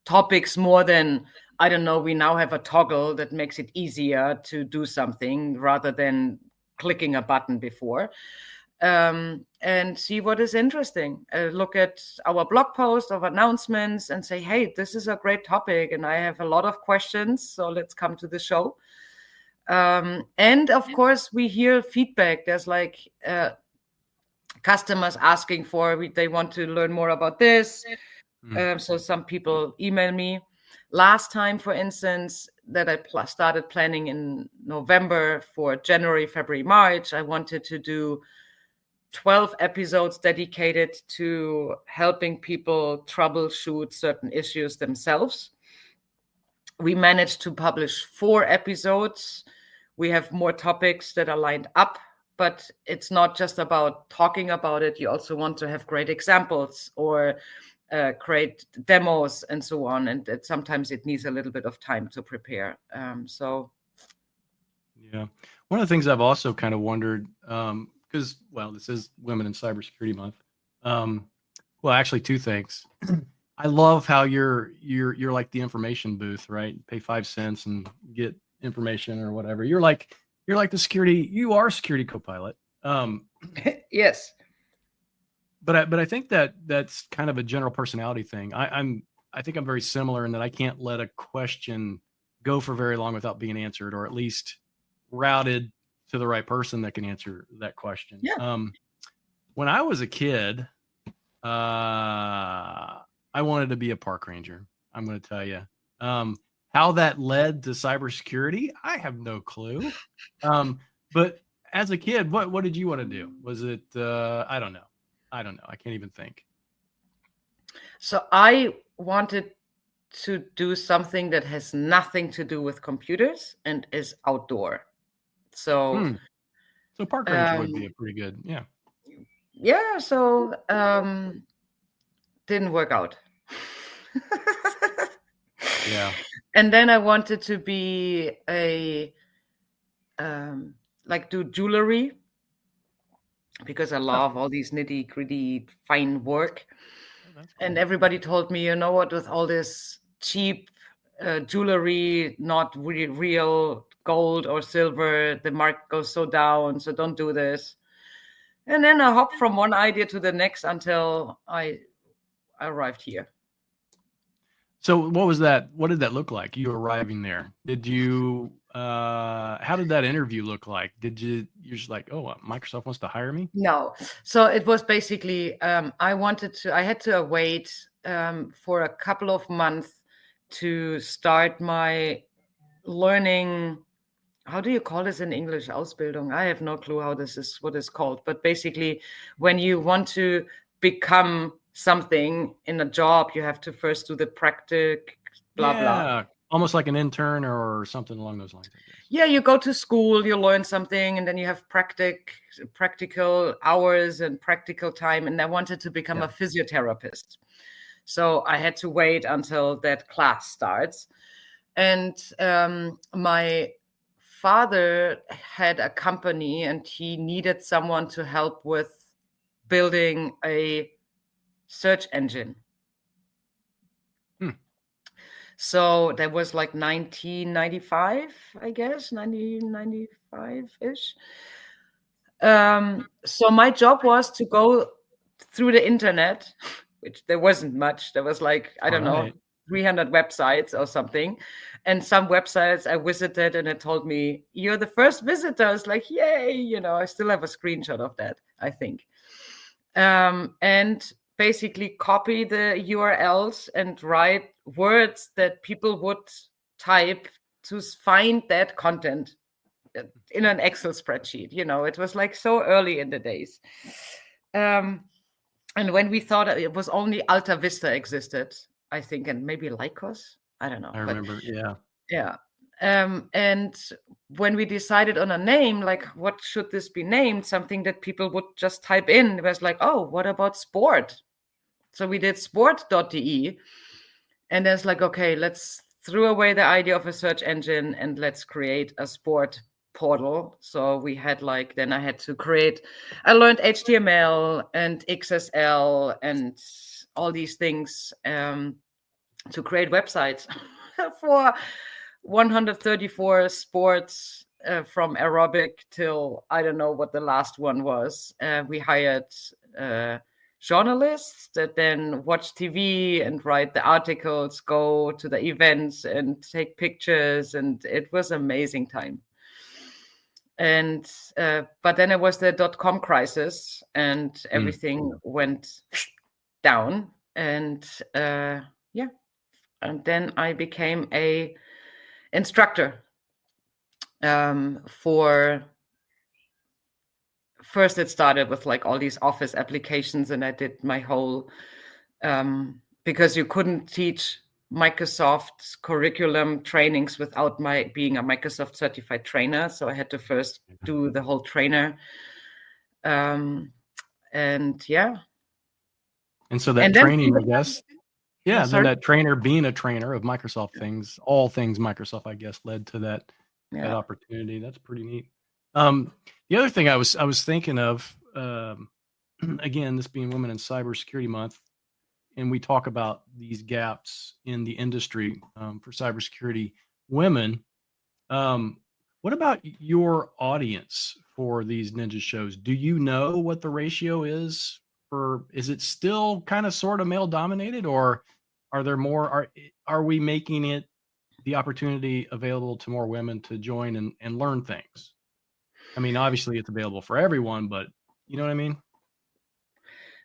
topics, more than, I don't know, we now have a toggle that makes it easier to do something rather than clicking a button before. And see what is interesting. Look at our blog post of announcements and say, hey, this is a great topic and I have a lot of questions, so let's come to the show. And of course, we hear feedback. There's like customers asking they want to learn more about this. So some people email me. Last time, for instance, that I started planning in November for January, February, March, I wanted to do 12 episodes dedicated to helping people troubleshoot certain issues themselves. We managed to publish 4 episodes. We have more topics that are lined up, but it's not just about talking about it. You also want to have great examples or create demos and so on. And sometimes it needs a little bit of time to prepare. Yeah. One of the things I've also kind of wondered, because, this is Women in Cybersecurity Month. Actually, 2 things. I love how you're like the information booth, right? Pay 5 cents and get information or whatever. You're like the security. You are security co-pilot. Yes. But I think that's kind of a general personality thing. I think I'm very similar in that I can't let a question go for very long without being answered, or at least routed to the right person that can answer that question. Yeah. When I was a kid, I wanted to be a park ranger. I'm going to tell you. How that led to cybersecurity, I have no clue. But as a kid, what did you want to do? Was it I don't know. I can't even think. So I wanted to do something that has nothing to do with computers and is outdoor. So park ranger would be a pretty good, yeah. Yeah, so didn't work out. Yeah. And then I wanted to be do jewelry, because I love all these nitty gritty fine work. Cool. And everybody told me, what, with all this cheap jewelry, not real gold or silver, the market goes so down, so don't do this. And then I hopped from one idea to the next until I arrived here. So what was that? What did that look like? You arriving there? Did you, how did that interview look like? You're just like, oh, Microsoft wants to hire me? No. So it was basically, I had to wait for a couple of months to start my learning. How do you call this in English? Ausbildung. I have no clue what it's called. But basically, when you want to become something in a job, you have to first do the blah yeah, blah. almost like an intern or something along those lines, I guess. Yeah, you go to school, you learn something, and then you have practical hours and practical time. And I wanted to become a physiotherapist, so I had to wait until that class starts. And my father had a company, and he needed someone to help with building a search engine. So that was like 1995, I guess, 1995-ish. So my job was to go through the internet, which there wasn't much. There was like, I don't know, 300 websites or something. And some websites I visited, and it told me, you're the first visitor. I was like, yay, you know, I still have a screenshot of that, I think. And basically copy the URLs and write words that people would type to find that content in an Excel spreadsheet. You know, it was like so early in the days. And when we thought it was only Alta Vista existed, I think, and maybe Lycos, I don't know. I remember, yeah. Yeah. And when we decided on a name, like what should this be named? Something that people would just type in. It was like, oh, what about sport? So we did sport.de. And there's like, okay, let's throw away the idea of a search engine and let's create a sport portal. So we had like, then I had to I learned HTML and XSL and all these things to create websites for 134 sports, from aerobic till I don't know what the last one was. We hired journalists that then watch TV and write the articles, go to the events and take pictures, and it was an amazing time. And but then it was the .com crisis, and everything went down, and and then I became a instructor for. First, it started with like all these Office applications, and I did my whole because you couldn't teach Microsoft curriculum trainings without being a Microsoft certified trainer. So I had to first do the whole trainer, and yeah. And so that training, I guess. Yeah, then that trainer being a trainer of Microsoft things, all things Microsoft, I guess, led to that opportunity. That's pretty neat. The other thing I was thinking of, again, this being Women in Cybersecurity Month, and we talk about these gaps in the industry for cybersecurity women. What about your audience for these ninja shows? Do you know what the ratio is? Is it still kind of sort of male dominated, or are there more? Are we making it the opportunity available to more women to join and learn things? I mean, obviously it's available for everyone, but you know what I mean?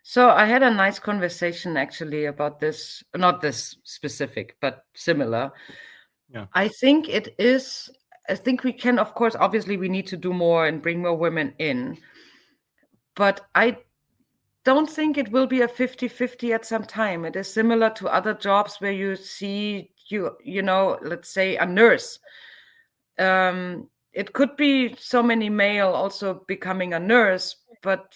So I had a nice conversation actually about this, not this specific, but similar. Yeah. I think we can, of course, obviously we need to do more and bring more women in, but I don't think it will be a 50-50 at some time. It is similar to other jobs where you see, you know, let's say a nurse. It could be so many male also becoming a nurse, but,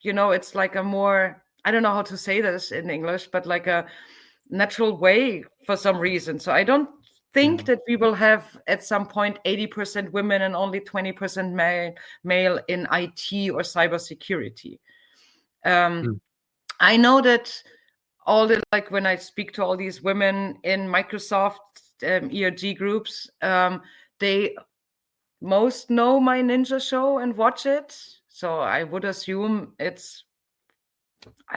you know, it's like a more, I don't know how to say this in English, but like a natural way for some reason. So I don't think that we will have at some point 80% women and only 20% male in IT or cybersecurity. I know that like when I speak to all these women in Microsoft ERG groups, they most know my ninja show and watch it. So I would assume I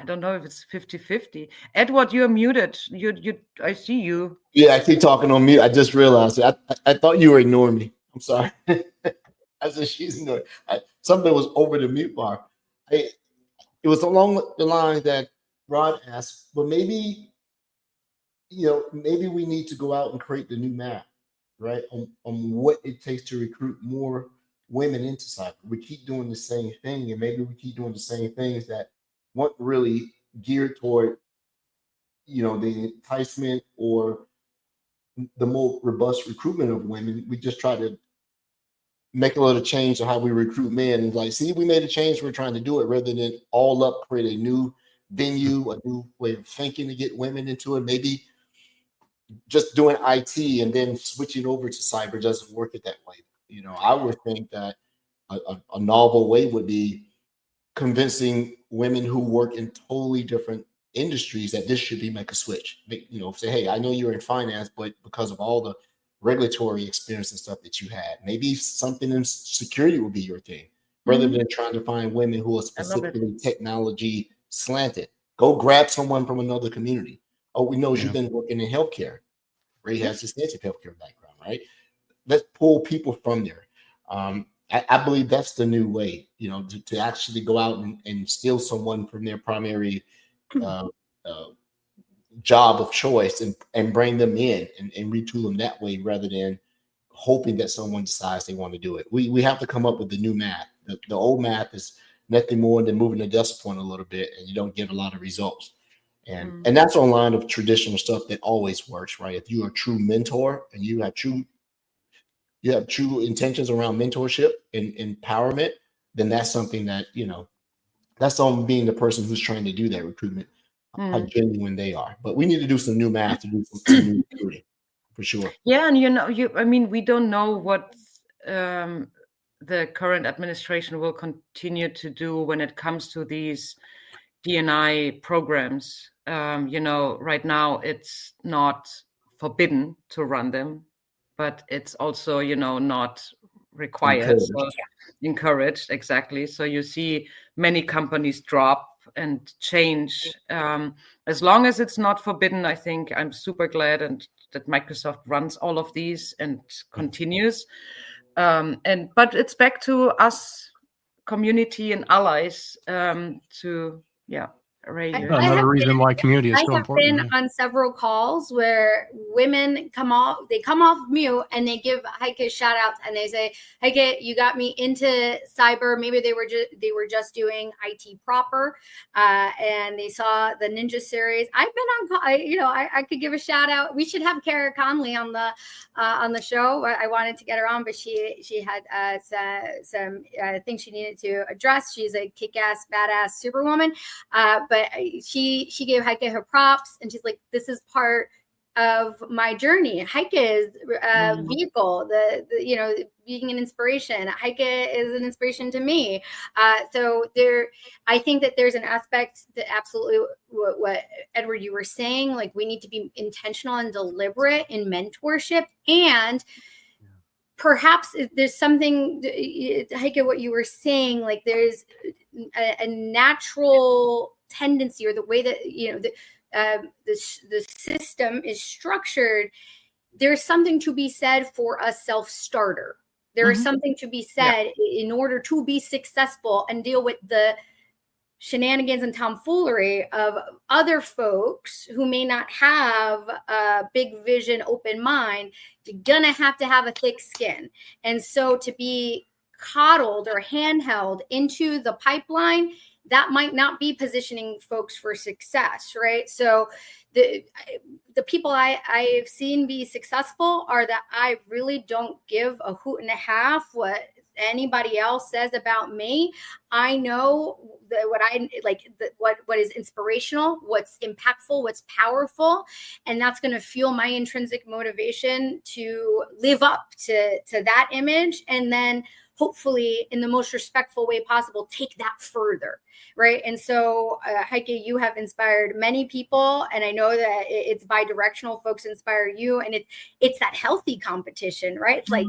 don't know if it's 50-50. Edward, you're muted. I see you. Yeah, I keep talking on mute. I just realized it. I thought you were ignoring me. I'm sorry. I said she's ignoring. Something was over the mute bar. It was along the line that Rod asked, but maybe, maybe we need to go out and create the new map, right? On what it takes to recruit more women into cyber. We keep doing the same thing, and maybe we keep doing the same things that weren't really geared toward, the enticement or the more robust recruitment of women, we just try to make a little change to how we recruit men. And like, see, we made a change. We're trying to do it rather than all up create a new venue, a new way of thinking to get women into it. Maybe just doing IT and then switching over to cyber doesn't work it that way. You know, I would think that a novel way would be convincing women who work in totally different industries that this should be make a switch. You know, say, hey, I know you're in finance, but because of all the regulatory experience and stuff that you had, maybe something in security will be your thing, rather than trying to find women who are specifically technology slanted. Go grab someone from another community. Oh, we know you've been working in healthcare. Ray has extensive healthcare background, right? Let's pull people from there. I believe that's the new way, you know, to actually go out and steal someone from their primary job of choice and bring them in and retool them that way rather than hoping that someone decides they want to do it. We have to come up with the new math. The old math is nothing more than moving the decimal point a little bit and you don't get a lot of results. And that's on line of traditional stuff that always works, right? If you're a true mentor and you have true intentions around mentorship and empowerment, then that's something that, you know, that's on being the person who's trying to do that recruitment, how genuine they are. But we need to do some new math to do some new recruiting for sure. Yeah, and I mean, we don't know what the current administration will continue to do when it comes to these D&I programs. You know, right now it's not forbidden to run them, but it's also, you know, not required. Encouraged, exactly. So you see many companies drop and change. As long as it's not forbidden, I think I'm super glad and that Microsoft runs all of these and continues. But it's back to us, community and allies, to array you. Another reason why community is so important. I have been on several calls where women come off mute and they give Heike shout outs and they say, Heike, you got me into cyber. Maybe they were just doing IT proper, and they saw the Ninja series. I've been on, I could give a shout out. We should have Kara Conley on the show. I wanted to get her on, but she had some things she needed to address. She's a kick-ass, badass superwoman. But she gave Heike her props, and she's like, "This is part of my journey. Heike's vehicle, the being an inspiration. Heike is an inspiration to me. So I think that there's an aspect that absolutely what Edward you were saying. Like we need to be intentional and deliberate in mentorship and." Perhaps there's something, Heike, what you were saying, like there's a natural tendency or the way that, the system is structured. There's something to be said for a self-starter. There is something to be said in order to be successful and deal with the shenanigans and tomfoolery of other folks who may not have a big vision, open mind. You're gonna have to have a thick skin. And so to be coddled or handheld into the pipeline, that might not be positioning folks for success, right? So the people I've seen be successful are that I really don't give a hoot and a half what anybody else says about me. I know that what is inspirational, what's impactful, what's powerful, and that's going to fuel my intrinsic motivation to live up to that image, and then hopefully in the most respectful way possible, take that further, right? And so, Heike, you have inspired many people, and I know that it's bi-directional. Folks inspire you, and it's that healthy competition, right? It's like,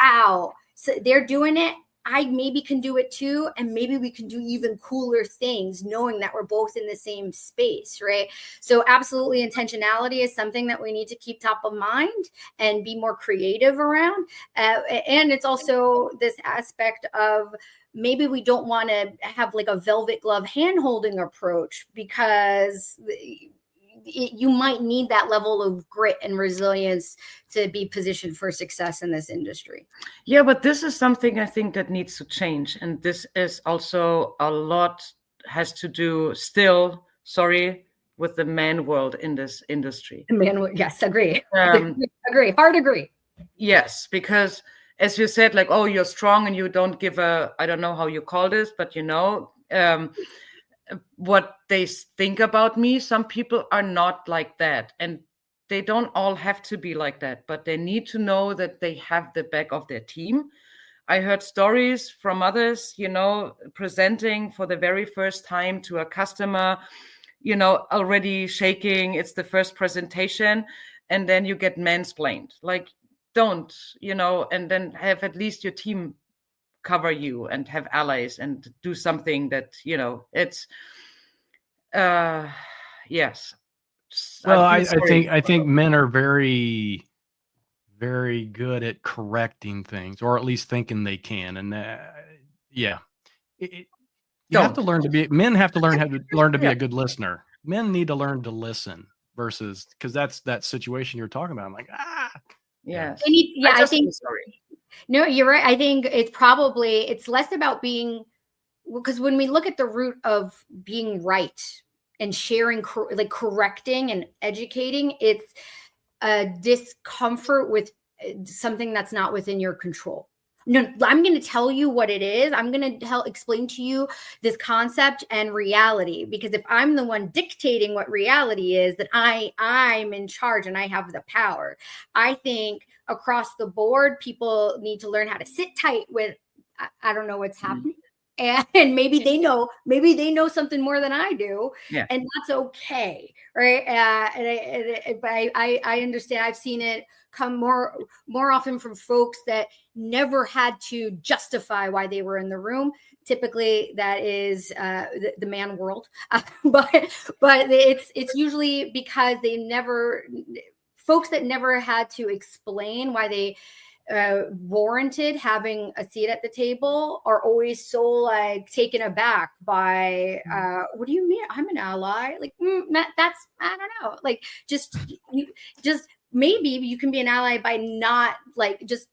wow, so they're doing it. I maybe can do it too, and maybe we can do even cooler things, knowing that we're both in the same space, right? So absolutely, intentionality is something that we need to keep top of mind and be more creative around. And it's also this aspect of maybe we don't want to have like a velvet glove hand-holding approach, because you might need that level of grit and resilience to be positioned for success in this industry. Yeah, but this is something I think that needs to change. And this is also a lot has to do still, sorry, with the man world in this industry. Man, yes, agree. Um, Hard agree. Yes, because as you said, like, oh, you're strong and you don't give a, I don't know how you call this, but what they think about me. Some people are not like that, and they don't all have to be like that, but they need to know that they have the back of their team. I heard stories from others, presenting for the very first time to a customer, already shaking. It's the first presentation, and then you get mansplained. Like, don't, and then have at least your team cover you and have allies and do something that, it's, yes. Well, I I feel sorry. think men are very, very good at correcting things, or at least thinking they can. And yeah, you have to learn to be. Men have to learn how to be Yeah. a good listener. Men need to learn to listen versus, because that's that situation you're talking about. I'm like, Yes. I think. Sorry. No, you're right. I think it's less about being, because when we look at the root of being right and sharing, like correcting and educating, it's a discomfort with something that's not within your control. No, I'm going to tell you what it is. I'm going to explain to you this concept and reality, because if I'm the one dictating what reality is, that I'm in charge and I have the power. I think across the board, people need to learn how to sit tight with, I don't know what's happening. And maybe they know something more than I do, and that's okay, right? But I understand. I've seen it come more often from folks that never had to justify why they were in the room. Typically, that is the man world, but it's usually because folks that never had to explain why they warranted having a seat at the table are always so like taken aback by what do you mean I'm an ally? Like that's, I don't know, like just maybe you can be an ally by not like just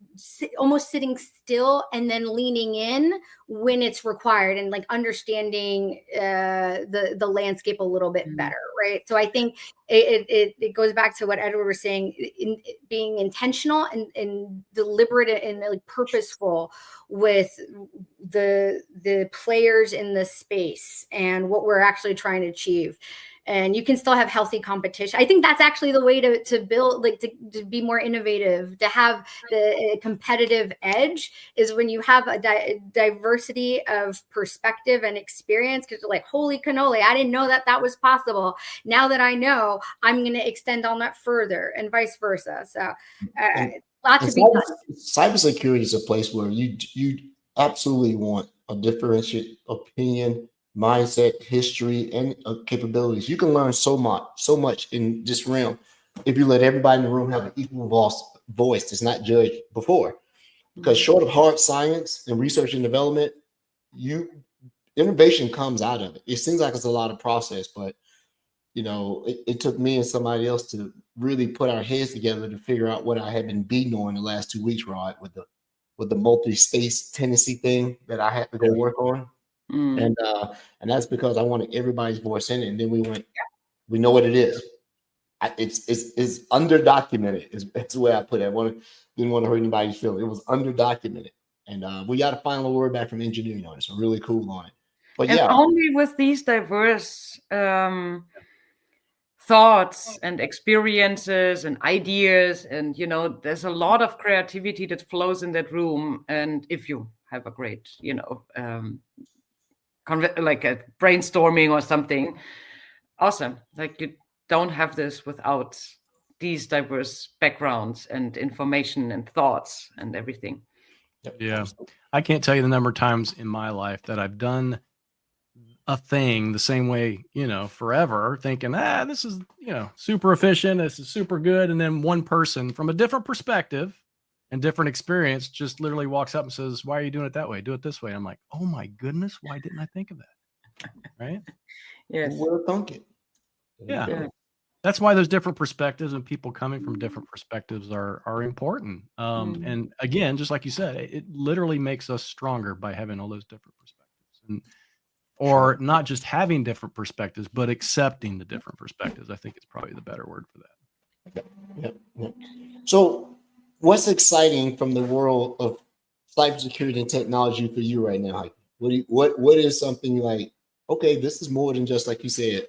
almost sitting still and then leaning in when it's required, and like understanding the landscape a little bit better, right? So I think it goes back to what Edward was saying, in being intentional and deliberate and like purposeful with the players in the space and what we're actually trying to achieve. And you can still have healthy competition. I think that's actually the way to build, like to be more innovative, to have the competitive edge, is when you have a diversity of perspective and experience. Because you're like, holy cannoli, I didn't know that was possible. Now that I know, I'm going to extend on that further, and vice versa. So lots to be done. Cybersecurity is a place where you absolutely want a differentiated opinion, mindset, history, and capabilities. You can learn so much in this realm if you let everybody in the room have an equal voice that's not judged before. Because short of hard science and research and development, innovation comes out of it. It seems like it's a lot of process, but it took me and somebody else to really put our heads together to figure out what I had been beating on the last 2 weeks, Rod, with the multi-space tendency thing that I had to go work on. And that's because I wanted everybody's voice in it. And then we know what it is. It's underdocumented. That's the way I put it. Didn't want to hurt anybody's feelings. It was underdocumented. And we got a final word back from engineering on it. So really cool on it. But and only with these diverse thoughts and experiences and ideas, and there's a lot of creativity that flows in that room. And if you have a great, like a brainstorming or something, awesome. Like, you don't have this without these diverse backgrounds and information and thoughts and everything. Yeah. I can't tell you the number of times in my life that I've done a thing the same way, forever, thinking, this is, super efficient. This is super good. And then one person from a different perspective and different experience just literally walks up and says, why are you doing it that way? Do it this way. I'm like, oh my goodness, why didn't I think of that? Right? Yes. We're thinking. Yeah. That's why those different perspectives and people coming from different perspectives are important. And again, just like you said, it literally makes us stronger by having all those different perspectives. And or not just having different perspectives, but accepting the different perspectives. I think it's probably the better word for that. Yep. So what's exciting from the world of cybersecurity and technology for you right now? What is something like, okay, this is more than just like you said,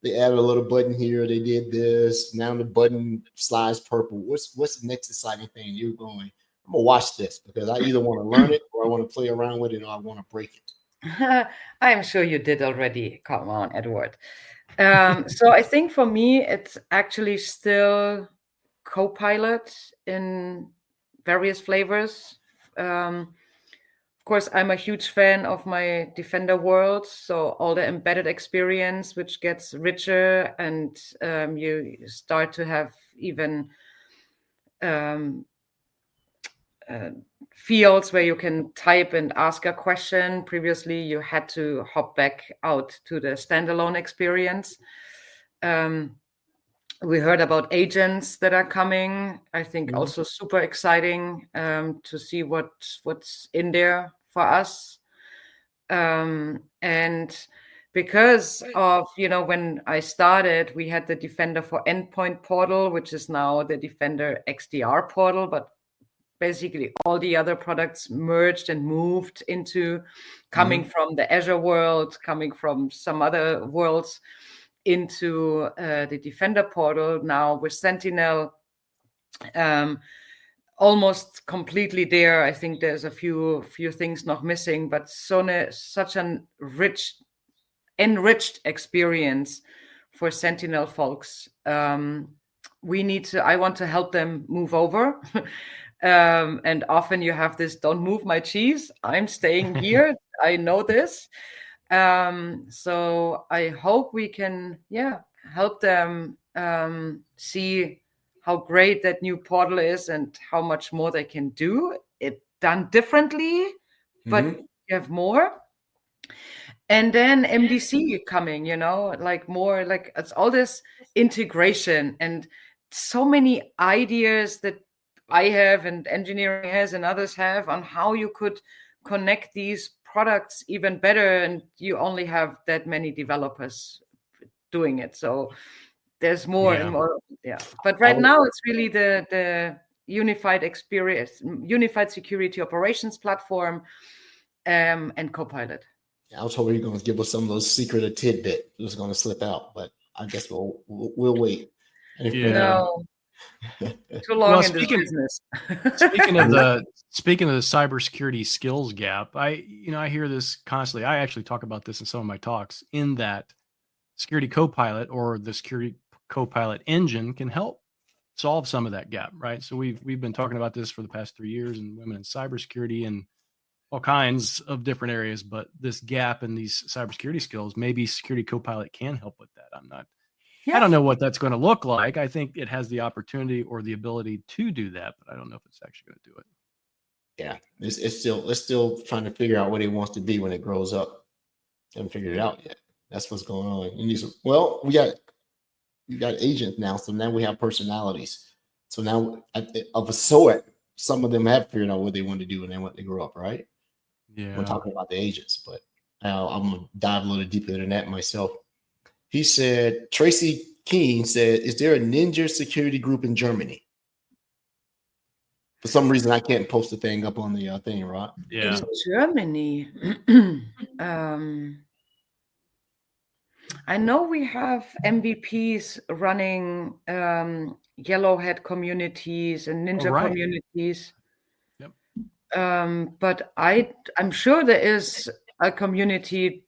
they added a little button here, they did this, now the button slides purple. What's the next exciting thing you're going, I'm gonna watch this because I either want to learn it or I want to play around with it or I want to break it? I'm sure you did already. Come on, Edward. So I think for me, it's actually still Copilot in various flavors. Of course, I'm a huge fan of my Defender world. So all the embedded experience, which gets richer, and you start to have even fields where you can type and ask a question. Previously, you had to hop back out to the standalone experience. We heard about agents that are coming. I think also super exciting to see what's in there for us. And because of, when I started, we had the Defender for Endpoint portal, which is now the Defender XDR portal, but basically all the other products merged and moved into coming from the Azure world, coming from some other worlds into the Defender portal now with Sentinel almost completely there. I think there's a few things not missing, but such an enriched experience for Sentinel folks. I want to help them move over. And often you have this, don't move my cheese, I'm staying here. I know this. So I hope we can, help them see how great that new portal is and how much more they can do. It done differently, but you have more. And then MDC coming, like more like it's all this integration and so many ideas that I have and engineering has and others have on how you could connect these products even better. And you only have that many developers doing it. So there's more and more. Yeah. But right now it's really the unified experience, unified security operations platform and Copilot. I was hoping you were going to give us some of those secret tidbit that was going to slip out, but I guess we'll wait. No. Too long in this business. Speaking of the cybersecurity skills gap, I hear this constantly. I actually talk about this in some of my talks, in that Security Copilot or the Security Copilot engine can help solve some of that gap, right? So we've been talking about this for the past 3 years, and women in cybersecurity and all kinds of different areas, but this gap in these cybersecurity skills, maybe Security Copilot can help with that. I don't know what that's going to look like. I think it has the opportunity or the ability to do that, but I don't know if it's actually going to do it. Yeah, it's still trying to figure out what it wants to be when it grows up. Haven't figured it out yet. That's what's going on. We got agents now, so now we have personalities. So now of a sort, some of them have figured out what they want to do and then what they grow up, right? Yeah. We're talking about the agents, but I'm gonna dive a little deeper than that myself. He said, Tracy Keene said, is there a ninja security group in Germany? For some reason, I can't post the thing up on the thing, right? Yeah. In Germany, I know we have MVPs running Yellowhead communities and ninja communities. Yep. But I'm sure there is a community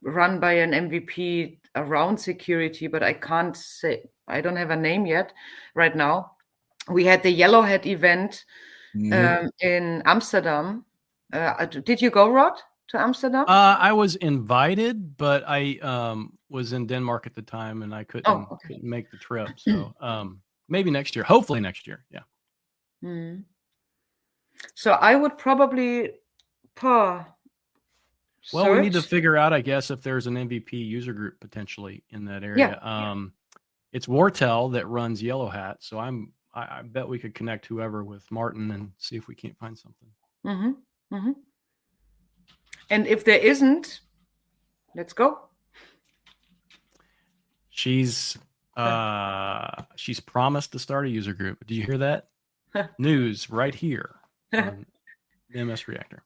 run by an MVP around security, but I can't say, I don't have a name yet right now. We had the Yellowhead event in Amsterdam. Did you go, Rod, to Amsterdam? I was invited, but I was in Denmark at the time and I couldn't make the trip. So maybe next year, hopefully next year. Yeah. So I would probably Well, we need to figure out, I guess, if there's an MVP user group potentially in that area. Yeah. It's Wartel that runs Yellow Hat, so I bet we could connect whoever with Martin and see if we can't find something. And if there isn't, let's go. She's promised to start a user group. Do you hear that? News right here on the MS Reactor.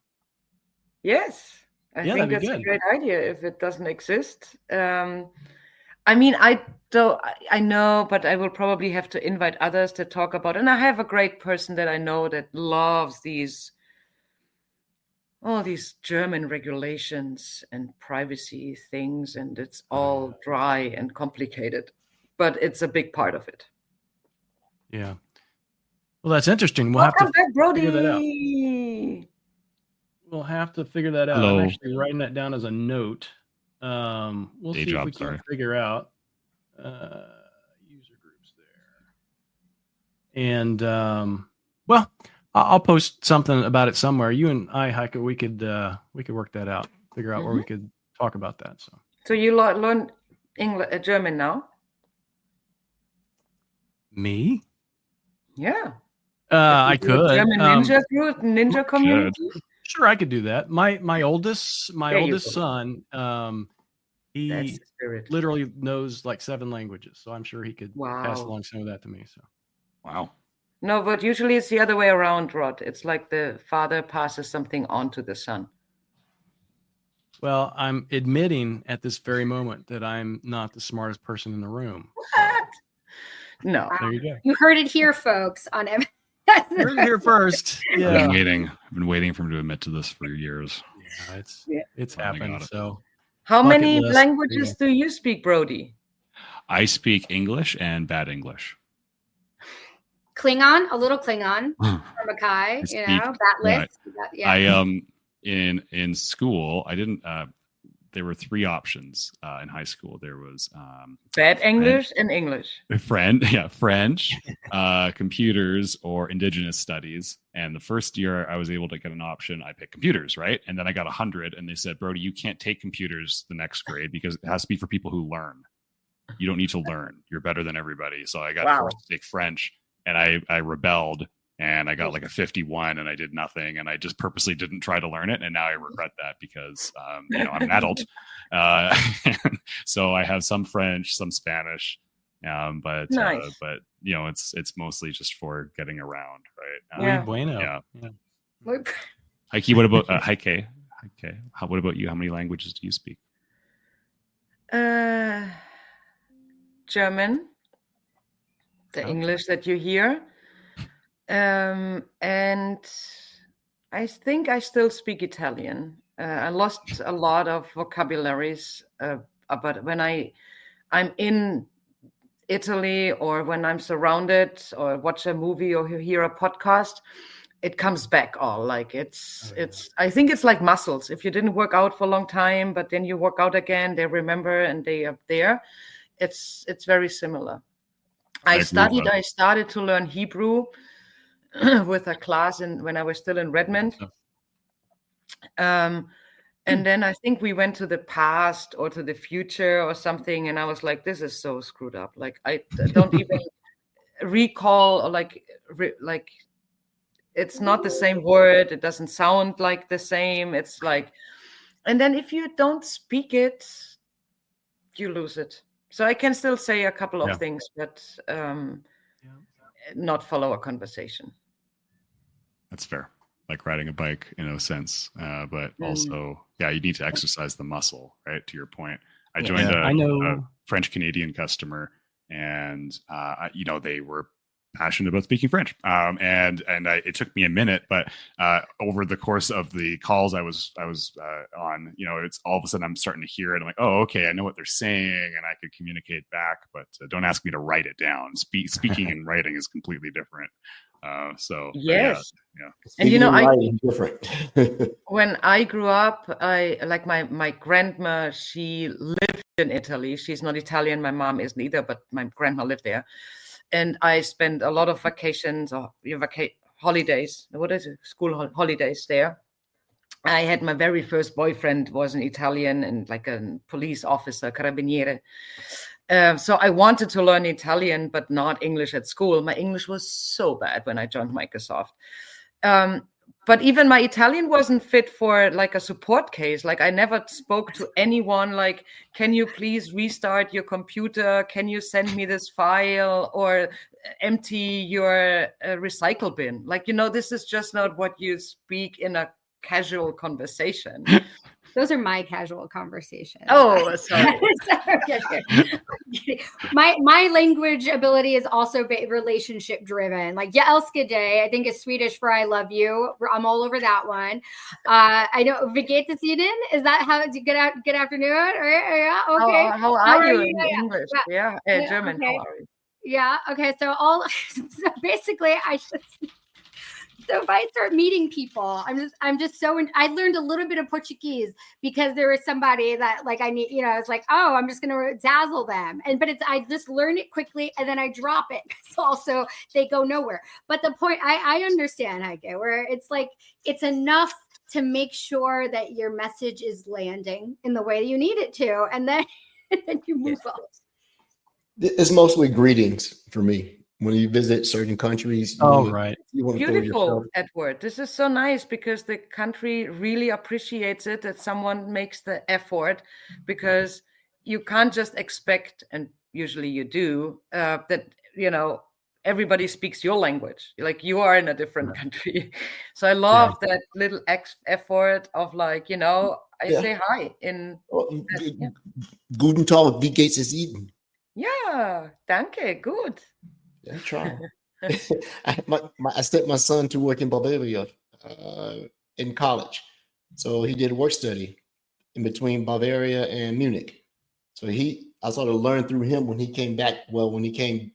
Yes, I Yeah, think that'd be that's a good. great idea if it doesn't exist. I mean, I know, but I will probably have to invite others to talk about. And I have a great person that I know that loves all these German regulations and privacy things, and it's all dry and complicated, but it's a big part of it. Yeah. Well, that's interesting. We'll Welcome have to back, Brody. figure that out. We'll have to figure that out. Hello. I'm actually writing that down as a note. We'll Day see job, if we can sorry. figure out user groups there. And well, I'll post something about it somewhere. You and I, Heike, we could work that out. Figure out where we could talk about that. So you learn German now? Me? Yeah. I could. German ninja group, ninja community. Sure, I could do that. My oldest son, That's he the spirit. literally knows like 7 languages, so I'm sure he could pass Wow. along some of that to me. So Wow. No, but usually it's the other way around, Rod. It's like the father passes something on to the son. well, I'm admitting at this very moment that I'm not the smartest person in the room. What? No. There you go. You heard it here, folks. On You're here first. I've Yeah. been waiting for him to admit to this for years. Yeah, it's Finally happened. got it. So How Bucket many list, languages do you speak, Brody? I speak English and bad English. Klingon, a little Klingon from Makai, speak- that list. Yeah. I in school I didn't. There were 3 options in high school. There was Bad English and English. French, computers, or Indigenous studies. And the first year I was able to get an option, I picked computers, right? And then I got 100, and they said, Brody, you can't take computers the next grade because it has to be for people who learn. You don't need to learn. You're better than everybody. So I got forced to take French, and I rebelled. And I got like a 51 and I did nothing. And I just purposely didn't try to learn it. And now I regret that because, I'm an adult. So I have some French, some Spanish. But it's mostly just for getting around. Right. Muy bueno. Yeah. Heike, what about Heike? What about you? How many languages do you speak? German, the English that you hear. And I think I still speak Italian. I lost a lot of vocabularies, but when I'm in Italy or when I'm surrounded or watch a movie or hear a podcast, it comes back all. Like it's I think it's like muscles. If you didn't work out for a long time, but then you work out again, they remember and they are there. It's very similar. I started to learn Hebrew with a class when I was still in Redmond. And then I think we went to the past or to the future or something. And I was like, this is so screwed up. Like, I don't even recall or like it's not the same word. It doesn't sound like the same. It's like, and then if you don't speak it, you lose it. So I can still say a couple of things, but not follow a conversation. That's fair. Like riding a bike in a sense. But also, you need to exercise the muscle, right? To your point. I joined a French Canadian customer and, they were passionate about speaking French. It took me a minute, but over the course of the calls I was on, it's all of a sudden I'm starting to hear it. I'm like, oh, okay, I know what they're saying and I could communicate back, but don't ask me to write it down. Speaking and writing is completely different. Yes. And I different. When I grew up, I like my grandma, she lived in Italy. She's not Italian, my mom isn't either, but my grandma lived there. And I spent a lot of vacations or holidays. What is it? School holidays there. I had my very first boyfriend was an Italian and like a police officer, carabiniere. So I wanted to learn Italian, but not English at school. My English was so bad when I joined Microsoft. but even my Italian wasn't fit for like a support case. Like I never spoke to anyone like, can you please restart your computer? Can you send me this file or empty your recycle bin? Like, this is just not what you speak in a casual conversation. Those are my casual conversations. Oh, sorry. my language ability is also relationship driven. Like Jag älskar dig, I think is Swedish for I love you. I'm all over that one. I know Vigeta Tiden, is that how good afternoon? Yeah, okay. How are you in English? Yeah, German. Okay. How are you? Yeah. Okay. So basically so if I start meeting people, I'm just so I learned a little bit of Portuguese because there was somebody that like I need, it's like, oh, I'm just gonna dazzle them. But I just learn it quickly and then I drop it. So also they go nowhere. But the point I understand, Heike, where it's like it's enough to make sure that your message is landing in the way you need it to, and then you move on. It's mostly greetings for me. When you visit certain countries, right. Beautiful, Edward. This is so nice because the country really appreciates it that someone makes the effort, because you can't just expect, and usually you do, that everybody speaks your language. Like you are in a different country. So I love that little effort of like, I say hi in Guten Tag, wie geht es Ihnen? Yeah, danke, good. Yeah, try. I sent my son to work in Bavaria in college. So he did a work study in between Bavaria and Munich. So I sort of learned through him when he came back. Well, when he came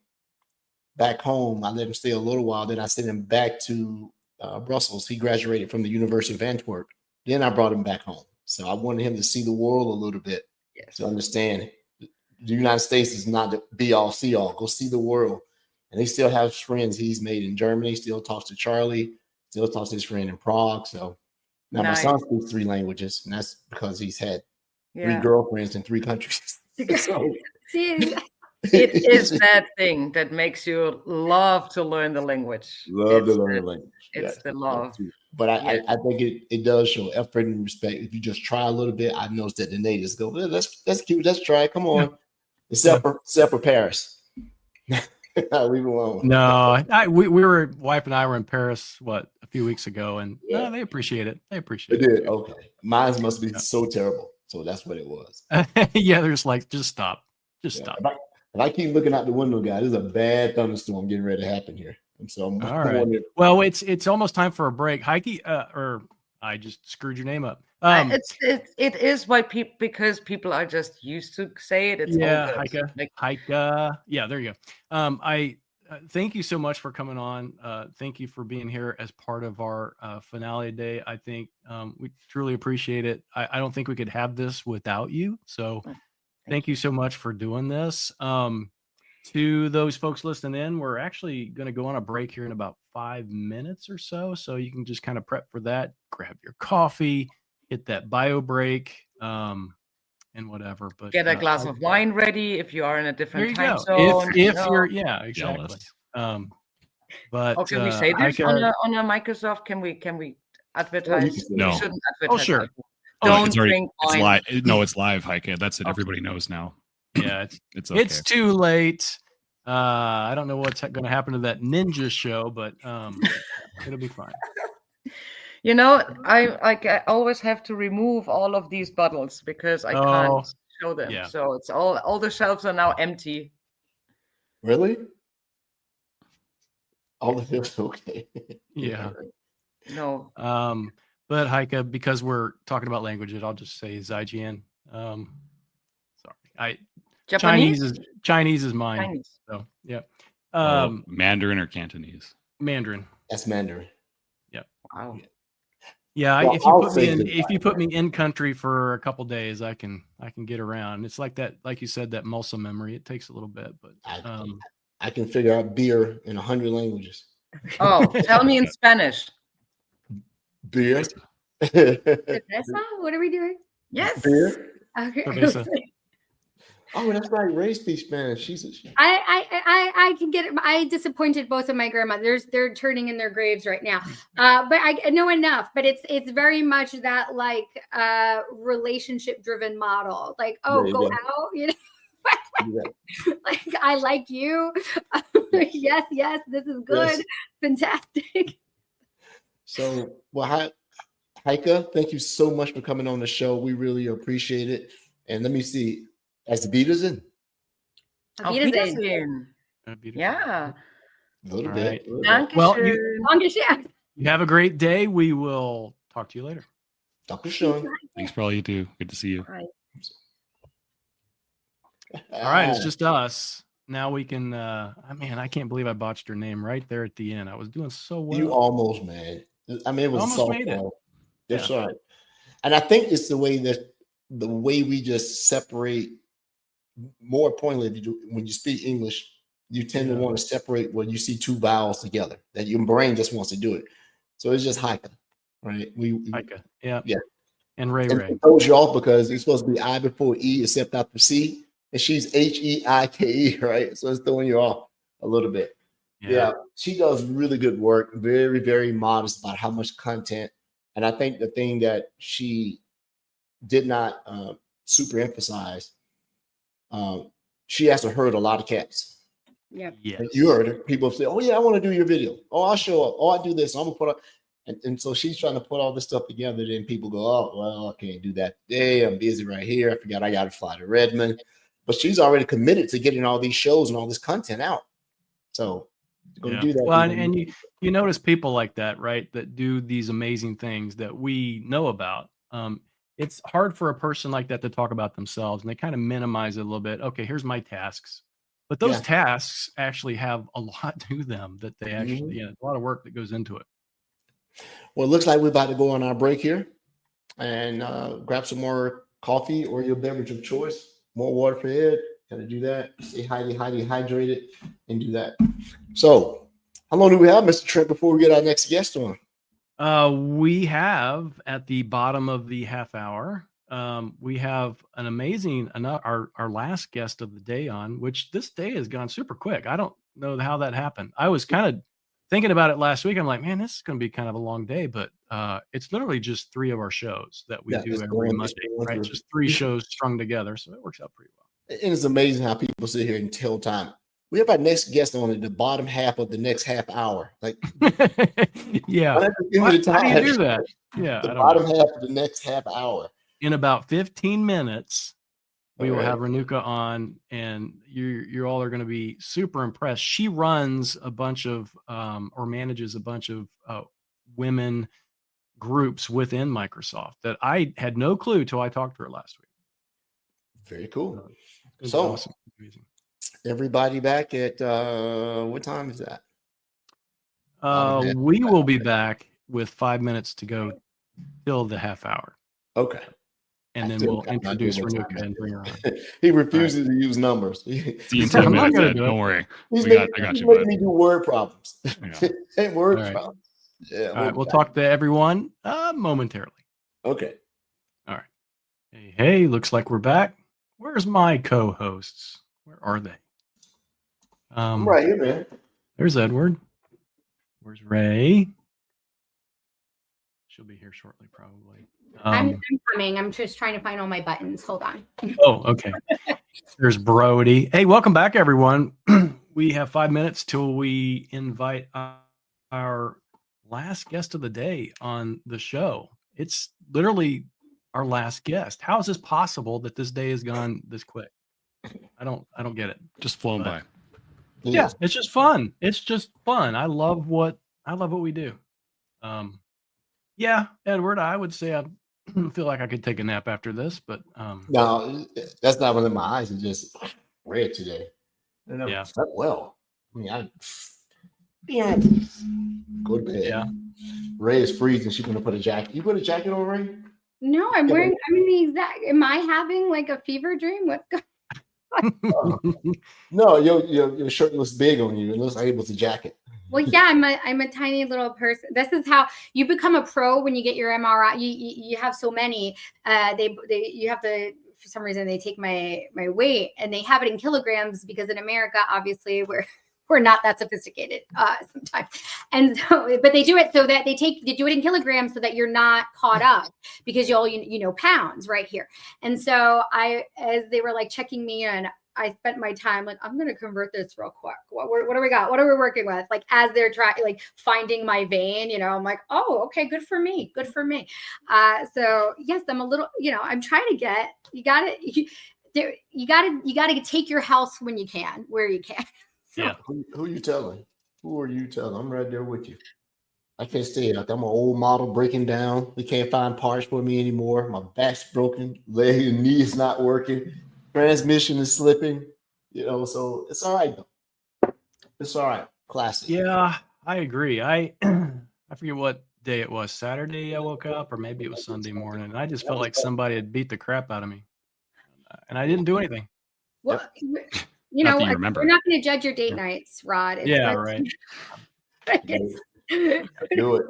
back home, I let him stay a little while. Then I sent him back to Brussels. He graduated from the University of Antwerp. Then I brought him back home. So I wanted him to see the world a little bit, to understand the United States is not the be all, see all. Go see the world. And he still has friends he's made in Germany, still talks to Charlie, still talks to his friend in Prague. So now my son speaks 3 languages, and that's because he's had 3 girlfriends in 3 countries. So, See, it is that thing that makes you love to learn the language. Love to learn the language. It's the love. But I think it does show effort and respect. If you just try a little bit, I noticed that the natives go, that's cute, let's try it. Come on. Except for Paris. Leave it alone. No, wife and I were in Paris, a few weeks ago, and they appreciate it. They appreciate it. They did. Okay. Mine must be so terrible. So that's what it was. Yeah, they're just like, just stop. Just stop. If I keep looking out the window, guys, there's a bad thunderstorm getting ready to happen here. And so I'm all right. Well, it's almost time for a break. Heike, or I just screwed your name up. It is why because people are just used to say it. It's Heike. Yeah, there you go. I thank you so much for coming on. Thank you for being here as part of our finale day. I think we truly appreciate it. I don't think we could have this without you. So thank you so much for doing this. To those folks listening in, we're actually going to go on a break here in about 5 minutes or so. So you can just kind of prep for that, grab your coffee, hit that bio break, and whatever. But get a glass of wine ready if you are in a different time zone. If you're, exactly. But can we say this on a Microsoft? Can we advertise? No. We shouldn't advertise. Oh, sure. Don't drink wine. It's live. No, it's live, Heike. That's it. Everybody knows now. Yeah, it's okay. It's too late. I don't know what's going to happen to that ninja show, but it'll be fine. I always have to remove all of these bottles because I can't show them. Yeah. So it's all the shelves are now empty. Really? All the shelves, okay. Yeah. No. But Heike, because we're talking about languages, I'll just say Zaijian. Sorry. Japanese? Chinese is mine. Chinese. So yeah. Mandarin or Cantonese? Mandarin. That's Mandarin. Yeah. Wow. Yeah, well, if you put me in country for a couple days, I can get around. It's like that, like you said, that muscle memory. It takes a little bit, but I can figure out beer in 100 languages. Oh, tell me in Spanish. Beer. What are we doing? Yes. Beer. Okay. Oh, that's right. Ray speaks Spanish. She's I can get it. I disappointed both of my grandmothers. They're turning in their graves right now. But I know enough. But it's very much that like relationship driven model. Like, oh, There you go go. out, you know. Yeah. Like I like you. Yes, this is good. Yes. Fantastic. So, well, Heike, thank you so much for coming on the show. We really appreciate it. And let me see, as the beat is in. Auf Wiedersehen. Wiedersehen. Yeah. A little All bit. right. a little bit. Dankeschön. Well, you Dankeschön. have a great day. We will talk to you later. Dr. Sean. Thanks for all you do. Good to see you. Right. All right, it's just us. Now we can man, I can't believe I botched her name right there at the end. I was doing so well. You almost, man. I mean, it was Almost made it. softball. That's right. And I think it's the way we just separate. More importantly, when you speak English, you tend to want to separate when you see two vowels together. That your brain just wants to do it. So it's just Heike, right? Heike. Yeah. Yeah. And Ray. It throws you off because it's supposed to be I before E except after C, and she's HEIKE, right? So it's throwing you off a little bit. Yeah, she does really good work. Very, very modest about how much content. And I think the thing that she did not super emphasize, she has to herd a lot of cats. Yeah. Yes. You heard her. People say, "Oh yeah, I want to do your video. Oh, I'll show up. Oh, I do this. I'm gonna put up." And so she's trying to put all this stuff together. Then people go, "Oh, well, I can't do that today. I'm busy right here. I forgot I got to fly to Redmond." But she's already committed to getting all these shows and all this content out. So going to do that. Well, and you notice people like that, right? That do these amazing things that we know about. It's hard for a person like that to talk about themselves, and they kind of minimize it a little bit. Okay, here's my tasks, but those tasks actually have a lot to them. That they actually, a lot of work that goes into it. Well, it looks like we're about to go on our break here, and grab some more coffee or your beverage of choice. More water for Ed. Got to do that. Stay highly hydrated, and do that. So, how long do we have, Mr. Trent, before we get our next guest on? We have at the bottom of the half hour, we have an amazing, our last guest of the day on, which this day has gone super quick. I don't know how that happened. I was kind of thinking about it last week. I'm like, man, this is going to be kind of a long day, but it's literally just 3 of our shows that we do every Monday, right? Just 3 shows strung together. So it works out pretty well. And it's amazing how people sit here and tell time. We have our next guest on at the bottom half of the next half hour. Like, yeah. How do you do that? Yeah. The bottom half of the next half hour. In about 15 minutes, we will have Renuka on, and you all are going to be super impressed. She runs a bunch of, or manages a bunch of women groups within Microsoft that I had no clue till I talked to her last week. Very cool. So awesome. Amazing. Everybody back at what time is that? We will be back with 5 minutes to go till the half hour. Okay. And then we'll introduce Renuka and bring her on. He refuses to use numbers. See you in 10 minutes, Ed. Don't worry. I got you, bud. Making me do word problems. Yeah. Word problems. Yeah. All right. We'll talk to everyone momentarily. Okay. All right. Hey, looks like we're back. Where's my co-hosts? Where are they? I'm right here, man. There's Edward. Where's Ray? She'll be here shortly, probably. I'm coming. I'm just trying to find all my buttons. Hold on. Oh, okay. There's Brody. Hey, welcome back, everyone. We have 5 minutes till we invite our last guest of the day on the show. It's literally our last guest. How is this possible that this day has gone this quick? I don't get it. Just flown by. Yeah, it's just fun. It's just fun. I love what we do. Yeah, Edward, I would say I feel like I could take a nap after this, but no, that's not within my eyes. It's just red today. Yeah. Slept well. I mean, go to bed. Yeah. Ray is freezing. She's gonna put a jacket. You put a jacket on, Ray? No, I'm wearing. I mean, the exact. Am I having like a fever dream? What's going? No, your shirt looks big on you. It looks like it was a jacket. Well, yeah, I'm a tiny little person. This is how you become a pro when you get your MRI. You have so many. You have to for some reason they take my weight and they have it in kilograms because in America, obviously we're not that sophisticated sometimes. And so, but they do it so that they do it in kilograms so that you're not caught up because you know, pounds right here. And so as they were like checking me in, I spent my time like, I'm going to convert this real quick. What do we got? What are we working with? Like, as they're trying, like finding my vein, you know, I'm like, oh, okay, good for me. Good for me. So yes, I'm a little, you know, I'm trying to get, you got to take your health when you can, where you can. So, Yeah. Who you telling? Who are you telling? I'm right there with you. I can't stay out there. I'm an old model breaking down. We can't find parts for me anymore. My back's broken. Leg and knee is not working. Transmission is slipping. You know, so it's all right though. It's all right. Classic. Yeah, I agree. I forget what day it was. Saturday I woke up, or maybe it was Sunday morning. And I just felt like somebody had beat the crap out of me, and I didn't do anything. well, you Not know, that you remember. we're not going to judge your date nights, Rod. Yeah, right. Do it.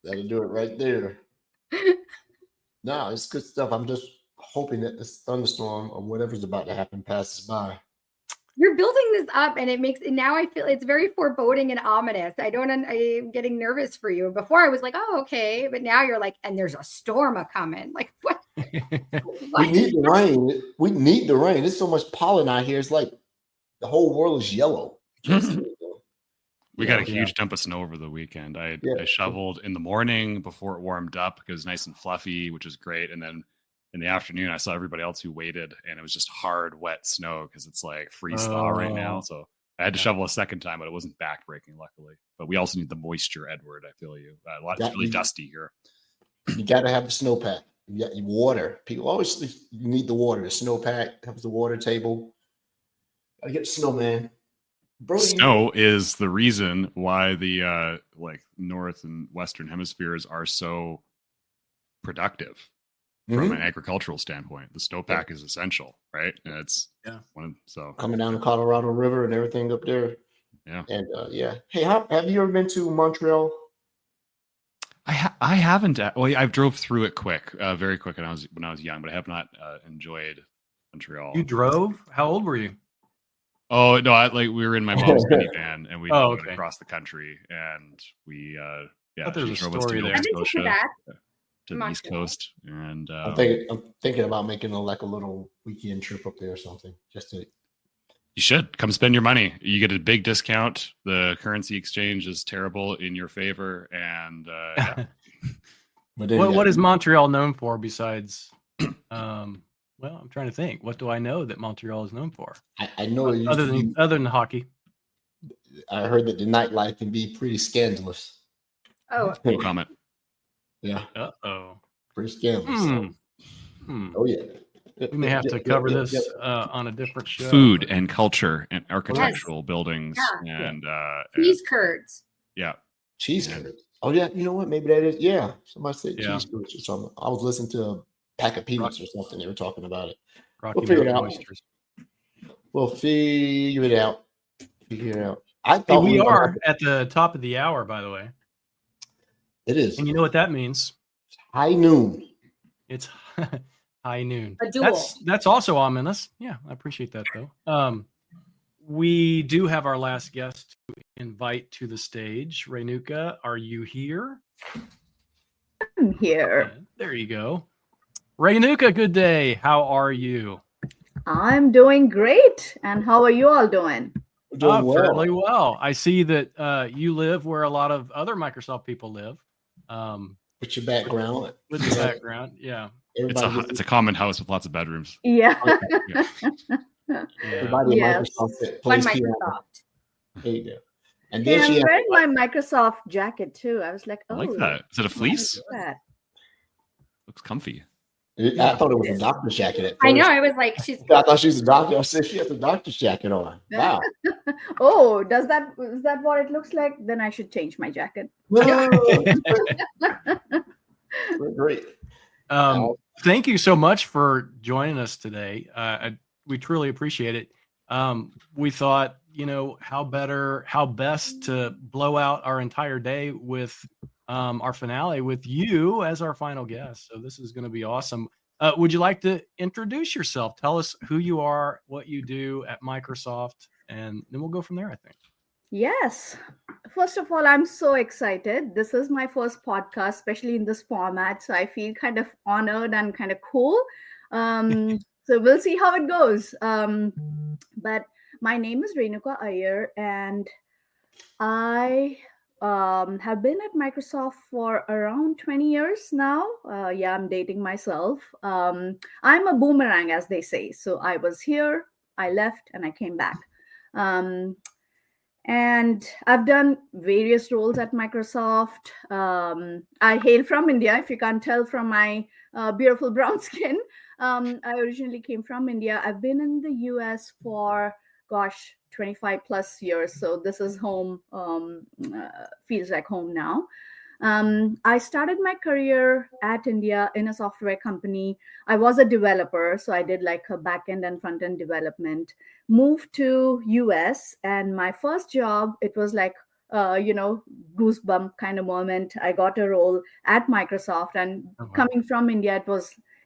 That'll do it right there. No, it's good stuff. I'm just hoping that this thunderstorm or whatever's about to happen passes by. You're building this up, and now I feel it's very foreboding and ominous. I'm getting nervous for you. Before I was like, oh, okay, but now you're like, and there's a storm a coming. Like what? We need the rain. We need the rain. There's so much pollen out here. It's like the whole world is yellow. We got a huge dump of snow over the weekend. I shoveled in the morning before it warmed up because it was nice and fluffy, which was great. And then in the afternoon, I saw everybody else who waited, and it was just hard, wet snow because it's like freeze thaw right now. So I had to shovel a second time, but it wasn't backbreaking, luckily. But we also need the moisture, Edward. I feel you. It's really dusty here. You got to have the snowpack. You got your water. People always need the water. The snowpack helps the water table. I get the snow, man. Bro, snow is the reason why the like north and western hemispheres are so productive from an agricultural standpoint. The snowpack is essential, right? And it's so coming down the Colorado River and everything up there. Yeah. And hey, have you ever been to Montreal? I haven't. Well, I drove through it very quick when I was young, but I have not enjoyed Montreal. You drove? How old were you? Oh no! We were in my mom's minivan, and we went okay. across the country, and we there's she a drove us to story Nova there. Scotia, to the East Coast, and I'm thinking about making a little weekend trip up there or something. You should come spend your money. You get a big discount. The currency exchange is terrible in your favor, and What is Montreal known for besides? Well, I'm trying to think. What do I know that Montreal is known for? I know it other than hockey. I heard that the nightlife can be pretty scandalous. Oh, no comment. Yeah. Oh. Pretty scandalous. Oh yeah. We may have to cover this on a different show. Food and culture and architectural buildings and cheese curds. Yeah. Cheese curds. Oh yeah. You know what? Maybe that is. Yeah. Somebody said cheese curds or something. I was listening to a pack of peanuts or something. They were talking about it. We'll figure it out. We'll figure it out. I thought we are at the top of the hour, by the way. It is. And you know what that means? High noon. It's high noon. A duel. That's also ominous. Yeah, I appreciate that though. We do have our last guest to invite to the stage. Renuka, are you here? I'm here. Okay, there you go. Renuka, good day. How are you? I'm doing great. And how are you all doing? Fairly well. I see that you live where a lot of other Microsoft people live. With your background. With your background, yeah. It's a common house with lots of bedrooms. Yeah. Everybody at Microsoft plays Microsoft. There you go. And then I'm wearing my Microsoft jacket too. I was like, oh, I like that. Is it a fleece? That. Looks comfy. I thought it was a doctor's jacket at first. I know. I was like, I thought she was a doctor. I said she has a doctor's jacket on. Wow. Oh, is that what it looks like? Then I should change my jacket. Great. Thank you so much for joining us today. We truly appreciate it. We thought, how best to blow out our entire day with our finale with you as our final guest. So this is going to be awesome. Would you like to introduce yourself? Tell us who you are, what you do at Microsoft, and then we'll go from there, I think. Yes. First of all, I'm so excited. This is my first podcast, especially in this format. So I feel kind of honored and kind of cool. So we'll see how it goes. But my name is Renuka Iyer, and I have been at Microsoft for around 20 years now. Yeah, I'm dating myself. I'm a boomerang, as they say. So I was here, I left, and I came back. And I've done various roles at Microsoft. I hail from India, if you can't tell from my beautiful brown skin. I originally came from India. I've been in the US for, gosh, 25 plus years. So this is home, feels like home now. I started my career at India in a software company. I was a developer, so I did like a back-end and front-end development. Moved to US, and my first job, it was like goosebump kind of moment. I got a role at Microsoft, and coming from India,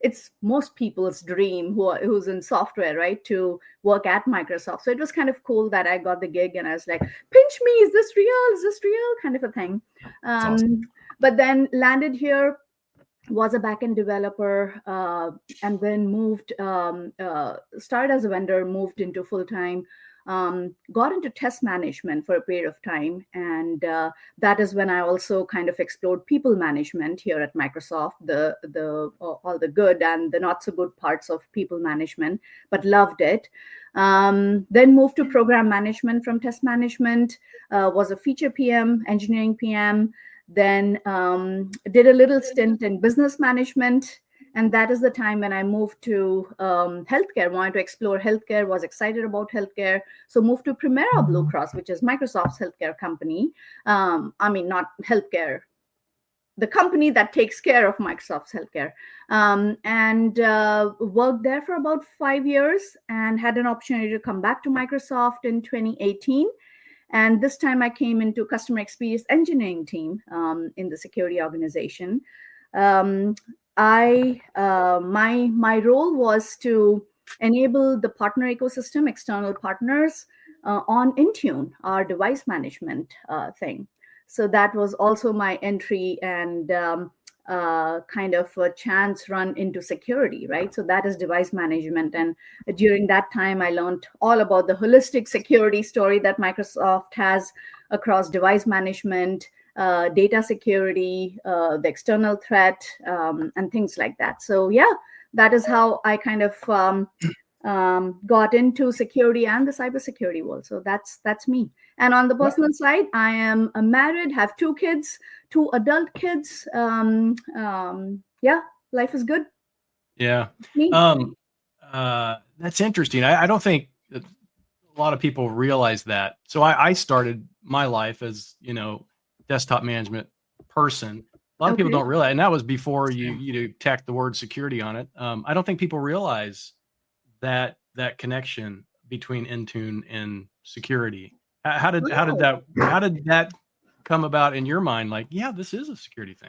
it's most people's dream who's in software, right, to work at Microsoft. So it was kind of cool that I got the gig, and I was like, pinch me, is this real? Is this real? Kind of a thing. Awesome. But then landed here, was a backend developer, and then moved, started as a vendor, moved into full-time, got into test management for a period of time. And that is when I also kind of explored people management here at Microsoft, all the good and the not so good parts of people management, but loved it. Then moved to program management from test management, was a feature PM, engineering PM, then did a little stint in business management. And that is the time when I moved to healthcare, wanted to explore healthcare, was excited about healthcare. So moved to Primera Blue Cross, which is Microsoft's healthcare company. Not healthcare, the company that takes care of Microsoft's healthcare. And worked there for about 5 years and had an opportunity to come back to Microsoft in 2018. And this time I came into customer experience engineering team in the security organization. My role was to enable the partner ecosystem, external partners on Intune, our device management thing. So that was also my entry and kind of a chance run into security, right? So that is device management. And during that time, I learned all about the holistic security story that Microsoft has across device management, data security, the external threat, and things like that. So yeah, that is how I kind of got into security and the cybersecurity world. So that's me. And on the personal side, I am married, have 2 kids, 2 adult kids. Yeah, life is good. Yeah. That's interesting. I don't think that a lot of people realize that. So I started my life as, desktop management person. A lot of people don't realize, and that was before you tacked the word security on it. I don't think people realize that connection between Intune and security. How did that come about in your mind? Like, yeah, this is a security thing.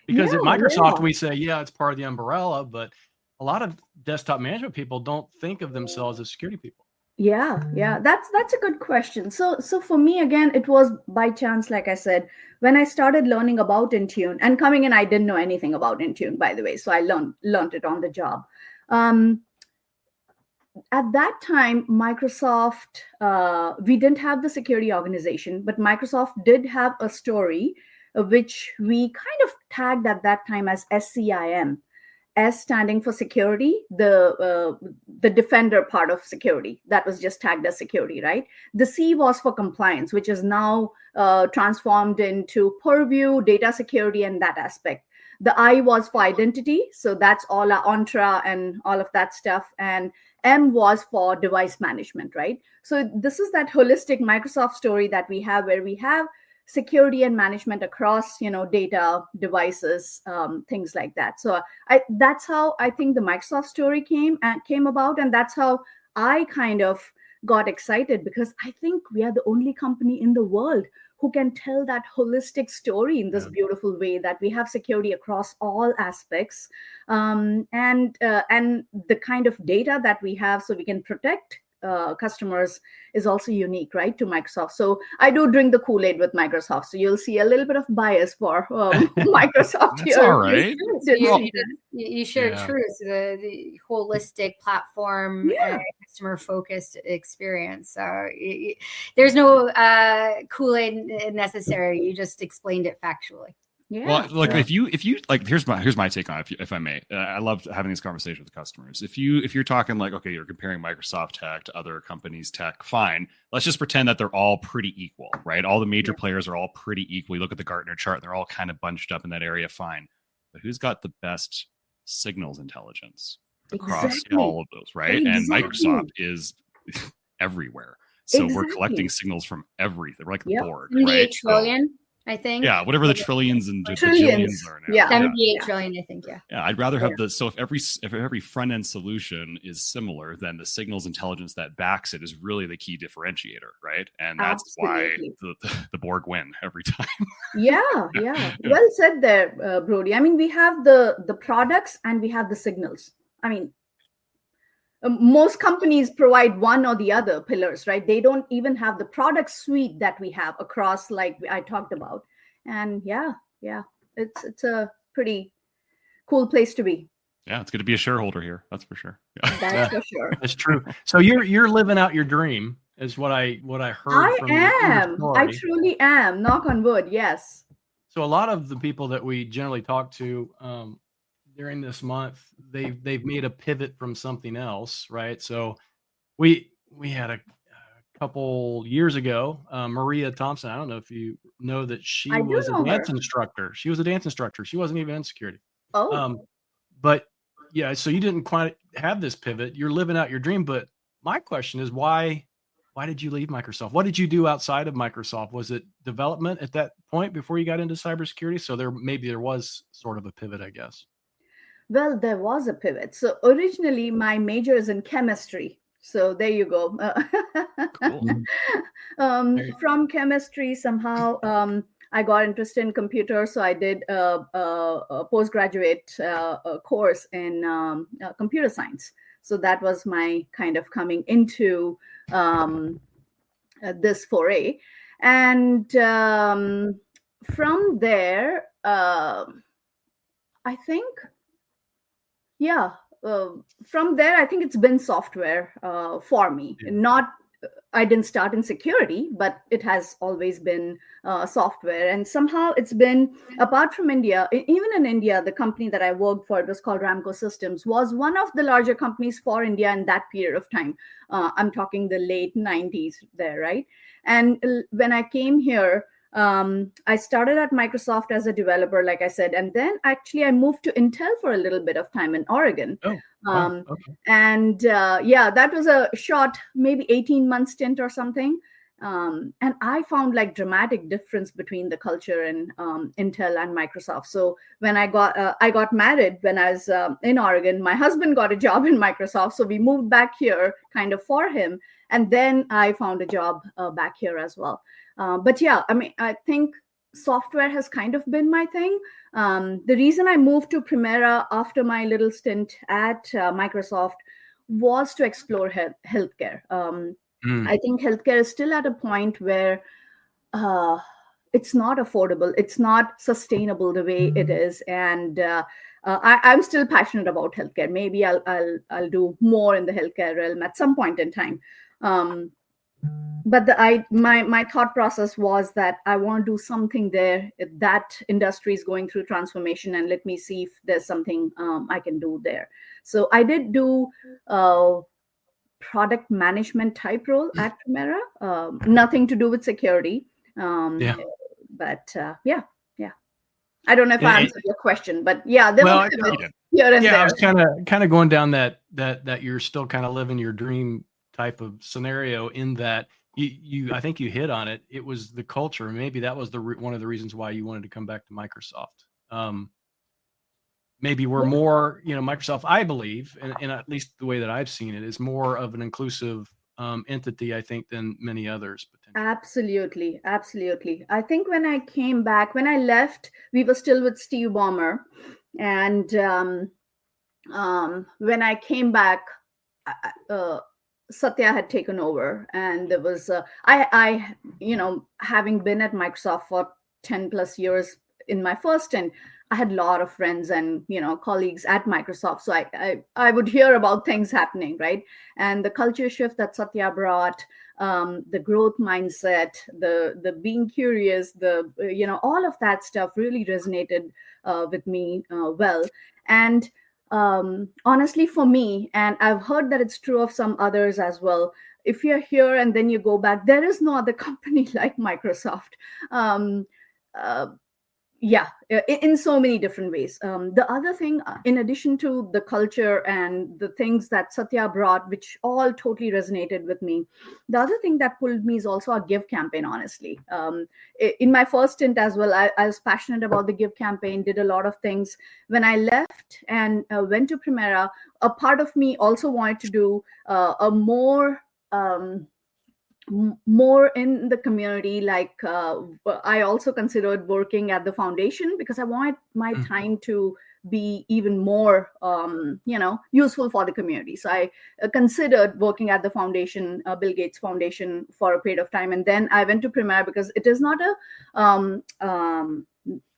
Because at Microsoft, we say, yeah, it's part of the umbrella, but a lot of desktop management people don't think of themselves as security people. Yeah, that's a good question. So for me, again, it was by chance, like I said, when I started learning about Intune, and coming in, I didn't know anything about Intune, by the way. So I learned it on the job. At that time, Microsoft, we didn't have the security organization, but Microsoft did have a story, which we kind of tagged at that time as SCIM. S standing for security, the defender part of security, that was just tagged as security, right? The C was for compliance, which is now transformed into purview, data security, and that aspect. The I was for identity, so that's all our Entra and all of that stuff. And M was for device management, right? So this is that holistic Microsoft story that we have, where we have security and management across, data, devices, things like that. So that's how I think the Microsoft story came about, and that's how I kind of got excited because I think we are the only company in the world who can tell that holistic story in this beautiful way, that we have security across all aspects, and the kind of data that we have so we can protect customers is also unique, right, to Microsoft. So I do drink the Kool-Aid with Microsoft. So you'll see a little bit of bias for Microsoft That's here. all right. You share truth, the holistic platform, customer-focused experience. So there's no Kool-Aid necessary. You just explained it factually. Yeah. Well, like if you like, here's my take on it, if I may. I love having these conversations with customers. If you're talking like, okay, you're comparing Microsoft tech to other companies' tech, fine. Let's just pretend that they're all pretty equal, right? All the major players are all pretty equal. You look at the Gartner chart, and they're all kind of bunched up in that area, fine. But who's got the best signals intelligence across all of those, right? And Microsoft is everywhere. So we're collecting signals from everytheverything. We're like the board, right? 78 trillion. I think. Yeah, whatever the trillions and trillions are now. Yeah, 78 trillion, I think. Yeah, I'd rather have so if every front end solution is similar, then the signals intelligence that backs it is really the key differentiator, right? And that's why the Borg win every time. Yeah. Well said there, Brody. I mean, we have the products and we have the signals. I mean, most companies provide one or the other pillars, right? They don't even have the product suite that we have across, like I talked about. And it's a pretty cool place to be. Yeah, it's good to be a shareholder here. That's for sure. That's for sure. That's true. So you're living out your dream, is what I heard. I truly am. Knock on wood. Yes. So a lot of the people that we generally talk to during this month, they've made a pivot from something else, right? So we had a couple years ago, Maria Thompson. I don't know if you know that she was a dance instructor. She was a dance instructor. She wasn't even in security. But yeah, so you didn't quite have this pivot. You're living out your dream. But my question is, why did you leave Microsoft? What did you do outside of Microsoft? Was it development at that point before you got into cybersecurity? So there was sort of a pivot, I guess. Well, there was a pivot. So originally my major is in chemistry. So there you go. From chemistry, somehow I got interested in computers. So I did a postgraduate course in computer science. So that was my kind of coming into this foray. And from there, I think, from there, I think it's been software for me. I didn't start in security, but it has always been software. And somehow it's been, apart from India, even in India, the company that I worked for, it was called Ramco Systems, was one of the larger companies for India in that period of time. I'm talking the late 90s there, right? And when I came here, I started at Microsoft as a developer, like I said, and then actually I moved to Intel for a little bit of time in Oregon. And that was a short, maybe 18-month stint or something. And I found like dramatic difference between the culture in Intel and Microsoft. So when I got married when I was in Oregon, my husband got a job in Microsoft. So we moved back here kind of for him. And then I found a job back here as well. But yeah, I mean, I think software has kind of been my thing. The reason I moved to Primera after my little stint at Microsoft was to explore healthcare. I think healthcare is still at a point where it's not affordable. It's not sustainable the way it is. And I'm still passionate about healthcare. Maybe I'll do more in the healthcare realm at some point in time. But my thought process was that I want to do something there. That industry is going through transformation, and let me see if there's something I can do there. So I did do product management type role at Primera. Nothing to do with security. But I don't know if I answered your question, but yeah, there was here and there. I was kind of going down that you're still kind of living your dream type of scenario, in that you I think you hit on it. It was the culture. Maybe that was one of the reasons why you wanted to come back to Microsoft. Maybe we're more, Microsoft, I believe, and at least the way that I've seen it, is more of an inclusive entity, I think, than many others. Absolutely. Absolutely. I think when I came back, when I left, we were still with Steve Ballmer. And when I came back, Satya had taken over, and there was I having been at Microsoft for 10 plus years in my first stint, I had a lot of friends and colleagues at Microsoft, so I would hear about things happening, right? And the culture shift that Satya brought, the growth mindset, the being curious, the all of that stuff really resonated with me well. And honestly, for me, and I've heard that it's true of some others as well, if you're here and then you go back, there is no other company like Microsoft. um, uh, yeah, in so many different ways. The other thing, in addition to the culture and the things that Satya brought, which all totally resonated with me, the other thing that pulled me is also our Give campaign, honestly. In my first stint as well, I was passionate about the Give campaign, did a lot of things. When I left and went to Primera, a part of me also wanted to do a more in the community. Like I also considered working at the foundation because I wanted my time to be even more useful for the community. So I considered working at the foundation, Bill Gates Foundation, for a period of time, and then I went to Primera because it is not a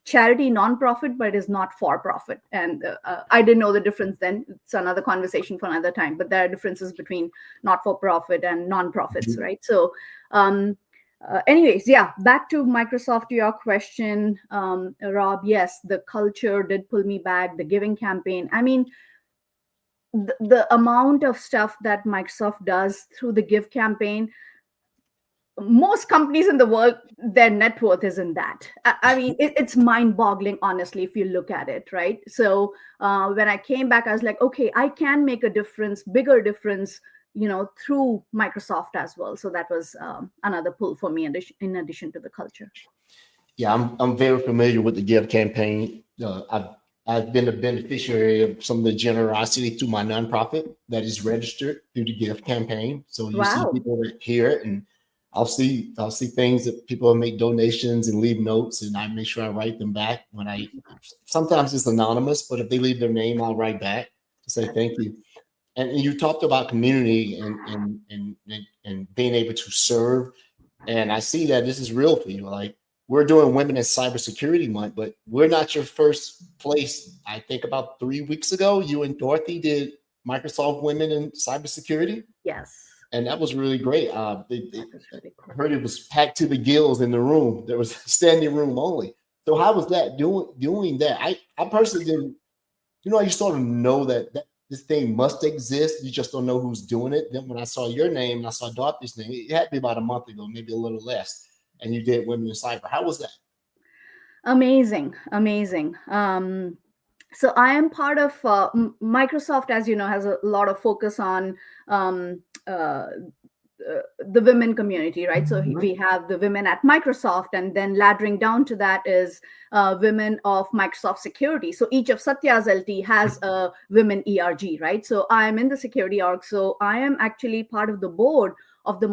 charity nonprofit, but it is not for profit. And I didn't know the difference then. It's another conversation for another time, but there are differences between not for profit and nonprofits, right? So anyways, yeah, back to Microsoft, to your question, Rob. Yes, the culture did pull me back, the giving campaign. I mean, the amount of stuff that Microsoft does through the Give campaign, most companies in the world, their net worth is in that. I mean, it's mind-boggling, honestly, if you look at it, right? So when I came back, I was like, okay, I can make a difference, bigger difference, through Microsoft as well. So that was another pull for me, in addition to the culture. Yeah, I'm very familiar with the Give campaign. I've been a beneficiary of some of the generosity to my nonprofit that is registered through the Give campaign. So you see people that hear it, and I'll see things that people make donations and leave notes, and I make sure I write them back when sometimes it's anonymous, but if they leave their name, I'll write back to say thank you. And you talked about community and being able to serve. And I see that this is real for you. Like, we're doing Women in Cybersecurity Month, but we're not your first place. I think about 3 weeks ago, you and Dorothy did Microsoft Women in Cybersecurity. Yes. And that was really great. I heard it was packed to the gills in the room. There was standing room only. So how was that doing that? I personally didn't, you sort of know that this thing must exist. You just don't know who's doing it. Then when I saw your name and I saw Dorothy's name, it had to be about a month ago, maybe a little less. And you did Women in Cyber. How was that? Amazing. So I am part of Microsoft, as you know, has a lot of focus on the women community, right? So we have the women at Microsoft, and then laddering down to that is women of Microsoft Security. So each of Satya's LT has a women ERG, right? So I am in the security org. So I am actually part of the board of the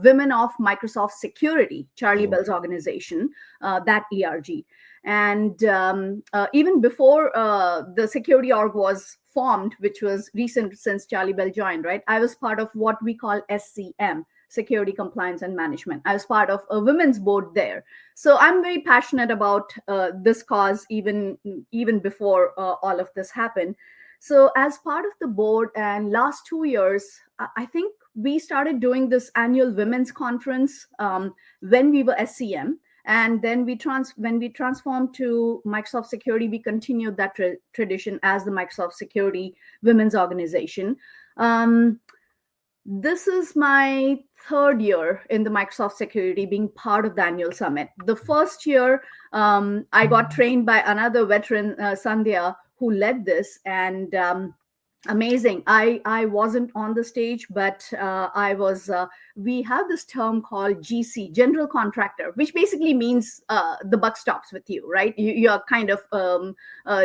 Women of Microsoft Security, Charlie Bell's organization, that ERG. And even before the security org was formed, which was recent since Charlie Bell joined, right? I was part of what we call SCM, Security Compliance and Management. I was part of a women's board there. So I'm very passionate about this cause even before all of this happened. So as part of the board, and last 2 years, I think we started doing this annual women's conference when we were SCM. And then when we transformed to Microsoft Security, we continued that tradition as the Microsoft Security Women's Organization. This is my 3rd year in the Microsoft Security, being part of the annual summit. The first year, I got trained by another veteran, Sandhya, who led this. And Amazing. I wasn't on the stage, but I was. We have this term called GC, general contractor, which basically means the buck stops with you, right? You're kind of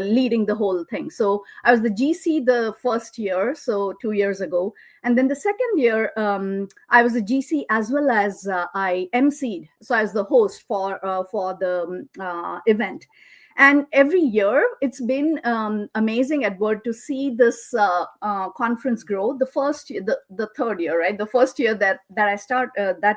leading the whole thing. So I was the GC the first year, so 2 years ago, and then the second year I was a GC as well as I emceed, so as the host for the event. And every year, it's been amazing, Edward, to see this conference grow. The third year, right? The first year that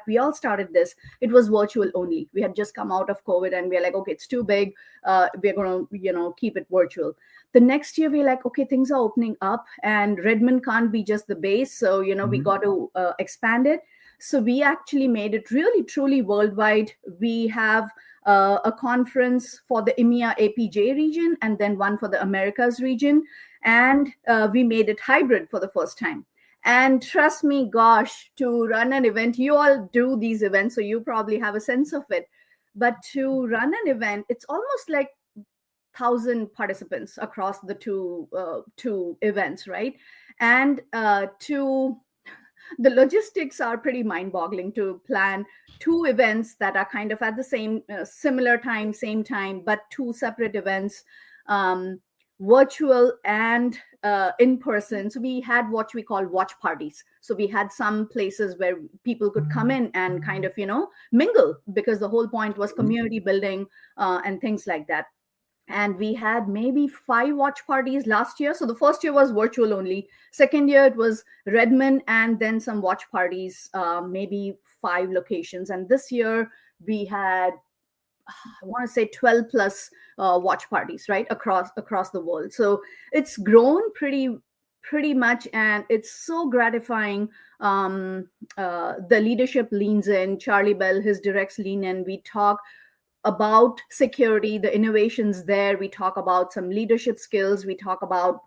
we all started this, it was virtual only. We had just come out of COVID, and we're like, okay, it's too big. We're going to, keep it virtual. The next year, we're like, okay, things are opening up, and Redmond can't be just the base. So, we got to expand it. So we actually made it really, truly worldwide. We have a conference for the EMEA APJ region and then one for the Americas region. And we made it hybrid for the first time. And trust me, gosh, to run an event, you all do these events, so you probably have a sense of it. But to run an event, it's almost like 1,000 participants across the two events, right? And the logistics are pretty mind-boggling to plan two events that are kind of at the same similar time, same time, but two separate events, virtual and in person. So we had what we call watch parties. So we had some places where people could come in and kind of mingle, because the whole point was community building and things like that. And we had maybe 5 watch parties last year. So the first year was virtual only. Second year, it was Redmond and then some watch parties, maybe 5 locations. And this year we had, I want to say 12 plus watch parties, right? Across the world. So it's grown pretty much. And it's so gratifying. The leadership leans in. Charlie Bell, his directs lean in. We talk about security, the innovations there. We talk about some leadership skills. We talk about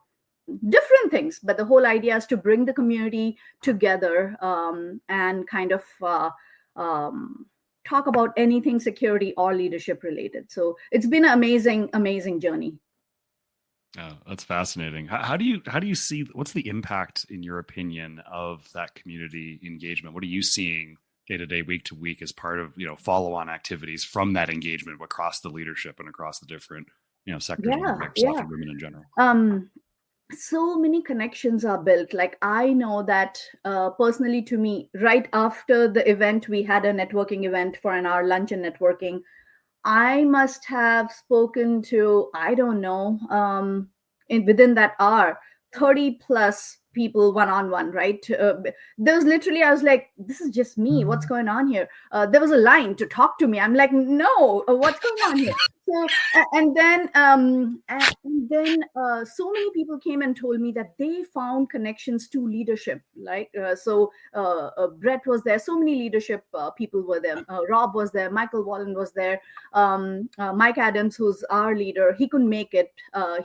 different things, but the whole idea is to bring the community together and kind of talk about anything security or leadership related. So it's been an amazing journey. Oh, that's fascinating. How do you see, what's the impact, in your opinion, of that community engagement? What are you seeing day to day, week to week, as part of follow-on activities from that engagement across the leadership and across the different sectors of Microsoft and women in general? So many connections are built. Like, I know that personally, to me, right after the event, we had a networking event for an hour, lunch and networking. I must have spoken to, I don't know, within that hour, 30 plus people one-on-one, right? There was literally, I was like, this is just me. What's going on here? There was a line to talk to me. I'm like, no, what's going on here? So, and then so many people came and told me that they found connections to leadership. Like, Brett was there. So many leadership people were there. Rob was there. Michael Wallen was there. Mike Adams, who's our leader, he couldn't make it.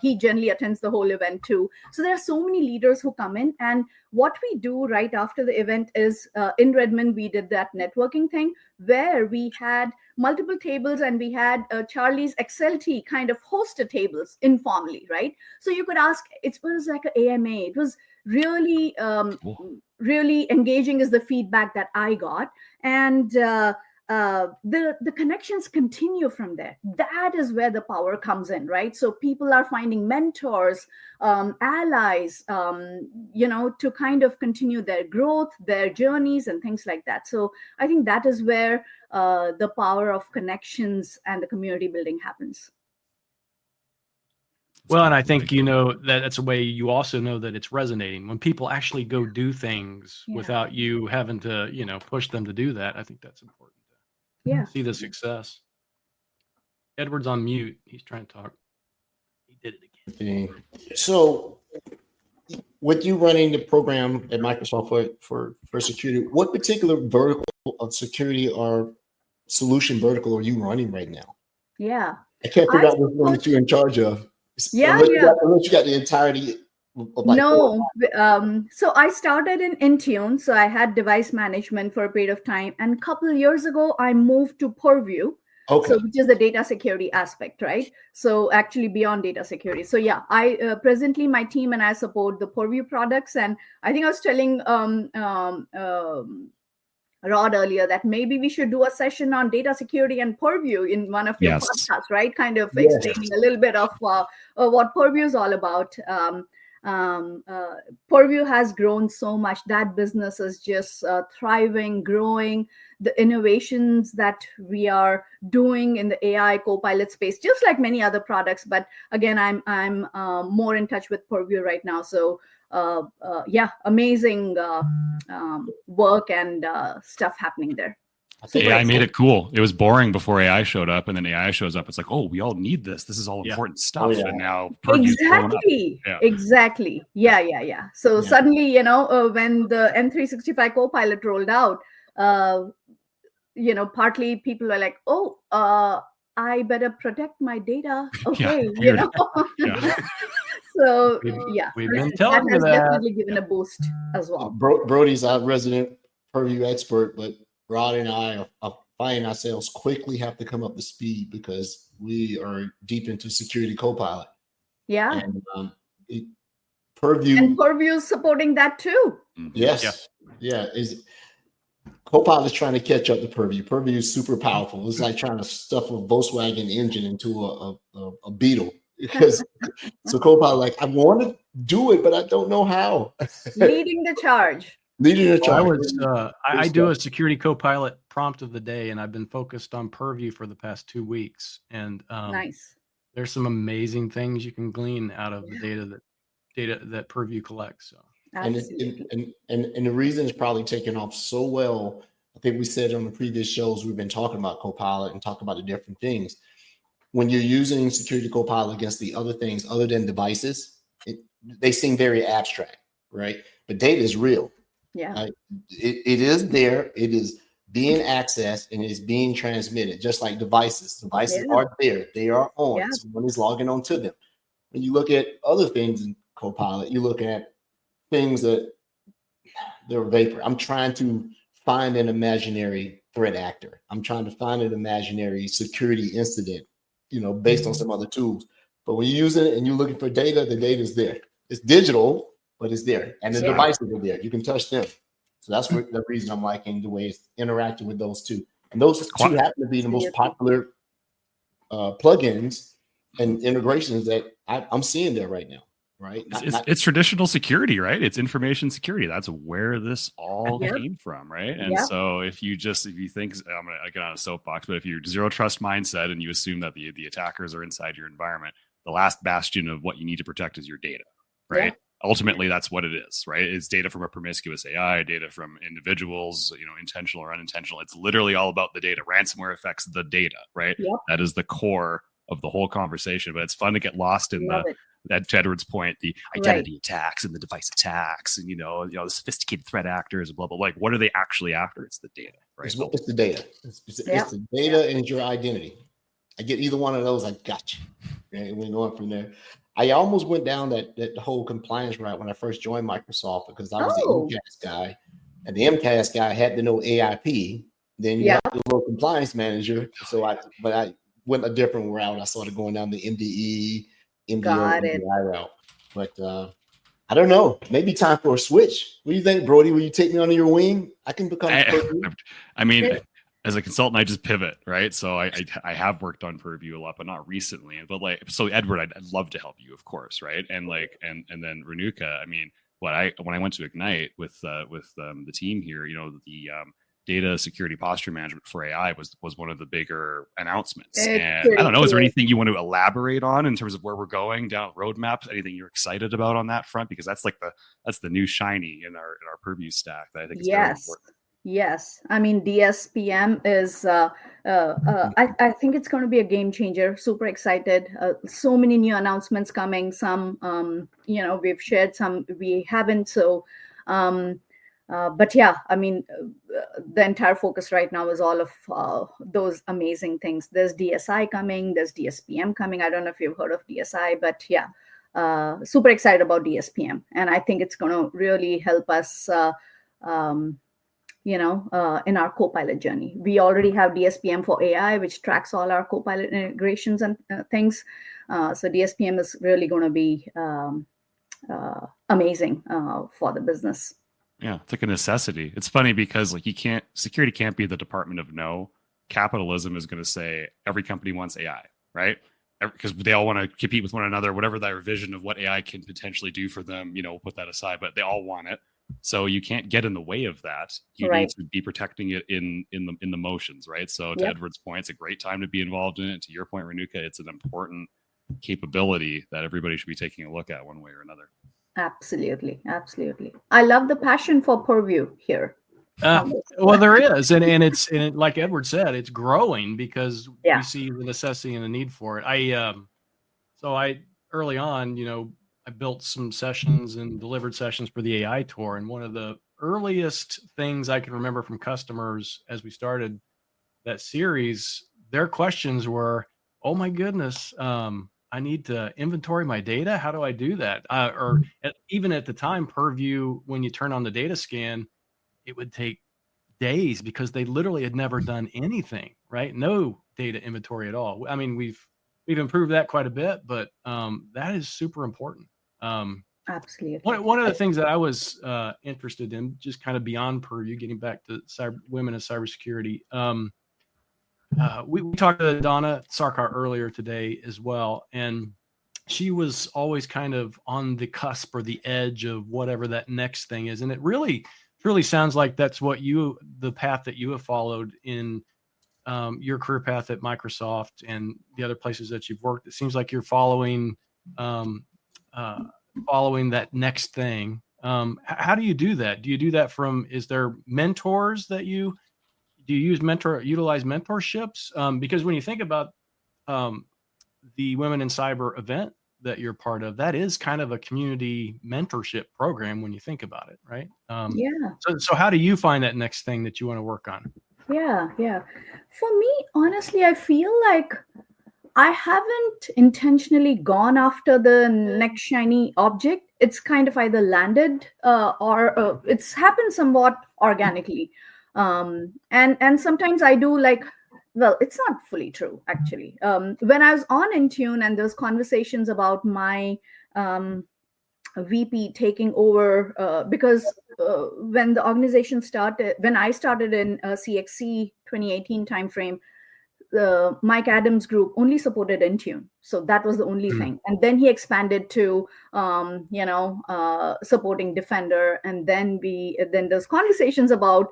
He generally attends the whole event too. So there are so many leaders who come in. And what we do right after the event is in Redmond, we did that networking thing where we had multiple tables, and we had Charlie's XLT kind of hosted tables informally, right? So you could ask, it was like an AMA. It was really, really engaging is the feedback that I got. And the connections continue from there. That is where the power comes in, right? So people are finding mentors, allies, to kind of continue their growth, their journeys, and things like that. So I think that is where the power of connections and the community building happens. Well, and I think that's a way you also know that it's resonating when people actually go do things without you having to push them to do that. I think that's important. See the success. Edward's on mute. He's trying to talk. He did it again. So with you running the program at Microsoft for security, what particular vertical of security or solution vertical are you running right now? Yeah. I can't figure out which one that you're in charge of. Unless you got the entirety. No. So I started in Intune. So I had device management for a period of time. And a couple of years ago, I moved to Purview. Okay. So, which is the data security aspect, right? So, actually, beyond data security. So, yeah, I presently my team and I support the Purview products, and I think I was telling Rod earlier that maybe we should do a session on data security and Purview in one of your Yes. podcasts, right? Kind of Yes. explaining a little bit of what Purview is all about. Purview has grown so much. That business is just thriving, growing. The innovations that we are doing in the AI Copilot space, just like many other products. But again, I'm more in touch with Purview right now. So yeah, amazing work and stuff happening there. AI made it cool. It was boring before AI showed up, and then AI shows up. It's like, oh, we all need this. This is all important stuff. yeah. And now Purview's blowing up. Yeah. Exactly. Yeah. So suddenly, when the M365 Copilot rolled out, partly people were like, oh, I better protect my data. Okay, Yeah. So we've been telling you that has definitely given a boost as well. Brody's our resident Purview expert, but Rod and I are finding ourselves quickly have to come up to speed because we are deep into Security Copilot. Yeah. And Purview. And Purview is supporting that too. Yes. Yeah. Copilot is trying to catch up to Purview. Purview is super powerful. It's like trying to stuff a Volkswagen engine into a Beetle. Because so Copilot, like, I want to do it, but I don't know how. Leading the charge. I do a Security Copilot prompt of the day, and I've been focused on Purview for the past 2 weeks. And nice. There's some amazing things you can glean out of the data that Purview collects. So. And the reason it's probably taken off so well, I think we said on the previous shows we've been talking about Copilot and talking about the different things. When you're using Security Copilot against the other things other than devices, they seem very abstract, right? But data is real. Yeah. Right? It is there. It is being accessed and it is being transmitted, just like devices. Devices are there. They are on. Yeah. Someone is logging on to them. When you look at other things in Copilot, you look at things that they're vapor. I'm trying to find an imaginary threat actor. I'm trying to find an imaginary security incident, based on some other tools. But when you're using it and you're looking for data, the data is there. It's digital, but it's there. And the devices are there. You can touch them. So that's the reason I'm liking the way it's interacting with those two. And those two happen to be the most popular plugins and integrations that I'm seeing there right now. Right. It's traditional security, right? It's information security. That's where this all came from, right? And so if you think, I'm going to get on a soapbox, but if you're zero trust mindset and you assume that the attackers are inside your environment, the last bastion of what you need to protect is your data, right? Yeah. Ultimately, that's what it is, right? It's data from a promiscuous AI, data from individuals, intentional or unintentional. It's literally all about the data. Ransomware affects the data, right? Yep. That is the core of the whole conversation, but it's fun to get lost in that to Edward's point, the identity attacks and the device attacks and, the sophisticated threat actors and blah, blah, blah. Like, what are they actually after? It's the data, right? It's the data. It's the data and your identity. I get either one of those, I got you. And we're going from there. I almost went down that whole compliance route when I first joined Microsoft because I was the MCAS guy. And the MCAS guy had to know AIP. Then you have the little compliance manager. So I went a different route. I started going down the MDE, MDO, MDI route. But I don't know. Maybe time for a switch. What do you think, Brody? Will you take me under your wing? I can become. I mean, as a consultant, I just pivot, right? So I have worked on Purview a lot, but not recently. But so Edward, I'd love to help you, of course, right? And and then Renuka. I mean, when I went to Ignite with the team here, the data security posture management for AI was one of the bigger announcements. And I don't know, is there anything you want to elaborate on in terms of where we're going down roadmaps? Anything you're excited about on that front? Because that's the new shiny in our Purview stack that I think is very important. Yes. I mean, DSPM is, I think it's going to be a game changer. Super excited. So many new announcements coming. Some, we've shared, some we haven't. So, but yeah, I mean, the entire focus right now is all of those amazing things. There's DSI coming, there's DSPM coming. I don't know if you've heard of DSI, but yeah, super excited about DSPM. And I think it's going to really help us in our Copilot journey. We already have DSPM for AI, which tracks all our Copilot integrations and things. So DSPM is really going to be amazing for the business. Yeah, it's like a necessity. It's funny because like security can't be the department of no. Capitalism is going to say every company wants AI, right? Because they all want to compete with one another, whatever their vision of what AI can potentially do for them, we'll put that aside, but they all want it. So you can't get in the way of that. You need to be protecting it in the motions, right? So to Edward's point, it's a great time to be involved in it. To your point, Renuka, it's an important capability that everybody should be taking a look at one way or another. Absolutely. I love the passion for purview here. Well, there is, and it's like Edward said, it's growing because we see the necessity and the need for it. I early on, I built some sessions and delivered sessions for the AI tour, and one of the earliest things I can remember from customers as we started that series, their questions were, "Oh my goodness, I need to inventory my data. How do I do that?" Even at the time, Purview, when you turn on the data scan, it would take days because they literally had never done anything, right? No data inventory at all. I mean, we've improved that quite a bit, but that is super important. Absolutely. One of the things that I was interested in, just kind of beyond Purview, getting back to women in cybersecurity. We talked to Donna Sarkar earlier today as well, and she was always kind of on the cusp or the edge of whatever that next thing is. And it really sounds like that's what the path that you have followed in your career path at Microsoft and the other places that you've worked. It seems like you're following that next thing. How do you do that? Do you do that is there mentors that do you utilize mentorships? Because when you think about the Women in Cyber event that you're part of, that is kind of a community mentorship program when you think about it, right? So how do you find that next thing that you want to work on? Yeah. For me, honestly, I feel like I haven't intentionally gone after the next shiny object. It's kind of either landed or it's happened somewhat organically. And sometimes I do well, it's not fully true, actually. When I was on Intune and there's conversations about my VP taking over, because when I started in CXC 2018 timeframe, the Mike Adams group only supported Intune. So that was the only thing. And then he expanded to, supporting Defender. And then there's conversations about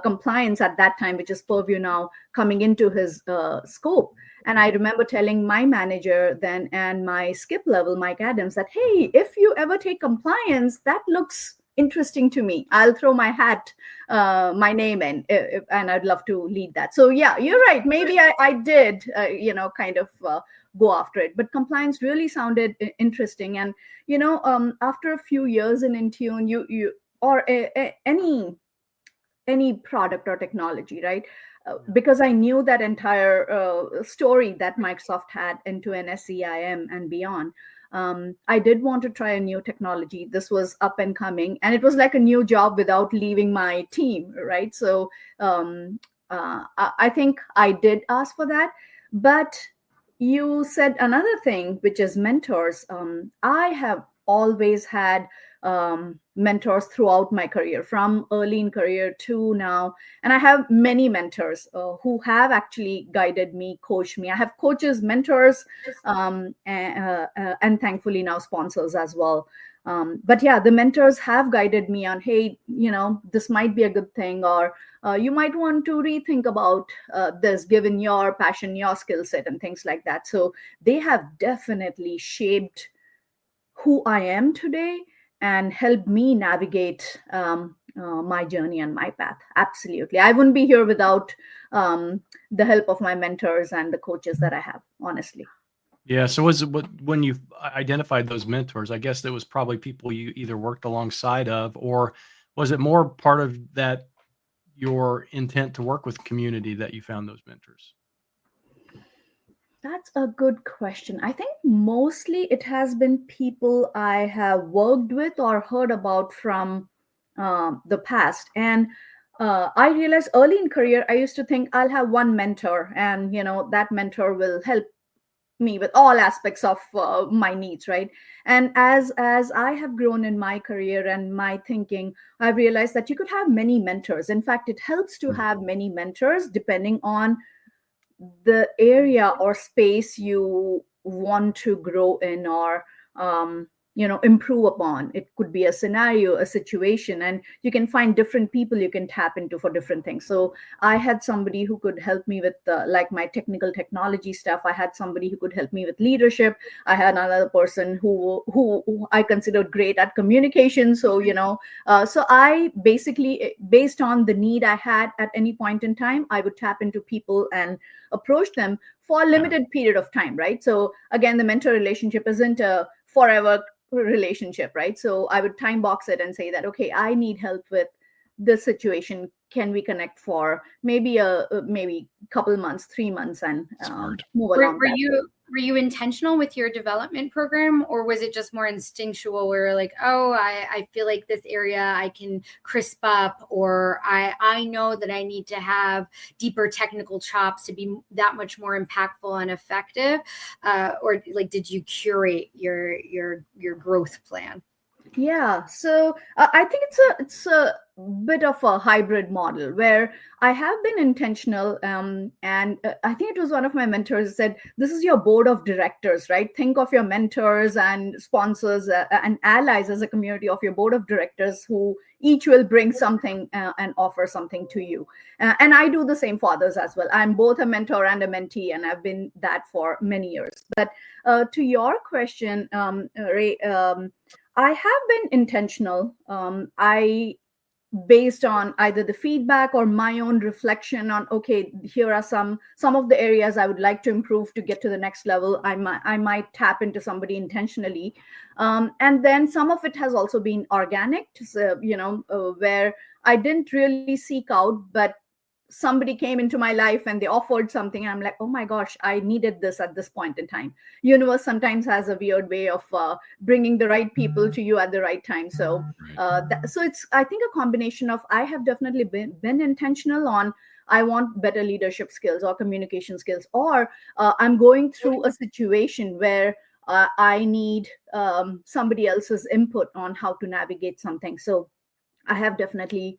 compliance at that time, which is Purview now, coming into his scope. And I remember telling my manager then and my skip level, Mike Adams, that, hey, if you ever take compliance, that looks interesting to me. I'll throw my my name in, and I'd love to lead that. So yeah, you're right. Maybe I did, kind of go after it. But compliance really sounded interesting. And after a few years in Intune, you or any product or technology, right? Because I knew that entire story that Microsoft had into an SCIM and beyond. I did want to try a new technology. This was up and coming, and it was like a new job without leaving my team, right? So I think I did ask for that. But you said another thing, which is mentors. I have always had mentors throughout my career, from early in career to now. And I have many mentors who have actually guided me, coached me. I have coaches, mentors, and thankfully now sponsors as well. But yeah, the mentors have guided me on, hey, this might be a good thing, or you might want to rethink about this, given your passion, your skill set, and things like that. So they have definitely shaped who I am today and help me navigate my journey and my path. Absolutely. I wouldn't be here without the help of my mentors and the coaches that I have, honestly. Yeah. So when you identified those mentors, I guess that was probably people you either worked alongside of, or was it more part of that, your intent to work with community, that you found those mentors? That's a good question. I think mostly it has been people I have worked with or heard about from the past. And I realized early in career, I used to think I'll have one mentor, and that mentor will help me with all aspects of my needs, right? And as I have grown in my career and my thinking, I realized that you could have many mentors. In fact, it helps to have many mentors depending on the area or space you want to grow in, or improve upon. It could be a scenario, a situation, and you can find different people you can tap into for different things. So I had somebody who could help me with like my technology stuff. I had somebody who could help me with leadership. I had another person who I considered great at communication. So so I basically, based on the need I had at any point in time, I would tap into people and approach them for a limited period of time, right? So again, the mentor relationship isn't a forever relationship, right? So I would time box it and say that, okay, I need help with this situation. Can we connect for maybe a maybe couple months, 3 months, and move along? Were you intentional with your development program, or was it just more instinctual where like, oh, I feel like this area I can crisp up, or I know that I need to have deeper technical chops to be that much more impactful and effective, or like did you curate your growth plan? Yeah, so I think it's a bit of a hybrid model where I have been intentional, and I think it was one of my mentors who said, "This is your board of directors, right? Think of your mentors and sponsors and allies as a community of your board of directors who each will bring something and offer something to you." And I do the same for others as well. I'm both a mentor and a mentee, and I've been that for many years. But to your question, Ray. I have been intentional. I based on either the feedback or my own reflection on, okay, here are some of the areas I would like to improve to get to the next level. I might tap into somebody intentionally, and then some of it has also been organic, so, where I didn't really seek out, but somebody came into my life and they offered something, and I'm like, oh my gosh, I needed this at this point in time. Universe sometimes has a weird way of bringing the right people to you at the right time. So so it's, I think, a combination of, I have definitely been intentional on, I want better leadership skills or communication skills, or I'm going through a situation where I need somebody else's input on how to navigate something. So I have definitely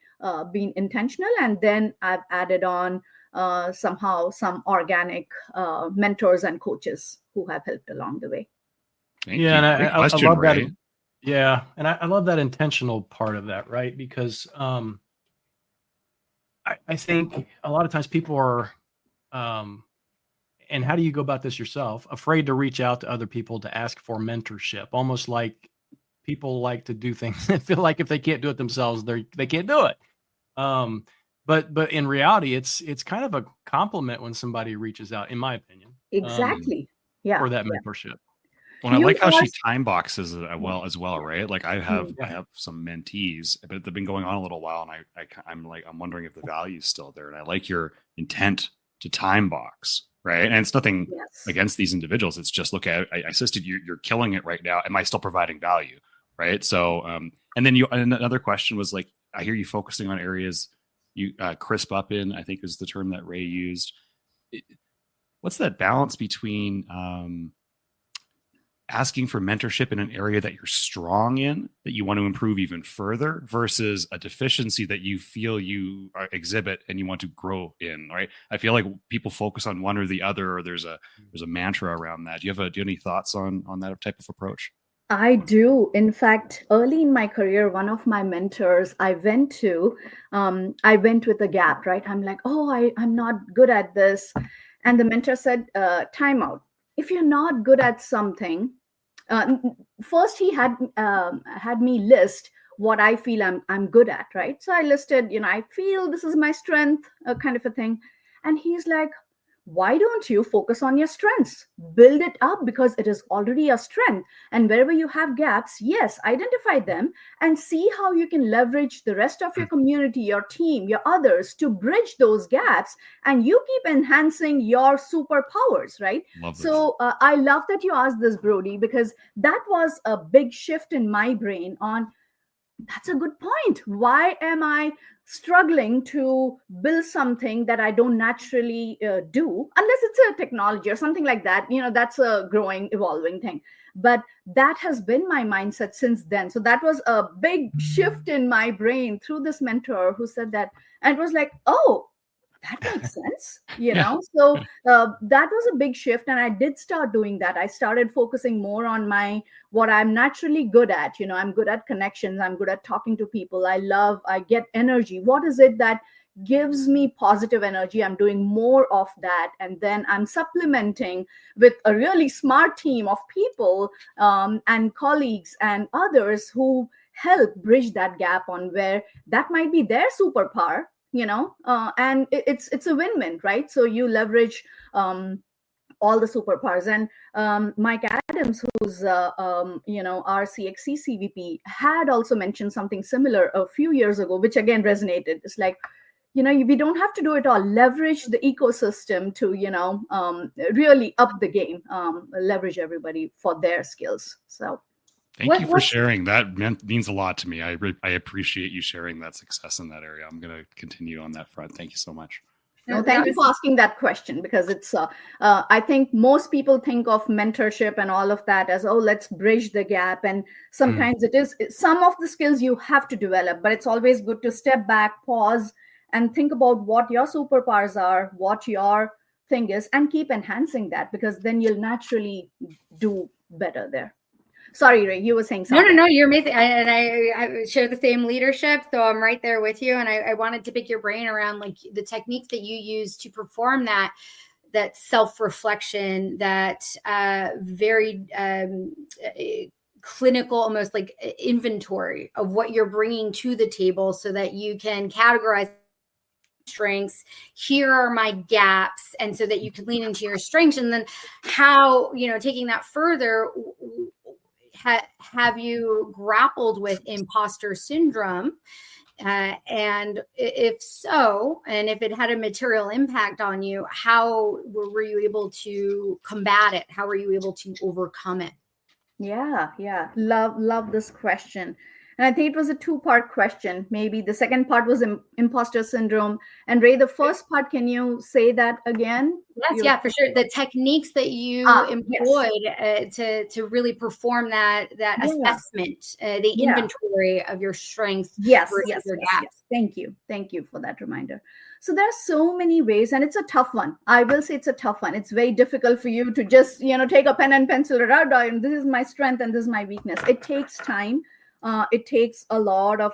been intentional, and then I've added on somehow some organic mentors and coaches who have helped along the way. Thank you. And I love Ray. That. Yeah, and I love that intentional part of that, right? Because I think a lot of times people are, and how do you go about this yourself? Afraid to reach out to other people to ask for mentorship, almost like people like to do things and feel like if they can't do it themselves, they can't do it. But in reality, it's kind of a compliment when somebody reaches out, in my opinion. Exactly. Yeah. For that mentorship. Well, I like how she time boxes as well, right? Like I have some mentees, but they've been going on a little while, and I'm wondering if the value is still there. And I like your intent to time box, right? And it's nothing against these individuals. It's just, look, I assisted you. You're killing it right now. Am I still providing value? Right. So, and then another question was like, I hear you focusing on areas you crisp up in, I think is the term that Ray used. What's that balance between asking for mentorship in an area that you're strong in, that you want to improve even further, versus a deficiency that you feel you exhibit and you want to grow in, right? I feel like people focus on one or the other, or there's a mantra around that. Do you have any thoughts on that type of approach? I do. In fact, early in my career, one of my mentors I went with a gap, right? I'm like, oh, I'm not good at this. And the mentor said, time out. If you're not good at something, first he had me list what I feel I'm good at, right? So I listed, I feel this is my strength, kind of a thing. And he's like, why don't you focus on your strengths? Build it up, because it is already a strength. And wherever you have gaps, yes, identify them and see how you can leverage the rest of your community, your team, your others to bridge those gaps. And you keep enhancing your superpowers, right? So I love that you asked this, Brody, because that was a big shift in my brain on, that's a good point. Why am I struggling to build something that I don't naturally do, unless it's a technology or something like that? That's a growing, evolving thing. But that has been my mindset since then. So that was a big shift in my brain through this mentor who said that. And it was like, oh, that makes sense. So that was a big shift, and I did start doing that. I started focusing more on what I'm naturally good at. I'm good at connections, I'm good at talking to people. I get energy. What is it that gives me positive energy? I'm doing more of that, and then I'm supplementing with a really smart team of people, and colleagues and others who help bridge that gap on where that might be their superpower, and it's a win-win, right? So you leverage all the superpowers. And Mike Adams, who's our CXC CVP, had also mentioned something similar a few years ago, which again resonated. It's like, we don't have to do it all. Leverage the ecosystem to really up the game, leverage everybody for their skills. So Thank you for sharing. That means a lot to me. I appreciate you sharing that success in that area. I'm going to continue on that front. Thank you so much. No, thank you for asking that question, because it's I think most people think of mentorship and all of that as, oh, let's bridge the gap. And sometimes it is some of the skills you have to develop, but it's always good to step back, pause, and think about what your superpowers are, what your thing is, and keep enhancing that, because then you'll naturally do better there. Sorry, Ray, you were saying something. No, you're amazing. I share the same leadership, so I'm right there with you. And I wanted to pick your brain around like the techniques that you use to perform that self-reflection, that very clinical, almost like inventory of what you're bringing to the table, so that you can categorize strengths. Here are my gaps, and so that you can lean into your strengths. And then how, taking that further, have you grappled with imposter syndrome? And if so, and if it had a material impact on you, how were you able to combat it? How were you able to overcome it? Yeah. Love this question. And I think it was a two-part question. Maybe the second part was imposter syndrome. And Ray, the first part, can you say that again? Yes, for sure. The techniques that you employed to really perform that assessment, the inventory of your strengths. Yes. Thank you for that reminder. So there are so many ways, and it's a tough one. I will say it's a tough one. It's very difficult for you to just take a pen and pencil it out, and this is my strength and this is my weakness. It takes time. It takes a lot of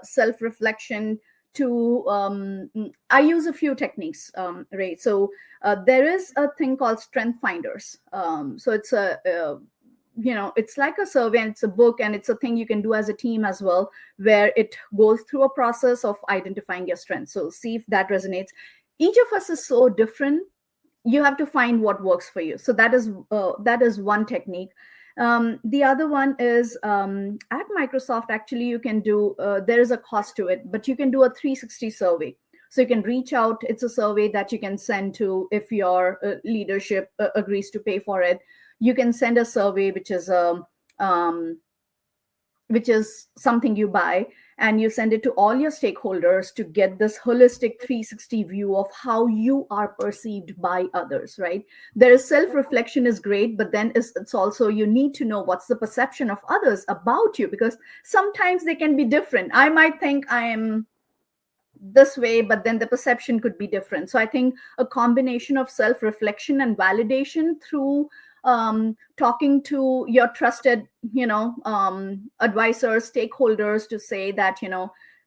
self-reflection to I use a few techniques, Ray. So there is a thing called strength finders. So it's it's like a survey, and it's a book, and it's a thing you can do as a team as well, where it goes through a process of identifying your strengths. So see if that resonates. Each of us is so different. You have to find what works for you. So that is one technique. The other one is at Microsoft, actually, you can do, there is a cost to it, but you can do a 360 survey. So you can reach out. It's a survey that you can send to, if your leadership agrees to pay for it. You can send a survey, which is something you buy, and you send it to all your stakeholders to get this holistic 360 view of how you are perceived by others, right? There is self-reflection is great, but then it's also, you need to know what's the perception of others about you, because sometimes they can be different. I might think I am this way, but then the perception could be different. So I think a combination of self-reflection and validation through talking to your trusted, advisors, stakeholders, to say that,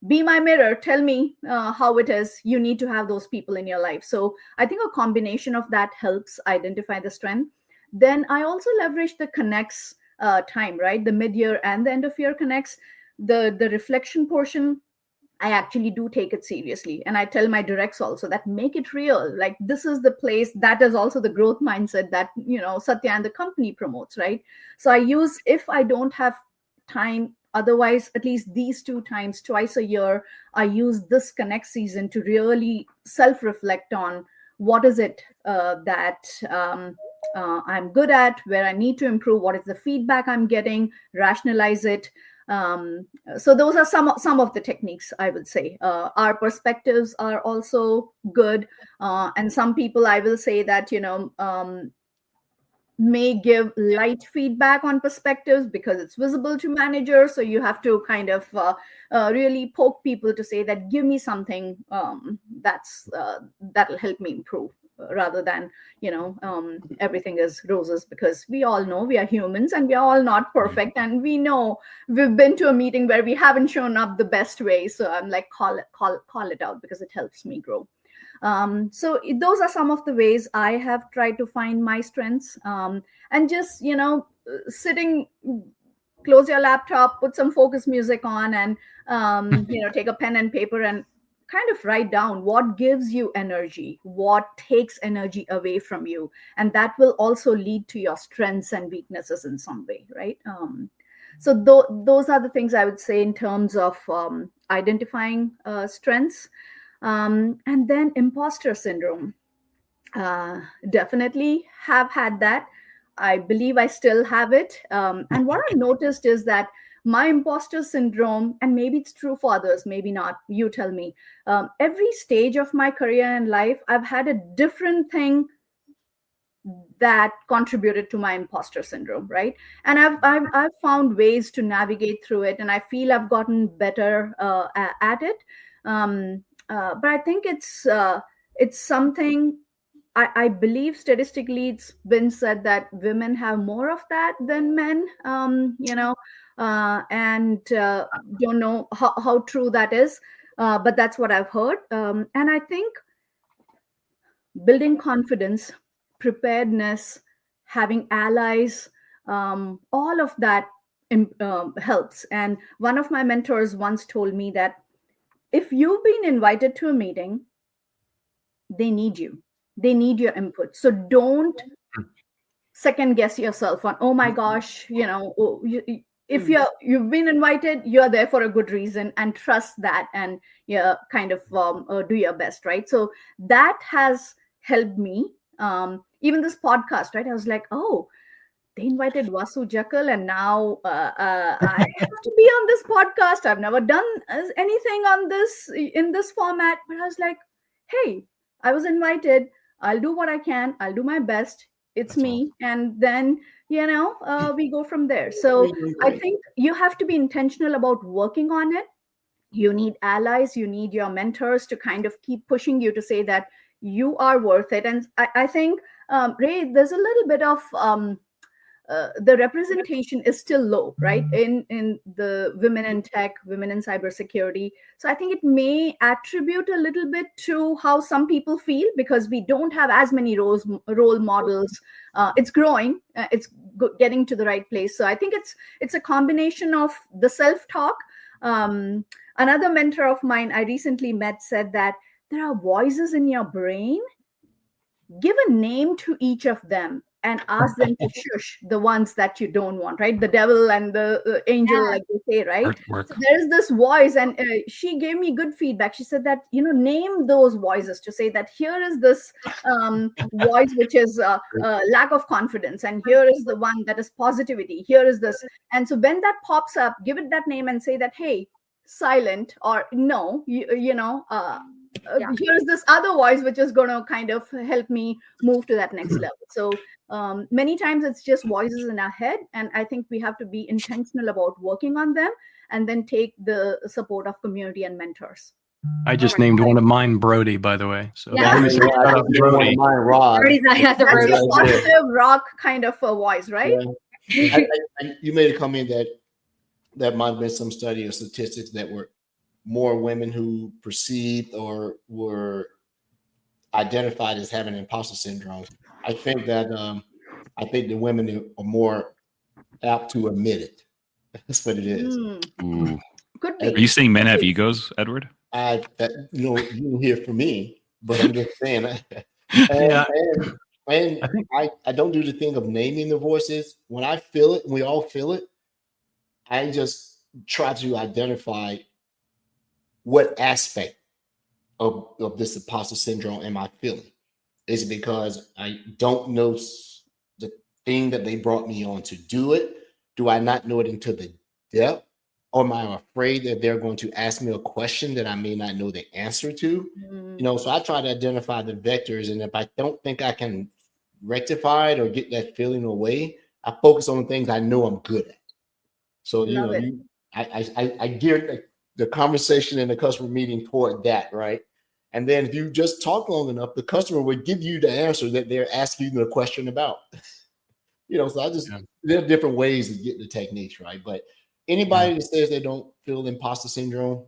be my mirror, tell me how it is. You need to have those people in your life. So I think a combination of that helps identify the strength. Then I also leverage the connects time, right? The mid-year and the end of year connects, the reflection portion. I actually do take it seriously. And I tell my directs also that make it real. Like, this is the place. That is also the growth mindset that, Satya and the company promotes, right? So I use, if I don't have time, otherwise, at least these 2 times, twice a year, I use this connect season to really self-reflect on what is it that I'm good at, where I need to improve, what is the feedback I'm getting, rationalize it. So those are some of the techniques, I would say. Our perspectives are also good, and some people, I will say that, may give light feedback on perspectives because it's visible to managers. So you have to kind of really poke people to say that, give me something that'll help me improve, rather than everything is roses, because we all know we are humans and we are all not perfect, and we know we've been to a meeting where we haven't shown up the best way. So I'm like, call it out, because it helps me grow. So those are some of the ways I have tried to find my strengths, and just sitting, close your laptop, put some focus music on, and take a pen and paper and kind of write down what gives you energy, what takes energy away from you, and that will also lead to your strengths and weaknesses in some way, right? So those are the things I would say in terms of identifying strengths. And then imposter syndrome. Definitely have had that. I believe I still have it. And what I've noticed is that my imposter syndrome, and maybe it's true for others, maybe not, you tell me, every stage of my career and life, I've had a different thing that contributed to my imposter syndrome, right? And I've found ways to navigate through it, and I feel I've gotten better at it. But I think it's something, I believe statistically it's been said that women have more of that than men, and don't know how true that is, but that's what I've heard. And I think building confidence, preparedness, having allies, all of that helps. And one of my mentors once told me that if you've been invited to a meeting, they need you. They need your input. So don't second guess yourself on, oh my gosh, if you've been invited, you're there for a good reason, and trust that, and kind of do your best, right? So that has helped me. Even this podcast, right? I was like, oh, they invited Vasu Jakal, and now I have to be on this podcast. I've never done anything on this in this format, but I was like, hey, I was invited. I'll do what I can. I'll do my best. It's That's me, and then we go from there. So I think you have to be intentional about working on it. You need allies. You need your mentors to kind of keep pushing you to say that you are worth it. And I think, Ray, there's a little bit of the representation is still low, right? In the women in tech, women in cybersecurity. So I think it may attribute a little bit to how some people feel, because we don't have as many role models. It's growing. It's getting to the right place. So I think it's a combination of the self-talk. Another mentor of mine I recently met said that there are voices in your brain. Give a name to each of them and ask them to shush the ones that you don't want, right? The devil and the angel, like they say, right? Work. So there is this voice, and she gave me good feedback. She said that, name those voices to say that here is this voice which is lack of confidence, and here is the one that is positivity. Here is this. And so when that pops up, give it that name and say that, hey, silent, or no, here's this other voice which is going to kind of help me move to that next level. So many times it's just voices in our head, and I think we have to be intentional about working on them, and then take the support of community and mentors. I just named one of mine Brody, by the way. So Yeah. Brody. Mine, Rod. That's a That's Brody. a positive rock kind of a voice, right? Yeah. You made a comment that might have been some study or statistics that were more women who perceived or were identified as having imposter syndrome. I think that the women are more apt to admit it. That's what it is. Ooh. Could be. Are you saying men have egos, Edward? You don't hear from me, but I'm just saying. Yeah. And I don't do the thing of naming the voices. When I feel it, we all feel it, I just try to identify what aspect of this imposter syndrome am I feeling. Is it because I don't know the thing that they brought me on to do it? Do I not know it into the depth? or am I afraid that they're going to ask me a question that I may not know the answer to? So I try to identify the vectors, and if I don't think I can rectify it or get that feeling away, I focus on the things I know I'm good at. So I gear the conversation in the customer meeting toward that, right? And then if you just talk long enough, the customer would give you the answer that they're asking you the question about. So there are different ways to get the techniques, right? But anybody that says they don't feel imposter syndrome,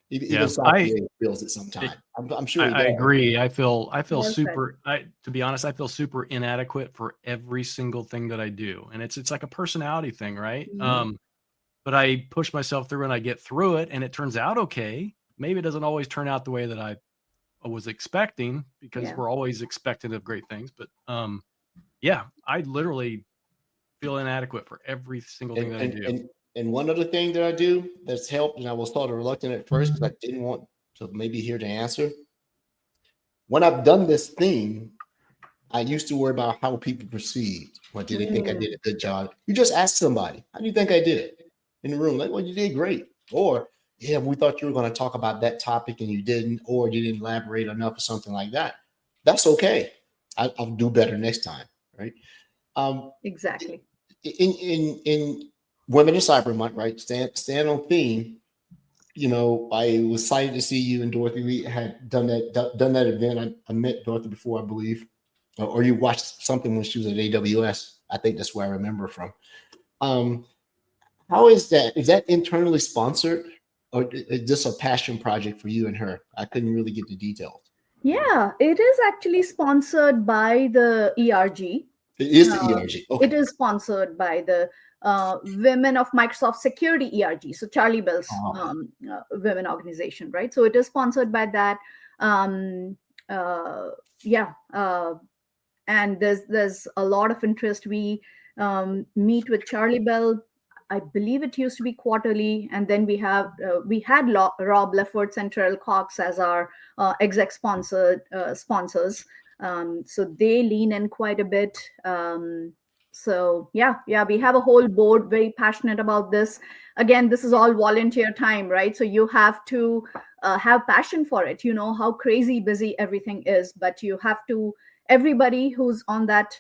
even Satya feels it sometimes. I'm sure I agree. I feel Well super. To be honest, I feel super inadequate for every single thing that I do, and it's like a personality thing, right? But I push myself through, and I get through it, and it turns out okay. Maybe it doesn't always turn out the way that I was expecting, because we're always expectant of great things. But I literally feel inadequate for every single thing that I do. And one other thing that I do that's helped, and I was sort of reluctant at first because I didn't want to maybe hear the answer. When I've done this thing, I used to worry about how people perceived. What did they think I did a good job? You just ask somebody, how do you think I did in the room? Like, well, you did great. Or, yeah, we thought you were going to talk about that topic and you didn't, or you didn't elaborate enough or something like that. That's okay. I'll do better next time, right? Exactly. In Women in Cyber Month, right? Stand on theme. I was excited to see you and Dorothy. We had done that event. I met Dorothy before, I believe, or you watched something when she was at AWS. I think that's where I remember from. How is that? Is that internally sponsored, or is this a passion project for you and her? I couldn't really get the details. Yeah, it is actually sponsored by the ERG. It is the ERG. Okay. It is sponsored by the Women of Microsoft Security ERG, so Charlie Bell's women organization, right? So it is sponsored by that. And there's a lot of interest. We meet with Charlie Bell. I believe it used to be quarterly, and then we had Rob Lefferts and Terrell Cox as our exec sponsors. So they lean in quite a bit. We have a whole board very passionate about this. Again, this is all volunteer time, right? So you have to have passion for it. You know how crazy busy everything is, but you have to, everybody who's on that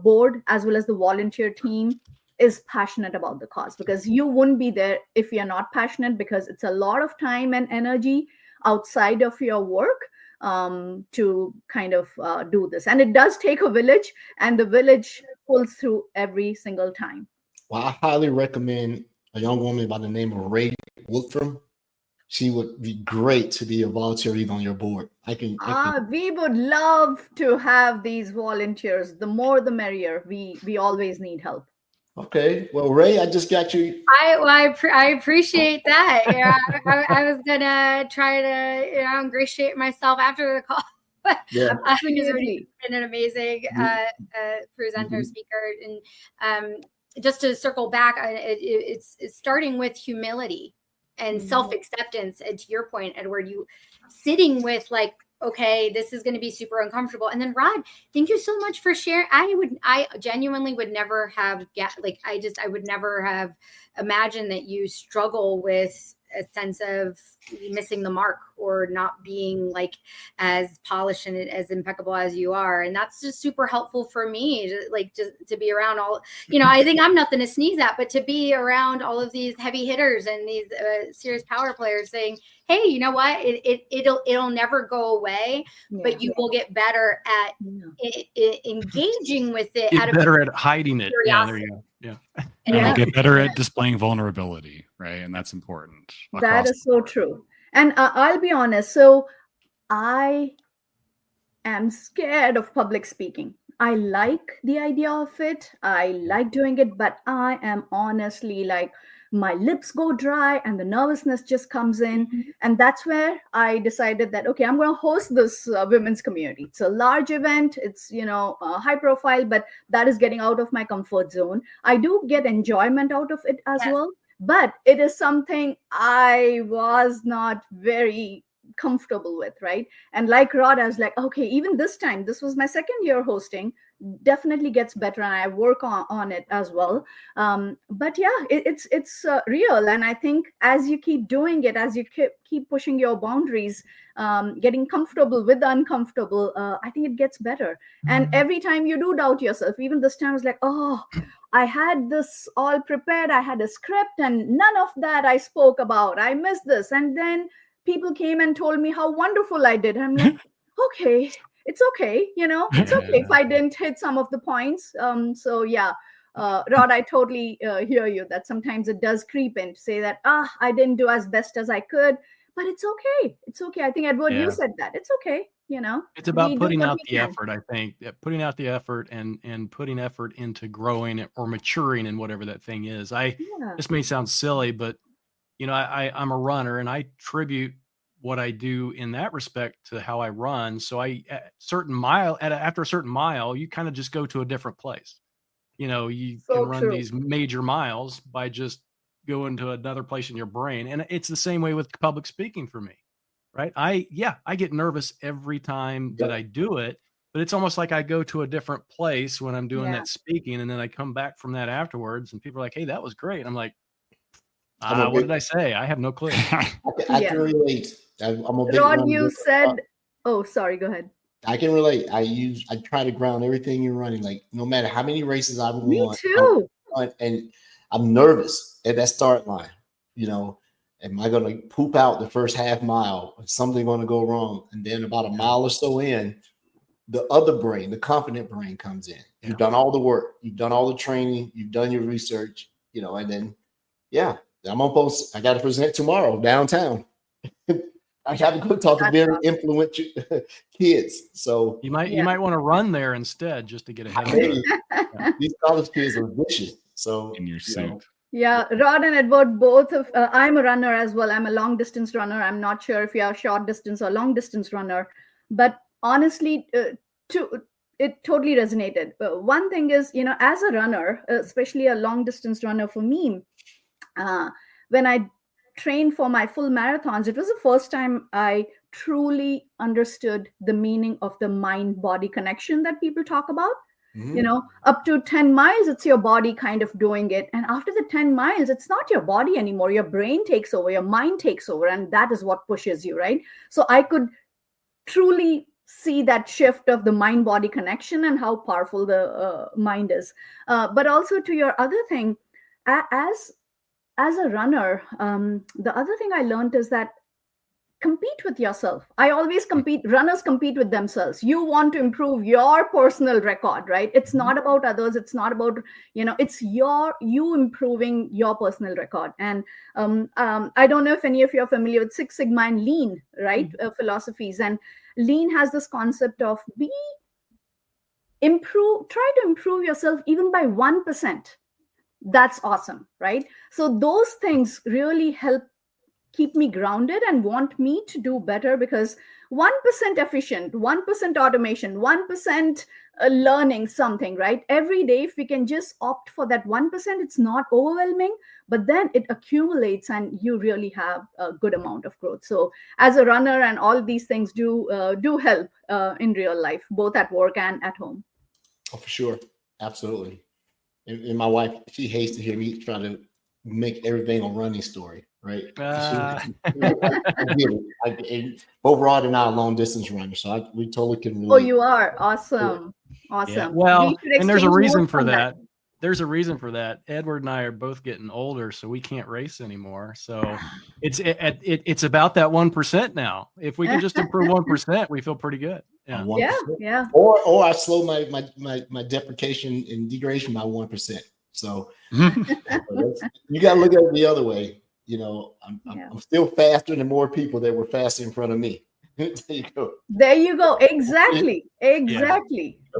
board, as well as the volunteer team, is passionate about the cause, because you wouldn't be there if you're not passionate, because it's a lot of time and energy outside of your work to kind of do this. And it does take a village, and the village pulls through every single time. Well, I highly recommend a young woman by the name of Ray Wolfram. She would be great to be a volunteer even on your board. We would love to have these volunteers. The more, the merrier. We always need help. Okay. Well, Ray, I just got you. I appreciate that. Yeah, I was gonna try to ingratiate myself after the call. Yeah, because you've been an amazing presenter, speaker, and just to circle back, it's starting with humility and self-acceptance. And to your point, Edward, you sitting with like, okay, this is going to be super uncomfortable. And then Rod, thank you so much for sharing. I genuinely would never have I would never have imagined that you struggle with a sense of missing the mark or not being like as polished and as impeccable as you are. And that's just super helpful for me to be around all, I think I'm nothing to sneeze at, but to be around all of these heavy hitters and these serious power players saying, hey, you know what, it'll never go away, but you will get better at engaging with it. Get better at hiding it. Yeah, there you go. Yeah. And get better at displaying vulnerability, right? And that's important. That is so true. And I'll be honest. So I am scared of public speaking. I like the idea of it. I like doing it, but I am honestly like, my lips go dry and the nervousness just comes in. And that's where I decided that, okay, I'm going to host this women's community. It's a large event. It's, high profile, but that is getting out of my comfort zone. I do get enjoyment out of it as well, but it is something I was not very comfortable with, right? And like Rod, I was like, okay, even this time, this was my second year hosting, definitely gets better, and I work on it as well. But yeah, it's real, and I think as you keep doing it, as you keep pushing your boundaries, getting comfortable with the uncomfortable, I think it gets better. And every time you do doubt yourself, even this time, I was like, oh, I had this all prepared, I had a script, and none of that I spoke about. I missed this. And then people came and told me how wonderful I did. I'm like, okay, it's okay. It's okay if I didn't hit some of the points. So yeah, Rod, I totally hear you that sometimes it does creep in to say that, I didn't do as best as I could, but it's okay. It's okay. I think, Edward, you said that. It's okay. It's about We do putting what out we the can. effort, I think. Putting out the effort and putting effort into growing or maturing in whatever that thing is. This may sound silly, but I'm a runner, and I attribute what I do in that respect to how I run. So after a certain mile, you kind of just go to a different place. You So can run true. these major miles by just going to another place in your brain. And it's the same way with public speaking for me. Right. I get nervous every time that I do it, but it's almost like I go to a different place when I'm doing that speaking. And then I come back from that afterwards and people are like, hey, that was great. I'm like, what did I say? I have no clue. I can relate. I'm a big Rod, runner. you said, oh, sorry, go ahead. I can relate. I try to ground everything you're running. Like no matter how many races I've won, Me too. And I'm nervous at that start line. Am I going to poop out the first half mile? Is something going to go wrong? And then about a mile or so in, the other brain, the confident brain comes in. You've done all the work. You've done all the training. You've done your research, and then, I got to present tomorrow downtown. I have to go talk to very influential kids. So you might want to run there instead just to get ahead of them. These college kids are vicious. So in your suit. Yeah, Rod and Edward, both of I'm a runner as well. I'm a long distance runner. I'm not sure if you're a short distance or long distance runner, but honestly, it totally resonated. One thing is, as a runner, especially a long distance runner for me, when I trained for my full marathons, it was the first time I truly understood the meaning of the mind-body connection that people talk about. Up to 10 miles, it's your body kind of doing it. And after the 10 miles, it's not your body anymore. Your brain takes over, your mind takes over, and that is what pushes you, right? So I could truly see that shift of the mind-body connection and how powerful the mind is. But also to your other thing, as a runner, the other thing I learned is that compete with yourself. I always runners compete with themselves. You want to improve your personal record, right? It's not about others. It's not about, it's you improving your personal record. And I don't know if any of you are familiar with Six Sigma and Lean, right? Philosophies. And Lean has this concept of try to improve yourself even by 1%. That's awesome, right? So those things really help keep me grounded and want me to do better, because 1% efficient, 1% automation, 1% learning something, right? Every day, if we can just opt for that 1%, it's not overwhelming, but then it accumulates and you really have a good amount of growth. So as a runner, and all these things do help in real life, both at work and at home. Oh, for sure. Absolutely. And my wife, she hates to hear me try to make everything a running story, right? Both Rod and I are long distance runners, so we totally can relate. Oh, you are awesome. Awesome. Yeah. Well, and there's a reason for that. There's a reason for that. Edward and I are both getting older, so we can't race anymore. So it's about that 1% now. If we can just improve 1%, we feel pretty good. Yeah. 1%. Yeah. Or I slow my deprecation and degradation by 1%. So you got to look at it the other way. I'm still faster than more people that were faster in front of me. There you go. There you go. Exactly. Yeah.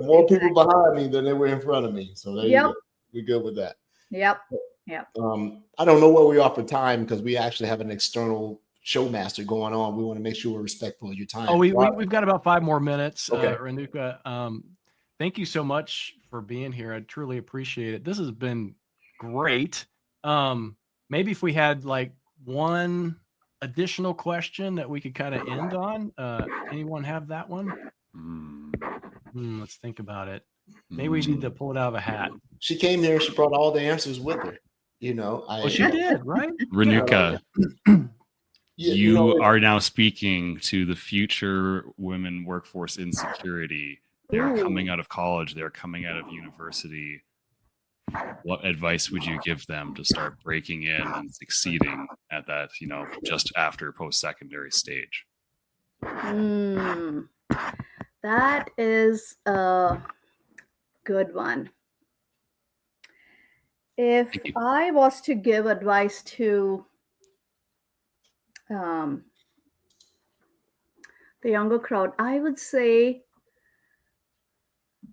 More people behind me than they were in front of me. So there you go. We're good with that. Yep. I don't know where we are for time, because we actually have an external showmaster going on. We want to make sure we're respectful of your time. Oh, we've got about 5 more minutes. Okay. Renuka, thank you so much for being here. I truly appreciate it. This has been great. Maybe if we had like one additional question that we could kind of end on? Anyone have that one? Let's think about it. Maybe we need to pull it out of a hat. She came here. She brought all the answers with her. She did, right? Renuka, Yeah, you are now speaking to the future women workforce in security. They're coming out of college. They're coming out of university. What advice would you give them to start breaking in and succeeding at that, just after post-secondary stage? That is a good one. If I was to give advice to the younger crowd, I would say,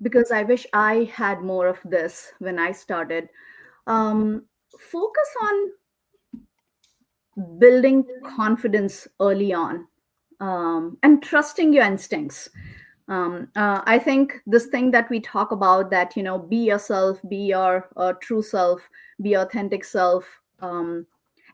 because I wish I had more of this when I started, focus on building confidence early on, and trusting your instincts. I think this thing that we talk about, that, be yourself, be your true self, be authentic self,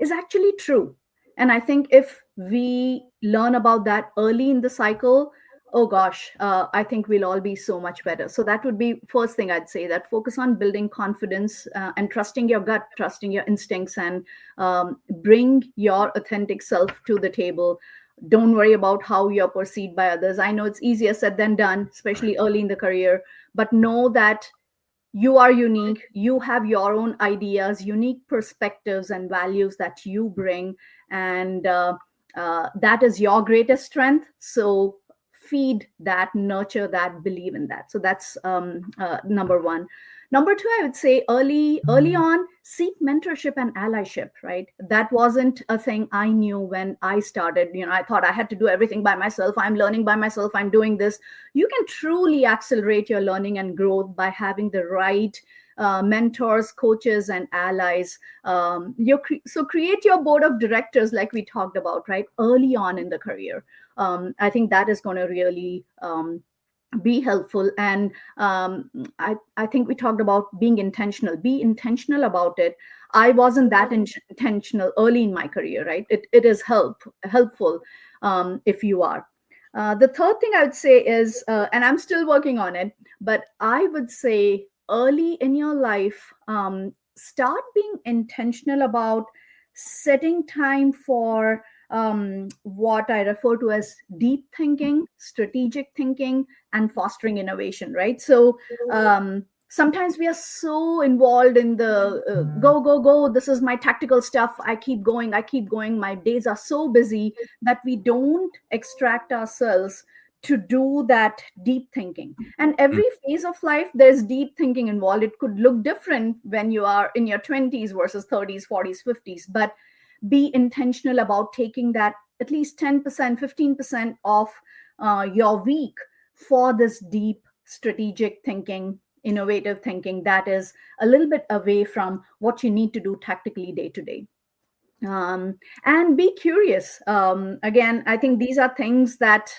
is actually true. And I think if we learn about that early in the cycle, oh gosh, I think we'll all be so much better. So that would be first thing I'd say, that focus on building confidence and trusting your gut, trusting your instincts, and bring your authentic self to the table. Don't worry about how you're perceived by others. I know it's easier said than done, especially early in the career, but know that you are unique. You have your own ideas, unique perspectives and values that you bring. And that is your greatest strength. So feed that, nurture that, believe in that. So that's number one. Number two, I would say early on, seek mentorship and allyship, right? That wasn't a thing I knew when I started. I thought I had to do everything by myself. I'm learning by myself. I'm doing this. You can truly accelerate your learning and growth by having the right mentors, coaches, and allies. So create your board of directors, like we talked about, right? Early on in the career. I think that is going to really be helpful. And I think we talked about being intentional. Be intentional about it. I wasn't that intentional early in my career, right? It is helpful if you are. The third thing I would say is, and I'm still working on it, but I would say early in your life, start being intentional about setting time for what I refer to as deep thinking, strategic thinking, and fostering innovation, right? So sometimes we are so involved in the go, this is my tactical stuff, I keep going, my days are so busy that we don't extract ourselves to do that deep thinking. And every phase of life, there's deep thinking involved. It could look different when you are in your 20s versus 30s, 40s, 50s, but be intentional about taking that at least 10%, 15% of your week for this deep strategic thinking, innovative thinking that is a little bit away from what you need to do tactically day to day. And be curious. Again, I think these are things that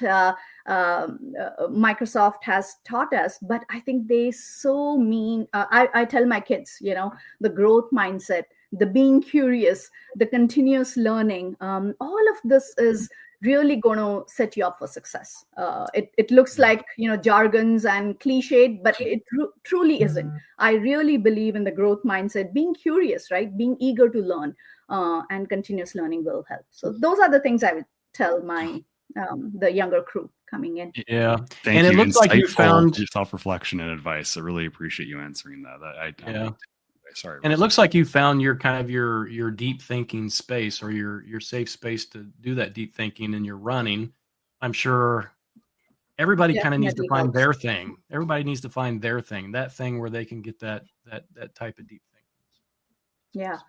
Microsoft has taught us, but I think they so mean, I tell my kids, the growth mindset, the being curious, the continuous learning, all of this is really going to set you up for success. It looks like, jargons and cliched, but it truly isn't. I really believe in the growth mindset, being curious, right? Being eager to learn, and continuous learning will help. So those are the things I would tell my the younger crew coming in. Yeah. Thank and you. It looks like you found self-reflection and advice. I really appreciate you answering that. Sorry. And it looks like you found your kind of your deep thinking space, or your safe space to do that deep thinking, and you're running. I'm sure everybody kind of needs to find their thing. Everybody needs to find their thing, that thing where they can get that type of deep thinking. Yeah.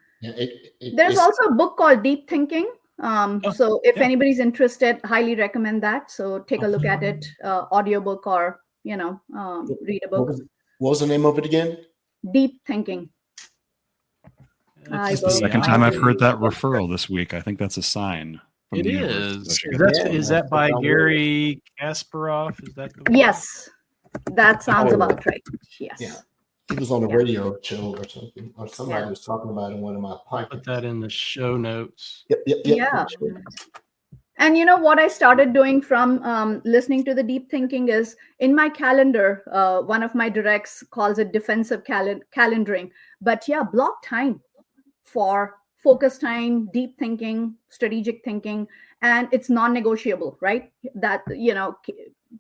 There's also a book called Deep Thinking. So if anybody's interested, highly recommend that. So take a look at it, audiobook or, read a book. What was the name of it again? Deep Thinking. It's the second time I've heard that referral this week. I think that's a sign. It is. Is that by Gary Kasparov? Is that the one? Yes, that sounds about right. Yes. Yeah. It was on a Yeah. radio show or something, or somebody Yeah. was talking about it in one of my I'll podcasts. put that in the show notes. Yep. Yeah. And you know what I started doing from listening to the deep thinking is in my calendar, one of my directs calls it defensive calendaring. But yeah, block time for focus time, deep thinking, strategic thinking, and it's non-negotiable, right? That,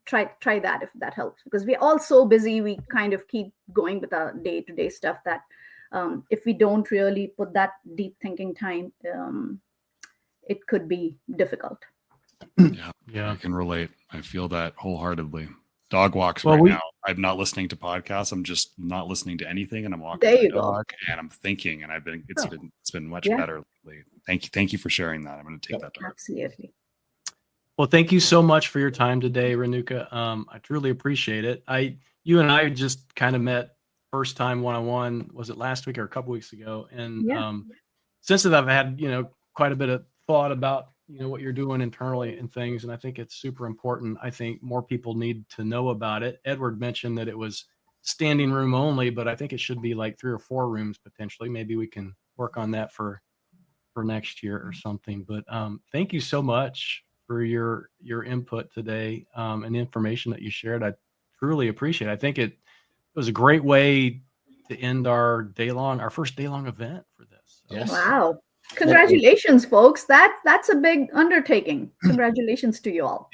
try that if that helps, because we're all so busy, we kind of keep going with our day-to-day stuff that if we don't really put that deep thinking time, it could be difficult. Yeah, I can relate. I feel that wholeheartedly. Dog walks Well, now. I'm not listening to podcasts. I'm just not listening to anything, and I'm walking There my you go. dog, and I'm thinking. And it's been much better lately. Thank you for sharing that. I'm going to take that. Absolutely. Well, thank you so much for your time today, Renuka. I truly appreciate it. You and I just kind of met first time one-on-one. Was it last week or a couple weeks ago? And since then, I've had quite a bit of thought about what you're doing internally and things, and I think it's super important. I think more people need to know about it. Edward mentioned that it was standing room only, but I think it should be like 3 or 4 rooms potentially. Maybe we can work on that for next year or something. But thank you so much for your input today and the information that you shared. I truly appreciate it. I think it was a great way to end our first day-long event for this. So. Yes. Wow. Congratulations, folks. That's a big undertaking. Congratulations to you all.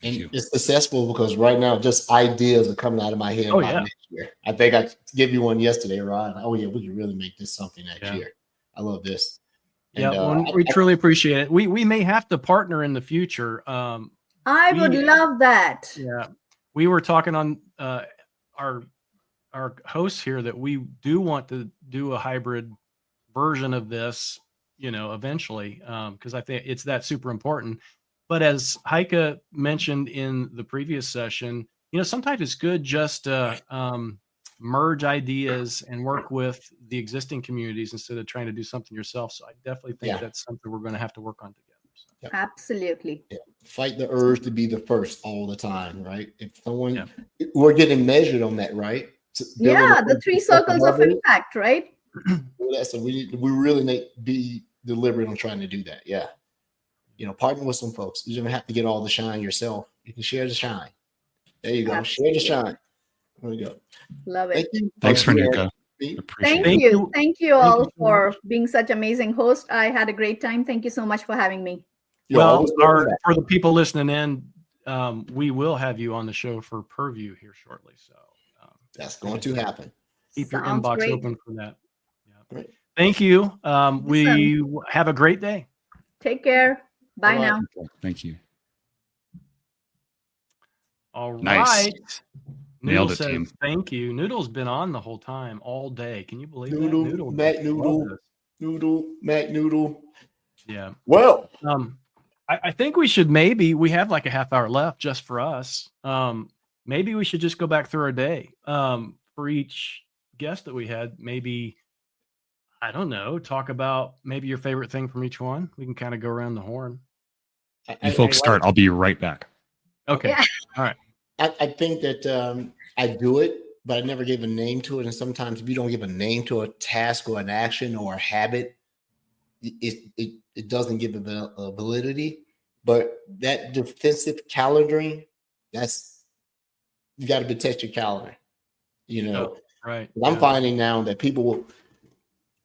And it's successful because right now just ideas are coming out of my head about next year. I think I gave you one yesterday, Rod. Oh yeah, we can really make this something next year. I love this. And, we truly appreciate it. We may have to partner in the future. I would love that. Yeah. We were talking on our hosts here that we do want to do a hybrid version of this, eventually, because I think it's that super important. But as Heike mentioned in the previous session, sometimes it's good just to merge ideas and work with the existing communities instead of trying to do something yourself. So I definitely think that's something we're going to have to work on together. So. Absolutely. Yeah. Fight the urge to be the first all the time, right? If someone, we're getting measured on that, right? The 3 circles of impact, right? So we really need to be deliberate on trying to do that. Yeah. Partner with some folks. You don't have to get all the shine yourself. You can share the shine. There you go. Absolutely. Share the shine. There we go. Love it. Thank you. Thanks, Renuka. Thank you. Thank you all for being such amazing hosts. I had a great time. Thank you so much for having me. Well, for the people listening in, we will have you on the show for Purview here shortly. So that's going to happen. Keep your inbox great. open for that. Great. Thank you. We have a great day. Take care. Bye now. Thank you. All Nice. right. Nailed Noodle it, says, team. thank you. Noodle's been on the whole time, all day. Can you believe Noodle, that? Noodle, Mac Noodle, Mac Noodle. Yeah. Well, I think we have like a half hour left just for us. Maybe we should just go back through our day. For each guest that we had, maybe, I don't know, talk about maybe your favorite thing from each one. We can kind of go around the horn. You folks start. I'll be right back. Okay. Yeah. All right. I think that I do it, but I never gave a name to it. And sometimes if you don't give a name to a task or an action or a habit, it doesn't give a validity. But that defensive calendaring, you got to protect your calendar. Right. I'm finding now that people will.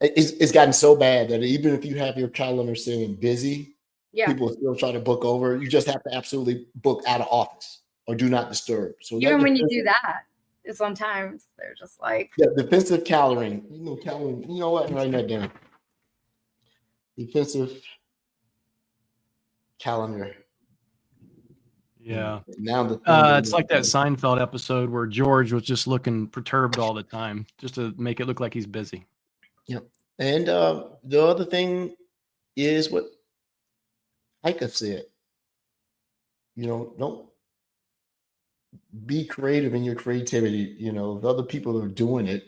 It's gotten so bad that even if you have your calendar saying busy, people still try to book over. You just have to absolutely book out of office or do not disturb. So even when you do that, sometimes they're just like defensive calendaring. Calendaring. You know what? I'm writing that down. Defensive calendar. Yeah. Now it's like that Seinfeld episode where George was just looking perturbed all the time, just to make it look like he's busy. Yep. And the other thing is what Heike said. Don't be creative in your creativity. If other people are doing it,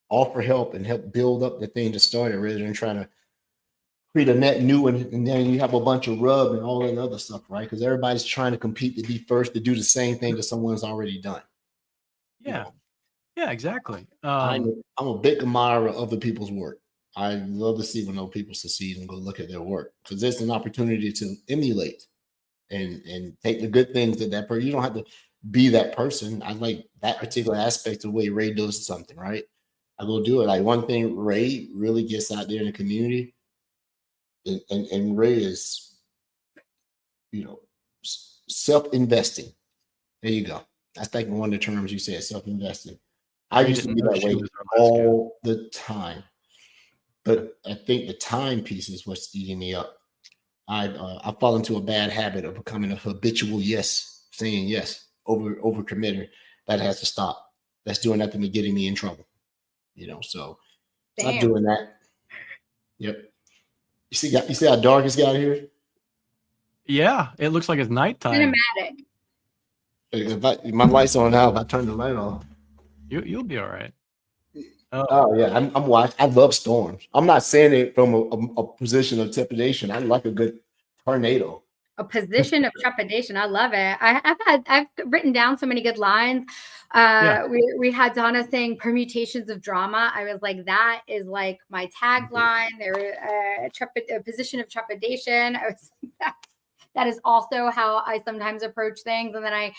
offer help and help build up the thing to start it rather than trying to create a net new one, and then you have a bunch of rub and all that other stuff, right? Because everybody's trying to compete to be first to do the same thing that someone's already done. Yeah. Yeah, exactly. I'm a big admirer of other people's work. I love to see when other people succeed and go look at their work, because there's an opportunity to emulate and take the good things that person. You don't have to be that person. I like that particular aspect of the way Ray does something, right? I go do it. Like one thing Ray really gets out there in the community, and Ray is, self-investing. There you go. That's like one of the terms you said, self-investing. I used to be that way all the time, but I think the time piece is what's eating me up. I fall into a bad habit of becoming a habitual saying yes, over committer. That has to stop. That's doing nothing but getting me in trouble. So stop doing that. Yep. You see how dark it's got here? Yeah, it looks like it's nighttime. Cinematic. If my light's on now, if I turn the light off, you'll be all right. Oh yeah, I'm watching. I love storms. I'm not saying it from a position of trepidation. I like a good tornado. A position of trepidation. I love it. I've written down so many good lines. We had Donna saying permutations of drama. I was like, that is like my tagline. A position of trepidation. That is also how I sometimes approach things. And then I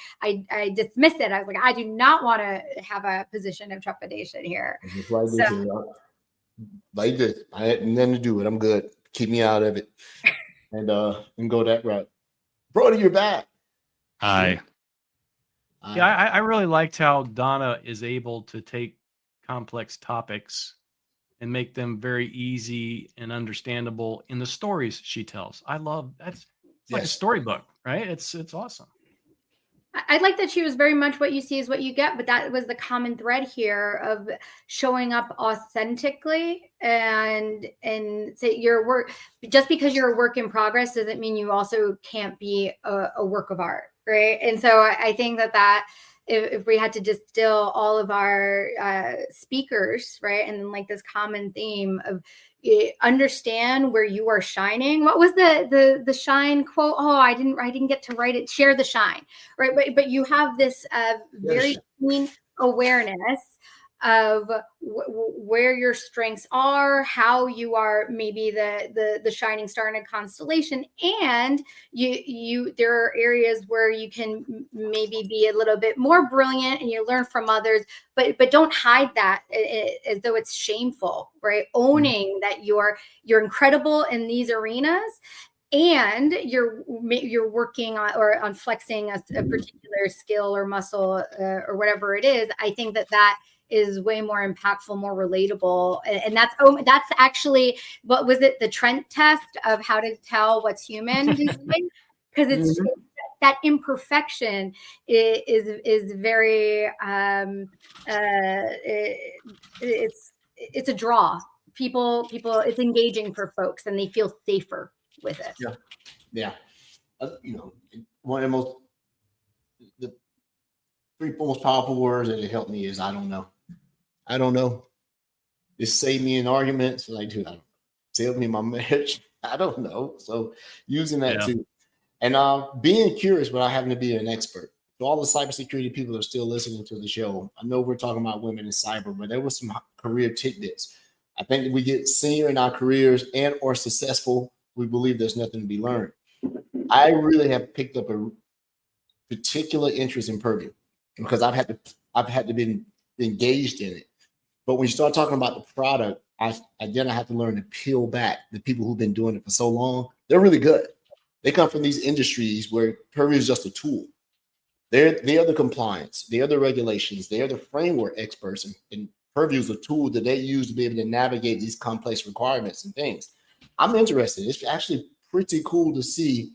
dismiss it. I was like, I do not want to have a position of trepidation here. Like this. I had nothing to do with it. I'm good. Keep me out of it. And go that route. Brody, you're back. Hi. Yeah, I really liked how Donna is able to take complex topics and make them very easy and understandable in the stories she tells. I love that's like a storybook, right? It's awesome. I like that she was very much what you see is what you get, but that was the common thread here of showing up authentically and say your work. Just because you're a work in progress doesn't mean you also can't be a work of art, right? And so I think that if we had to distill all of our speakers, right, and like this common theme of understand where you are shining. What was the shine quote? Oh, I didn't get to write it. Share the shine, right? But you have this very keen awareness of where your strengths are, how you are maybe the shining star in a constellation, and you there are areas where you can maybe be a little bit more brilliant and you learn from others, but don't hide that as though it's shameful, right? Owning that you're incredible in these arenas, and you're working on flexing a particular skill or muscle or whatever it is. I think that is way more impactful, more relatable. And that's actually, what was it? The Trent test of how to tell what's human, because it's that imperfection is very, it's a draw. People, it's engaging for folks and they feel safer with it. Yeah. One of the three most powerful words that helped me is I don't know. I don't know. It saved me in arguments. Like, dude, I don't know. Saved me in my marriage. I don't know. So using that too. And being curious without having to be an expert. To all the cybersecurity people that are still listening to the show, I know we're talking about women in cyber, but there was some career tidbits. I think that we get senior in our careers and or successful, we believe there's nothing to be learned. I really have picked up a particular interest in Purview because I've had to be engaged in it. But when you start talking about the product, I have to learn to peel back the people who've been doing it for so long. They're really good. They come from these industries where Purview is just a tool. They are the compliance, they are the regulations, they are the framework experts, and Purview is a tool that they use to be able to navigate these complex requirements and things. I'm interested. It's actually pretty cool to see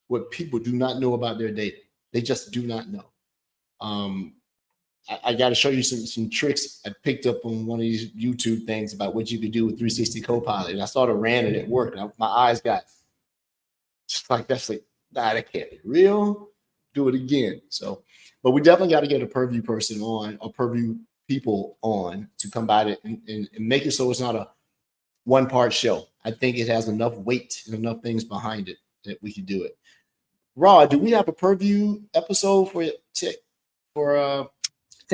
what people do not know about their data. They just do not know. I got to show you some tricks I picked up on one of these YouTube things about what you could do with 360 Copilot. And I started ran it at work. And my eyes got just like, that's like, nah, that can't be real. Do it again. So, but we definitely got to get a Purview person on, or Purview people on to combat it and make it so it's not a one-part show. I think it has enough weight and enough things behind it that we can do it. Rod, do we have a Purview episode for Tech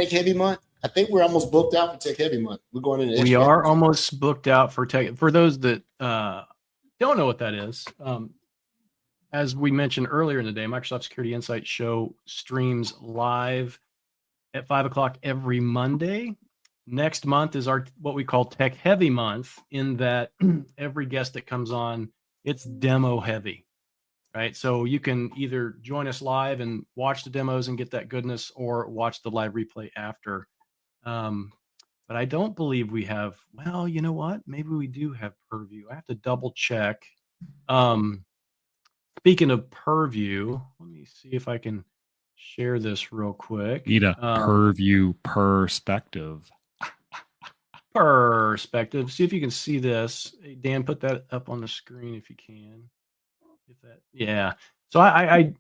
Heavy Month? I think we're almost booked out for Tech Heavy Month. We're going into. We are almost booked out for tech. For those that don't know what that is, as we mentioned earlier in the day, Microsoft Security Insight Show streams live at 5 o'clock every Monday. Next month is our what we call Tech Heavy Month, in that every guest that comes on, it's demo heavy, right? So you can either join us live and watch the demos and get that goodness, or watch the live replay after. But I don't believe we have. Well, you know what? Maybe we do have Purview. I have to double check. Speaking of Purview, let me see if I can share this real quick. Need a Purview perspective. Perspective. See if you can see this. Hey, Dan, put that up on the screen if you can. Yeah. So I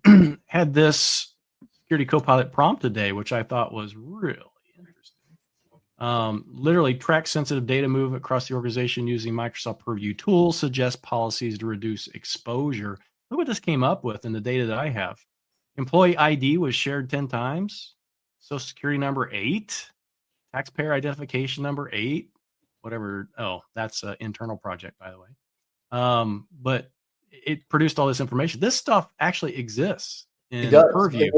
had this Security Copilot prompt today, which I thought was really interesting. Literally track sensitive data movement across the organization using Microsoft Purview tools, suggest policies to reduce exposure. Look what this came up with in the data that I have. Employee ID was shared 10 times. Social Security number 8. Taxpayer identification number 8. Whatever. Oh, that's an internal project, by the way. But it produced all this information. This stuff actually exists in Purview.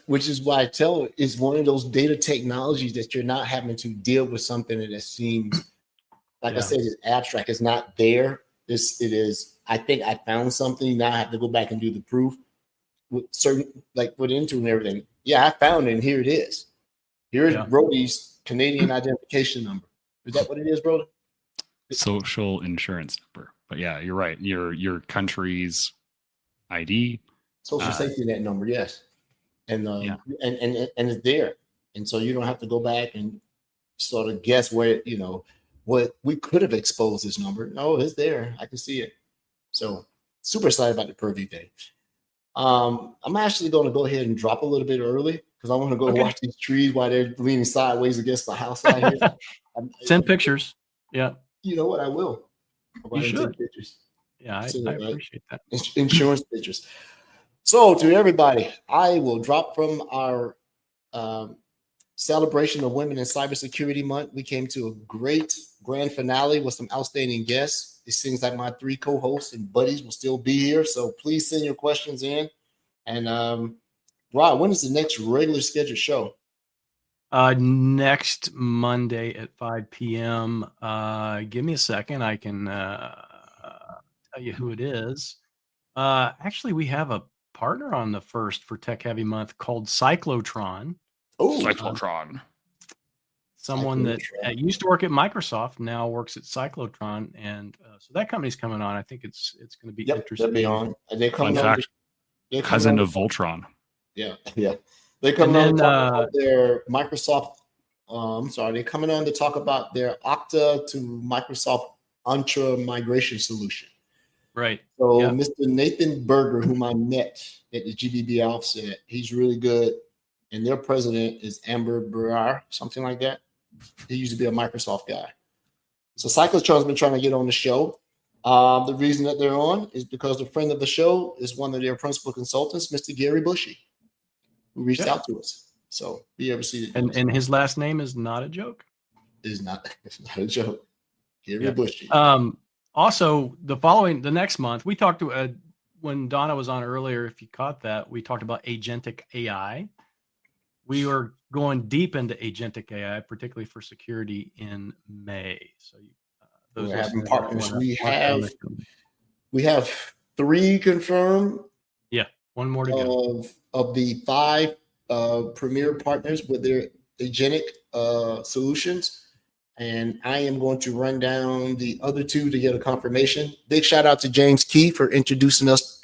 Which is why I tell is one of those data technologies that you're not having to deal with something that seems, like I said, is abstract. It's not there. It is. I think I found something. Now I have to go back and do the proof with certain, like put into and everything. Yeah, I found it, and here it is. Here's Brody's Canadian identification number. Is that what it is, Brody? Social insurance number. But yeah, you're right. Your country's ID, social safety net number, yes, and it's there, and so you don't have to go back and sort of guess where what we could have exposed this number. No, it's there. I can see it. So super excited about the Purview Day. I'm actually going to go ahead and drop a little bit early because I want to go watch these trees while they're leaning sideways against the house out here. Send pictures. Yeah. You know what? I will. You should. Take pictures. Yeah, I appreciate that. Insurance pictures. So to everybody, I will drop from our celebration of Women in Cybersecurity Month. We came to a great grand finale with some outstanding guests. It seems like my 3 co-hosts and buddies will still be here. So please send your questions in. And Rod, when is the next regular scheduled show? Next Monday at 5 p.m. Give me a second. I can tell you who it is. Actually, we have a partner on the first for Tech Heavy Month called Cyclotron. Oh, Cyclotron. Someone that used to work at Microsoft now works at Cyclotron, and so that company's coming on. I think it's going to be interesting. They'll be on. And they come Fun fact, cousin of Voltron. Yeah. They come on to talk about their Microsoft. They're coming on to talk about their Okta to Microsoft Entra migration solution. Right. So Mr. Nathan Berger, whom I met at the GBB offset, he's really good. And their president is Amber Barrar, something like that. He used to be a Microsoft guy. So Cyclotron's been trying to get on the show. The reason that they're on is because the friend of the show is one of their principal consultants, Mr. Gary Bushy, who reached out to us. So be able to see it. And his last name is not a joke. It's not a joke. Gary Bushy. Also, the next month, we talked to when Donna was on earlier, if you caught that, we talked about agentic AI. We were going deep into agentic AI, particularly for security in May. So those we're having partners. We have 3 confirmed. Yeah, one more to go. Of the 5 premier partners with their agentic solutions. And I am going to run down the other 2 to get a confirmation. Big shout out to James Key for introducing us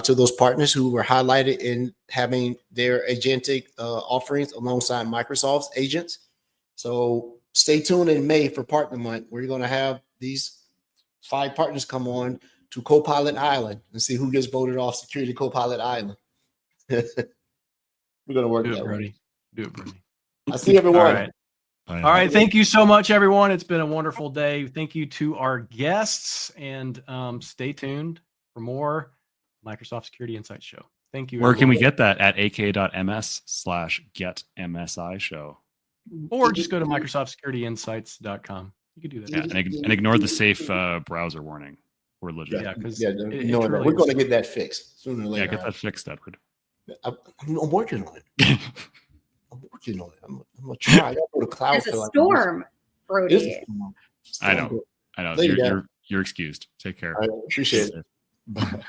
to those partners who were highlighted in having their agentic offerings alongside Microsoft's agents. So stay tuned in May for Partner Month. We're going to have these 5 partners come on to Copilot Island and see who gets voted off Security Copilot Island. We're going to work that way. Do it, Brody. I see everyone. All right. Thank you so much, everyone. It's been a wonderful day. Thank you to our guests, and stay tuned for more Microsoft Security Insight Show. Thank you. Where can we get that? At ak.ms/getmsi show. or just go to MicrosoftSecurityInsights.com. You could do that. Yeah, and ignore the safe browser warning. We're legit. Yeah, because we're going to get that fixed sooner or later. Yeah, get that fixed, Edward. I'm working on it. I'm working on it. I'm gonna try. I gotta go to cloud. It's a storm, Brody. I know. Later, You're excused. Take care. I appreciate it. Bye.